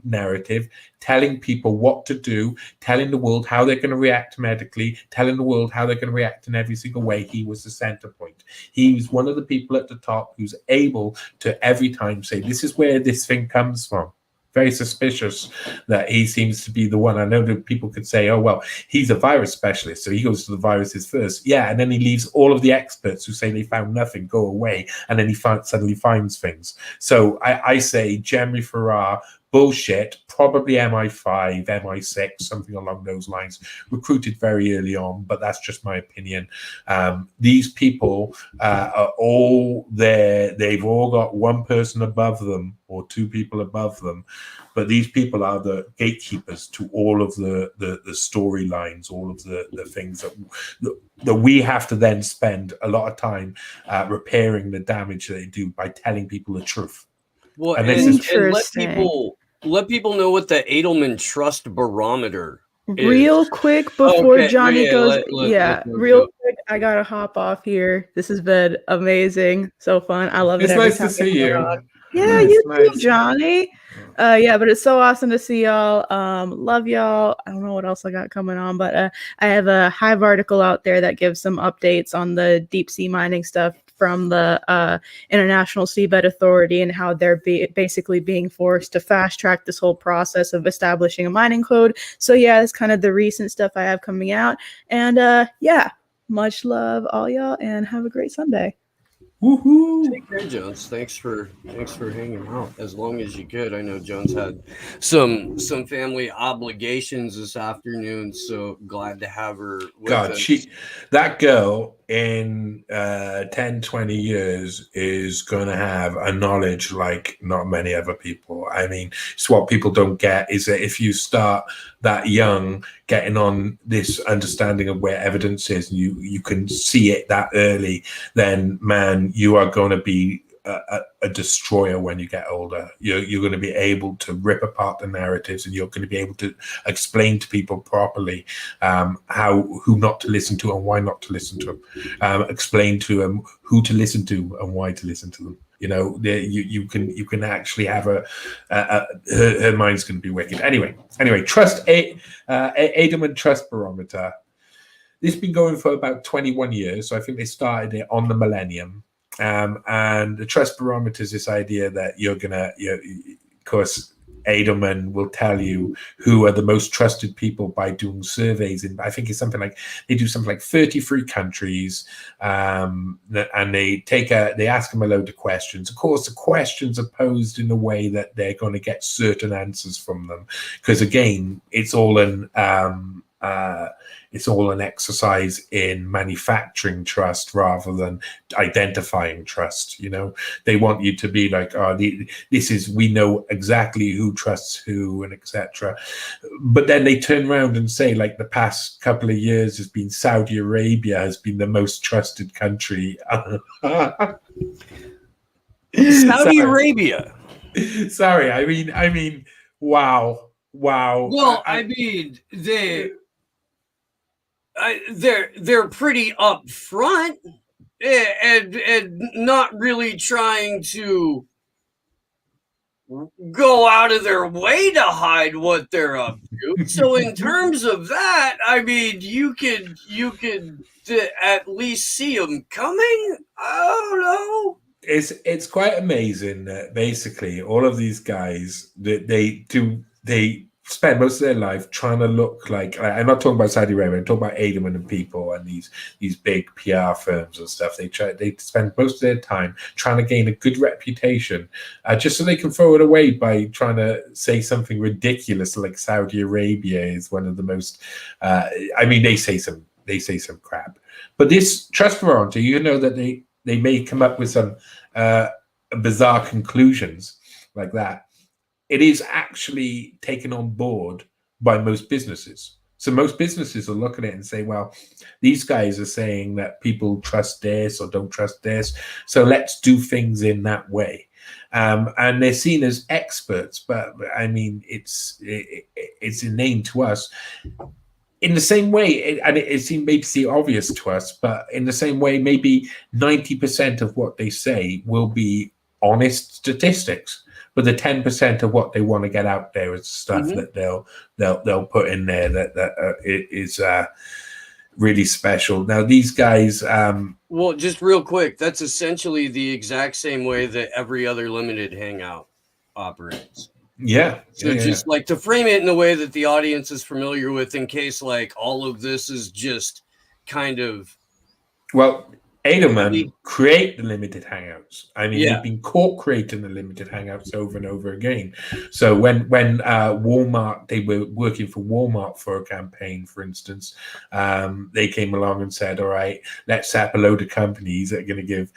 Speaker 4: narrative, telling people what to do, telling the world how they're going to react medically, telling the world how they're going to react in every single way. He was the center point. He was one of the people at the top who's able to every time say, this is where this thing comes from. Very suspicious that he seems to be the one. I know that people could say, oh, well, he's a virus specialist, so he goes to the viruses first. Yeah, and then he leaves all of the experts who say they found nothing go away, and then he suddenly finds things. So I say Jeremy Farrar, bullshit, probably MI5, MI6, something along those lines, recruited very early on, but that's just my opinion. These people are all there. They've all got one person above them or two people above them, but these people are the gatekeepers to all of the storylines, all of the things that we have to then spend a lot of time repairing the damage that they do by telling people the truth.
Speaker 1: Well,
Speaker 4: and
Speaker 1: let people know what the Edelman Trust Barometer is.
Speaker 3: Real quick before Johnny goes, real
Speaker 1: go.
Speaker 3: quick, I gotta hop off here. This has been amazing, so fun. I love it.
Speaker 4: It's
Speaker 3: every
Speaker 4: nice
Speaker 3: time
Speaker 4: to see you.
Speaker 3: Yeah,
Speaker 4: Nice,
Speaker 3: you
Speaker 4: nice.
Speaker 3: too, Johnny. But it's so awesome to see y'all. Love y'all. I don't know what else I got coming on, but I have a Hive article out there that gives some updates on the deep sea mining stuff from the International Seabed Authority and how they're basically being forced to fast track this whole process of establishing a mining code. So yeah, it's kind of the recent stuff I have coming out. And much love all y'all and have a great Sunday.
Speaker 4: Woohoo!
Speaker 1: Take care, Jones. Thanks for hanging out as long as you could. I know Jones had some family obligations this afternoon, so glad to have her with us.
Speaker 4: That girl in 10, 20 years is going to have a knowledge like not many other people. I mean, it's what people don't get is that if you start that young getting on this understanding of where evidence is, and you can see it that early, then man, you are going to be a destroyer when you get older. You're going to be able to rip apart the narratives, and you're going to be able to explain to people properly who not to listen to and why not to listen to them. Explain to them who to listen to and why to listen to them. You know, you can actually have her mind's going to be wicked. Anyway, trust Edelman Trust Barometer. This has been going for about 21 years, so I think they started it on the millennium. And the trust barometer is this idea that of course, Edelman will tell you who are the most trusted people by doing surveys. And I think it's something like they do something like 33 countries, and they ask them a load of questions. Of course, the questions are posed in a way that they're going to get certain answers from them, because again, it's all an exercise in manufacturing trust rather than identifying trust. You know, they want you to be like, we know exactly who trusts who and etc. But then they turn around and say, like, the past couple of years has been Saudi Arabia has been the most trusted country.
Speaker 1: Saudi Arabia.
Speaker 4: Sorry, I mean, wow.
Speaker 1: Well, they're pretty upfront and not really trying to go out of their way to hide what they're up to. So in terms of that, I mean, you could at least see them coming. I don't know.
Speaker 4: It's quite amazing that basically all of these guys they spend most of their life trying to look like, I'm not talking about Saudi Arabia, I'm talking about Edelman and people and these big PR firms and stuff. They spend most of their time trying to gain a good reputation, just so they can throw it away by trying to say something ridiculous like Saudi Arabia is one of the most. They say some crap, but this trust barometer, you know that they may come up with some bizarre conclusions like that. It is actually taken on board by most businesses. So most businesses will look at it and say, well, these guys are saying that people trust this or don't trust this, so let's do things in that way. And they're seen as experts, but I mean, it's inane to us. In the same way, and it seems maybe obvious to us, but in the same way, maybe 90% of what they say will be honest statistics. but the 10% of what they want to get out there is stuff that they'll put in there that is really special. Now these guys,
Speaker 1: well, just real quick, that's essentially the exact same way that every other limited hangout operates.
Speaker 4: Yeah.
Speaker 1: So just like to frame it in a way that the audience is familiar with, in case like all of this is just kind of,
Speaker 4: well, Edelman create the limited hangouts. I mean, they've been caught creating the limited hangouts over and over again. So when Walmart, they were working for Walmart for a campaign, for instance, they came along and said, all right, let's set up a load of companies that are going to give,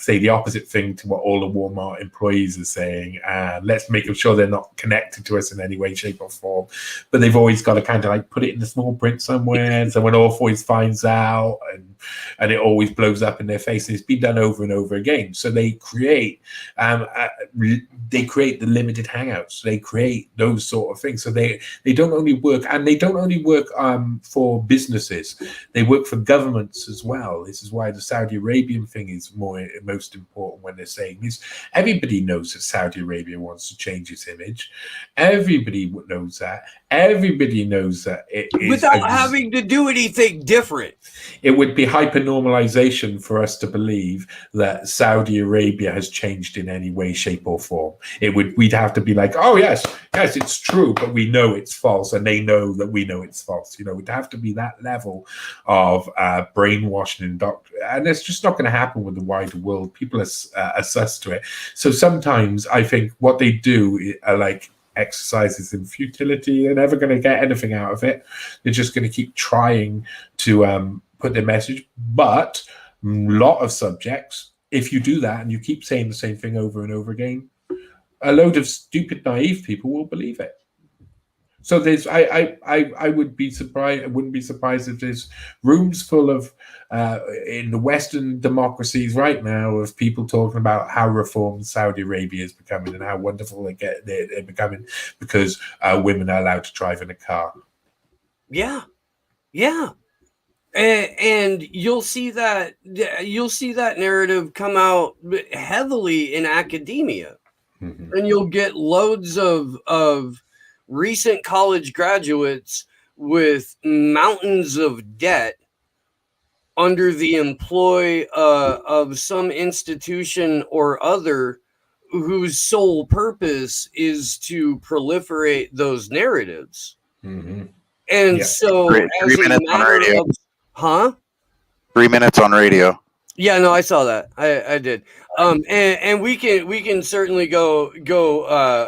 Speaker 4: say the opposite thing to what all the Walmart employees are saying. Let's make sure they're not connected to us in any way, shape or form. But they've always got to kind of like put it in the small print somewhere. And someone always finds out and it always blows up in their face. It's been done over and over again. So they create the limited hangouts. They create those sort of things. So they don't only work, and they don't only work for businesses. They work for governments as well. This is why the Saudi Arabian thing is most important when they're saying this. Everybody knows that Saudi Arabia wants to change its image. Everybody knows that. Everybody knows that it is
Speaker 1: without having to do anything different.
Speaker 4: It would be hyper-normalization for us to believe that Saudi Arabia has changed in any way, shape, or form. We'd have to be like, oh yes, it's true, but we know it's false, and they know that we know it's false. You know, it'd have to be that level of brainwashing and it's just not going to happen with the wider world. People are sus to it. So sometimes I think what they do are like exercises in futility. They're never going to get anything out of it. They're just going to keep trying to put their message. But a lot of subjects, if you do that and you keep saying the same thing over and over again, a load of stupid, naive people will believe it. So I would be surprised. I wouldn't be surprised if there's rooms full of in the Western democracies right now of people talking about how reformed Saudi Arabia is becoming and how wonderful they're becoming because women are allowed to drive in a car.
Speaker 1: Yeah. And you'll see that narrative come out heavily in academia, and you'll get loads of recent college graduates with mountains of debt under the employ of some institution or other whose sole purpose is to proliferate those narratives. And so
Speaker 5: 3 minutes on radio. 3 minutes on radio.
Speaker 1: Yeah, no, I saw that. I did. And we can certainly go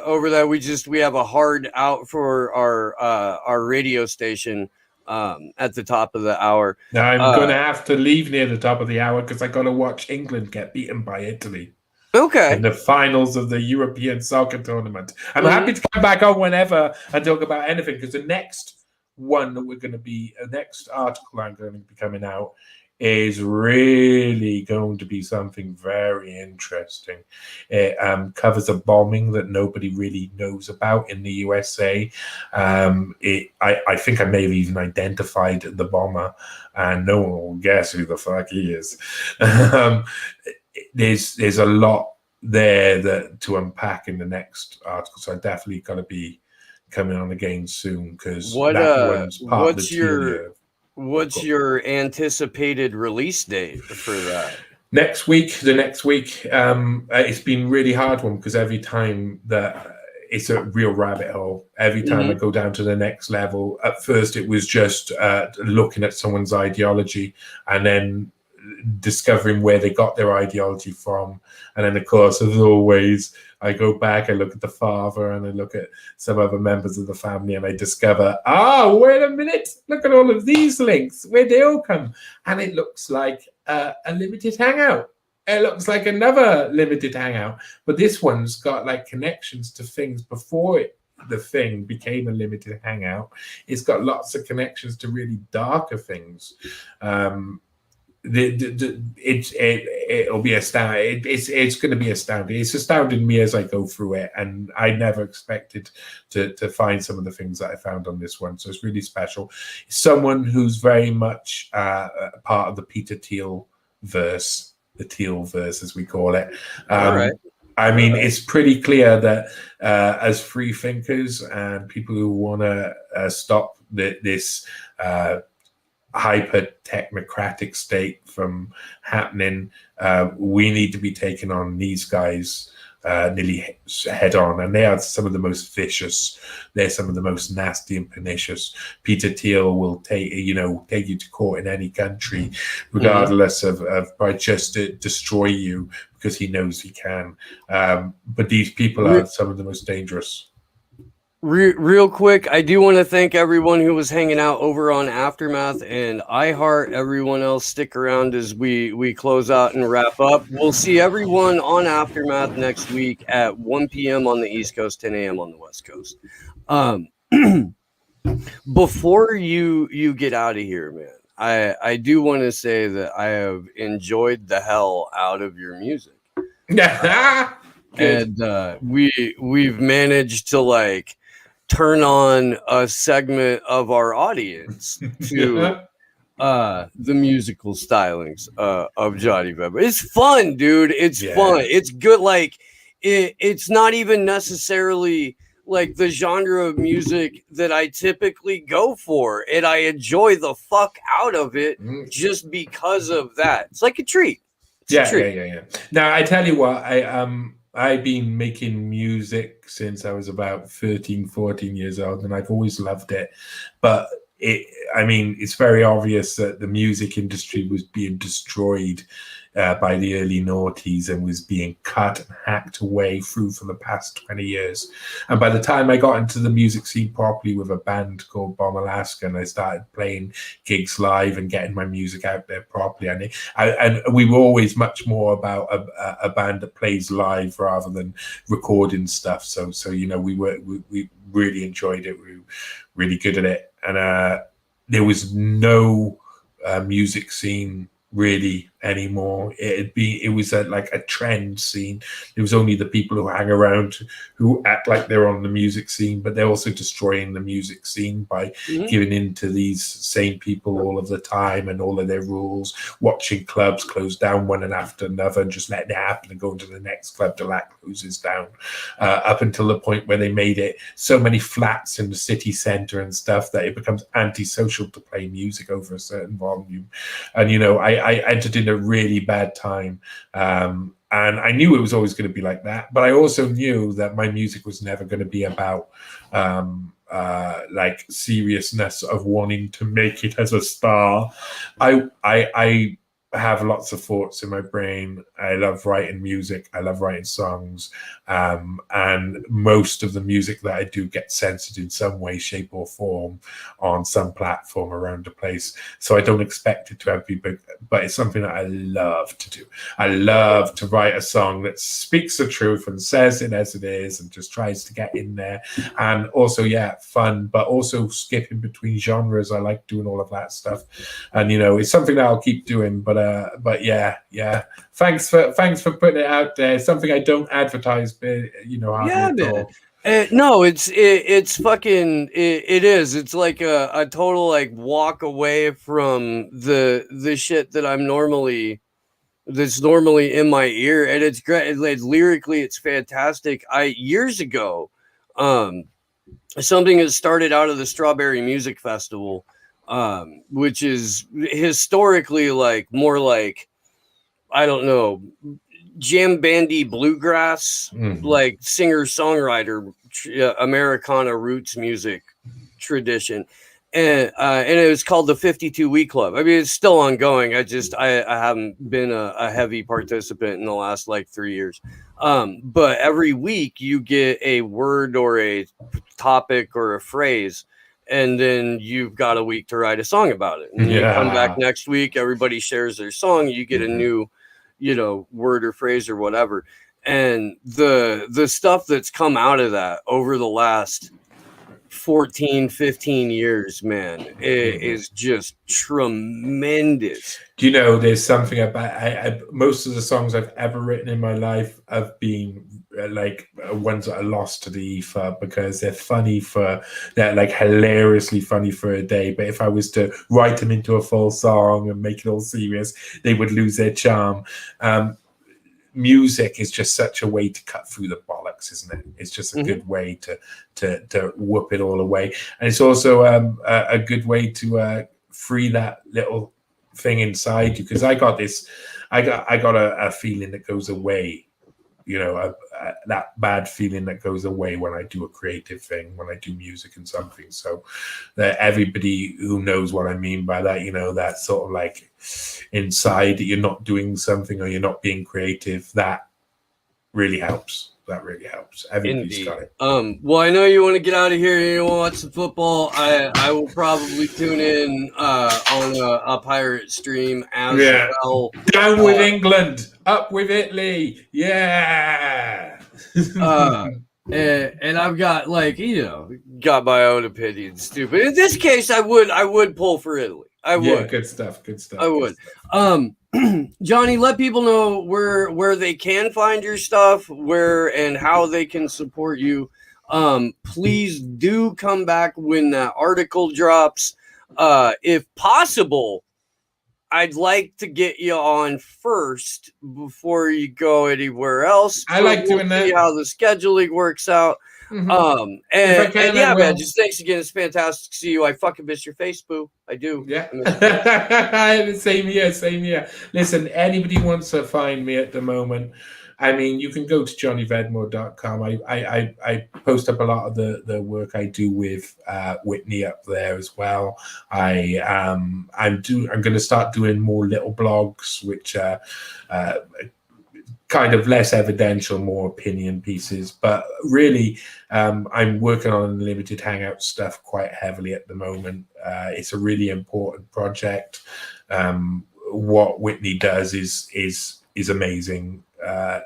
Speaker 1: over that. We have a hard out for our radio station at the top of the hour.
Speaker 4: Now I'm going to have to leave near the top of the hour because I got to watch England get beaten by Italy.
Speaker 1: Okay.
Speaker 4: In the finals of the European soccer tournament. I'm happy to come back on whenever and talk about anything because the next one that next article I'm going to be coming out is really going to be something very interesting. It covers a bombing that nobody really knows about in the USA. I think I may have even identified the bomber, and no one will guess who the fuck he is. There's a lot there to unpack in the next article, so I definitely got to be coming on again soon because
Speaker 1: what's your anticipated release date for that?
Speaker 4: The next week, it's been really hard one because every time that it's a real rabbit hole. Every time I go down to the next level, at first it was just looking at someone's ideology and then discovering where they got their ideology from. And then, of course, as always, I go back, I look at the father and I look at some other members of the family and I discover, wait a minute, look at all of these links, where they all come. And it looks like a limited hangout. It looks like another limited hangout. But this one's got like connections to things before the thing became a limited hangout. It's got lots of connections to really darker things. It'll be astounding. It's going to be astounding. It's astounding me as I go through it, and I never expected to find some of the things that I found on this one. So it's really special. Someone who's very much part of the Peter Thiel verse, the Thiel verse as we call it.
Speaker 1: All right.
Speaker 4: I mean, it's pretty clear that as free thinkers and people who want to stop this hyper technocratic state from happening, we need to be taking on these guys nearly head on, and they are some of the most vicious. They're some of the most nasty and pernicious. Peter Thiel will take you to court in any country, regardless of by just to destroy you because he knows he can. But these people are some of the most dangerous.
Speaker 1: Real quick, I do want to thank everyone who was hanging out over on Aftermath, and I heart everyone else stick around as we close out and wrap up. We'll see everyone on Aftermath next week at 1 p.m. on the East Coast, 10 a.m. on the West Coast. Before you get out of here, man, I do want to say that I have enjoyed the hell out of your music. And we've managed to like turn on a segment of our audience to the musical stylings of Johnny Webb. It's fun, dude. It's fun. It's good. Like it's not even necessarily like the genre of music that I typically go for, and I enjoy the fuck out of it just because of that. It's like a treat.
Speaker 4: Yeah. Now I tell you what, I've been making music since I was about 13, 14 years old, and I've always loved it. But it's very obvious that the music industry was being destroyed by the early noughties and was being cut and hacked away through for the past 20 years. And by the time I got into the music scene properly with a band called Bomb Alaska, and I started playing gigs live and getting my music out there properly, and we were always much more about a band that plays live rather than recording stuff. So we really enjoyed it. We were really good at it, and there was no music scene really anymore. It was like a trend scene. It was only the people who hang around who act like they're on the music scene, but they're also destroying the music scene by giving in to these same people all of the time and all of their rules, watching clubs close down one and after another and just letting it happen and going to the next club till that closes down, up until the point where they made it so many flats in the city center and stuff that it becomes antisocial to play music over a certain volume. And I entered in a really bad time, and I knew it was always going to be like that, but I also knew that my music was never going to be about like seriousness of wanting to make it as a star. I have lots of thoughts in my brain. I love writing music. I love writing songs. And most of the music that I do gets censored in some way, shape, or form on some platform around the place. So I don't expect it to have big, but it's something that I love to do. I love to write a song that speaks the truth and says it as it is and just tries to get in there. And also, fun, but also skipping between genres. I like doing all of that stuff. And, it's something that I'll keep doing, but yeah. Thanks for putting it out there. It's something I don't advertise, but
Speaker 1: no, it's fucking it is. It's like a total like walk away from the shit that that's normally in my ear, and it's great. Lyrically, it's fantastic. Years ago, something that started out of the Strawberry Music Festival. Which is historically like more like, I don't know, jam bandy bluegrass, like singer-songwriter, Americana roots music tradition. And it was called the 52 Week Club. I mean, it's still ongoing. I haven't been a heavy participant in the last like 3 years. But every week you get a word or a topic or a phrase, and then you've got a week to write a song about it. And you come back next week, everybody shares their song, you get a new, word or phrase or whatever. And the stuff that's come out of that over the last 14, 15 years, man, it is just tremendous.
Speaker 4: Do you know, there's something about most of the songs I've ever written in my life have been like ones that are lost to the ether because they're like hilariously funny for a day. But if I was to write them into a full song and make it all serious, they would lose their charm. music is just such a way to cut through the bollocks, isn't it? It's just a good way to whoop it all away, and it's also a good way to free that little thing inside you. Because I got a feeling that goes away, that bad feeling that goes away when I do a creative thing, when I do music and something. So that everybody who knows what I mean by that, that sort of like inside that you're not doing something or you're not being creative, that really helps. That really helps. Everybody's got it.
Speaker 1: Well, I know you want to get out of here. You want to watch some football. I will probably tune in on a pirate stream as well.
Speaker 4: Down with England, up with Italy. Yeah.
Speaker 1: And I've got got my own opinion. Stupid. In this case, I would pull for Italy. I would.
Speaker 4: Yeah, good stuff.
Speaker 1: I would. Johnny, let people know where they can find your stuff, where and how they can support you. Please do come back when that article drops. If possible, I'd like to get you on first before you go anywhere else.
Speaker 4: I like doing that.
Speaker 1: See how the scheduling works out. And man, just thanks again. It's fantastic to see you. I fucking miss your face, boo. I do.
Speaker 4: Yeah. Same here. Listen, anybody wants to find me at the moment, I mean, you can go to johnnyvedmore.com. I post up a lot of the work I do with Whitney up there as well. I'm going to start doing more little blogs, which kind of less evidential, more opinion pieces. But really, I'm working on Unlimited Hangout stuff quite heavily at the moment. It's a really important project. What Whitney does is amazing.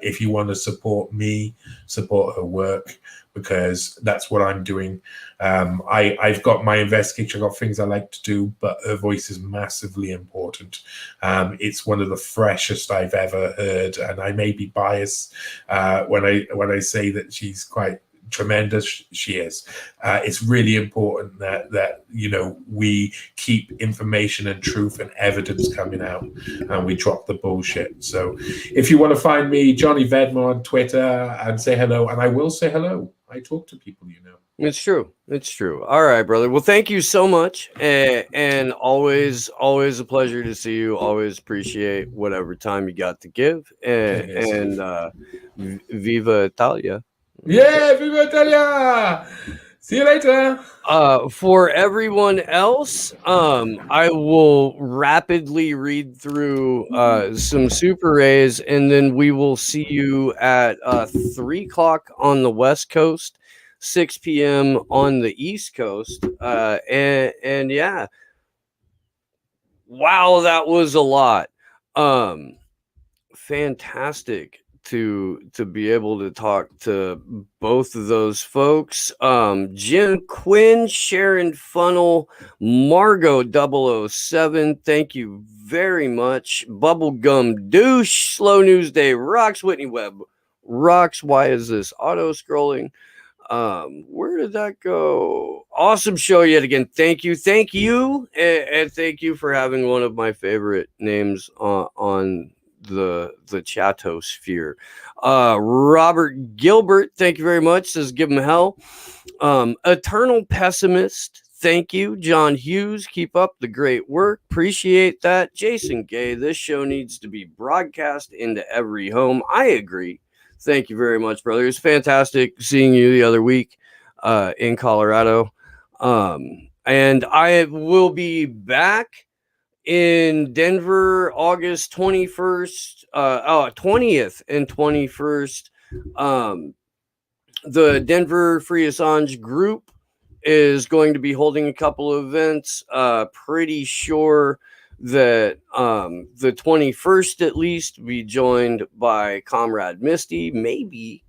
Speaker 4: If you want to support me, support her work, because that's what I'm doing. I've got my investigation, I've got things I like to do, but her voice is massively important. It's one of the freshest I've ever heard, and I may be biased when I say that she's quite tremendous. She is. It's really important that we keep information and truth and evidence coming out, and we drop the bullshit. So if you want to find me, Johnny Vedmore on Twitter, and say hello, and I will say hello. I talk to people,
Speaker 1: It's true. All right, brother. Well, thank you so much, and always a pleasure to see you. Always appreciate whatever time you got to give, and Viva Italia.
Speaker 4: Yeah, Viva Italia! See you later.
Speaker 1: For everyone else, I will rapidly read through some Super Rays, and then we will see you at 3 o'clock on the West Coast, 6 p.m. on the East Coast. And yeah, wow, that was a lot. Fantastic to be able to talk to both of those folks. Jim Quinn, Sharon Funnel, Margot 007, thank you very much. Bubblegum Douche, Slow News Day rocks. Whitney Webb rocks. Why is this auto scrolling? Where did that go? Awesome show yet again. Thank you, and thank you for having one of my favorite names on the chatosphere. Robert Gilbert, thank you very much, says give him hell. Eternal Pessimist, thank you. John Hughes, keep up the great work, appreciate that. Jason Gay, this show needs to be broadcast into every home. I agree. Thank you very much, brother. It's fantastic seeing you the other week in Colorado. And I will be back in Denver, August 21st, 20th and 21st. The Denver Free Assange group is going to be holding a couple of events. Pretty sure that the 21st at least be joined by Comrade Misty, maybe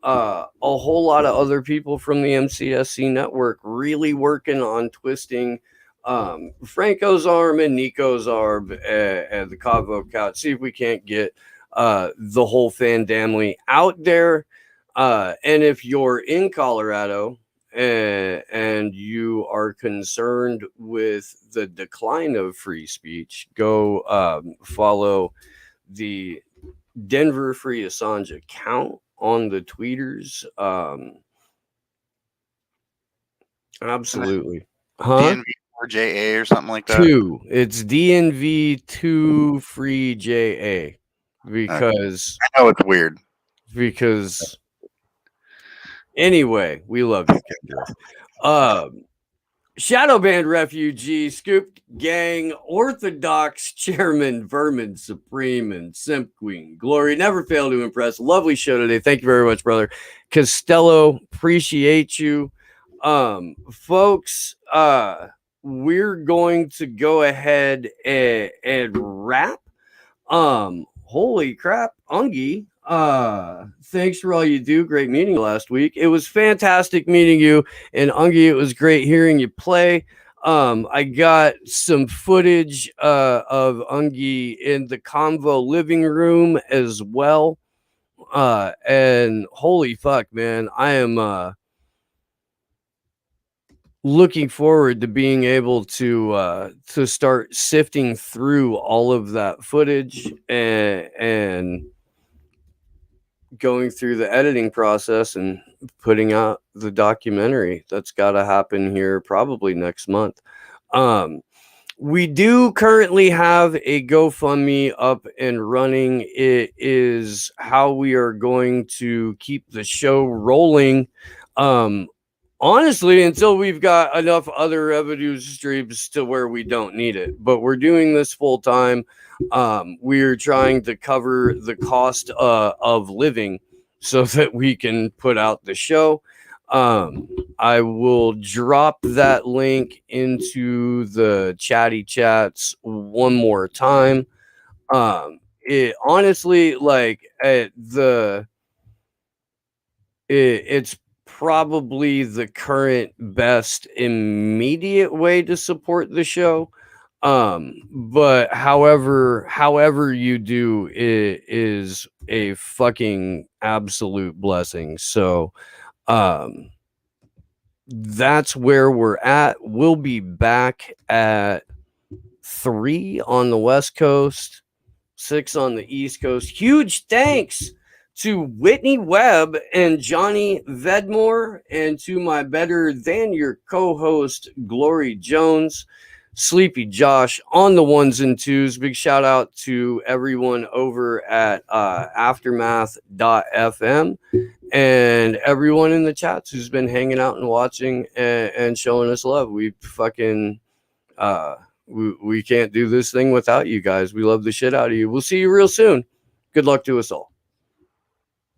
Speaker 1: a whole lot of other people from the MCSC network really working on twisting Franco's arm and Nico's arm and the Cavo couch. See if we can't get the whole fan family out there. And if you're in Colorado and you are concerned with the decline of free speech, go follow the Denver Free Assange account on the tweeters. Absolutely. Huh?
Speaker 5: DNV4JA or something like that.
Speaker 1: 2. It's DNV2 Free JA because
Speaker 5: I know it's weird.
Speaker 1: Because anyway, we love you, Kendra. Shadow Band Refugee, Scoop Gang, Orthodox Chairman, Vermin Supreme, and Simp Queen. Glory, never fail to impress. Lovely show today. Thank you very much, brother. Costello, appreciate you. Folks, we're going to go ahead and wrap. Holy crap, Ungi. Thanks for all you do. Great meeting you last week. It was fantastic meeting you, and Ungi, it was great hearing you play. I got some footage of Ungi in the Convo living room as well. And holy fuck, man, I am looking forward to being able to start sifting through all of that footage and going through the editing process and putting out the documentary. That's got to happen here probably next month. We do currently have a GoFundMe up and running. It is how we are going to keep the show rolling. Honestly, until we've got enough other revenue streams to where we don't need it. But we're doing this full time. We're trying to cover the cost of living so that we can put out the show. I will drop that link into the chatty chats one more time. It honestly, like, it's probably the current best immediate way to support the show. But however you do it is a fucking absolute blessing. So that's where we're at. We'll be back at 3 on the West Coast, 6 on the East Coast. Huge thanks to Whitney Webb and Johnny Vedmore, and to my better than your co-host Glory Jones, Sleepy Josh on the 1s and 2s. Big shout out to everyone over at aftermath.fm and everyone in the chats who's been hanging out and watching and showing us love. We fucking we can't do this thing without you guys. We love the shit out of you. We'll see you real soon. Good luck to us all.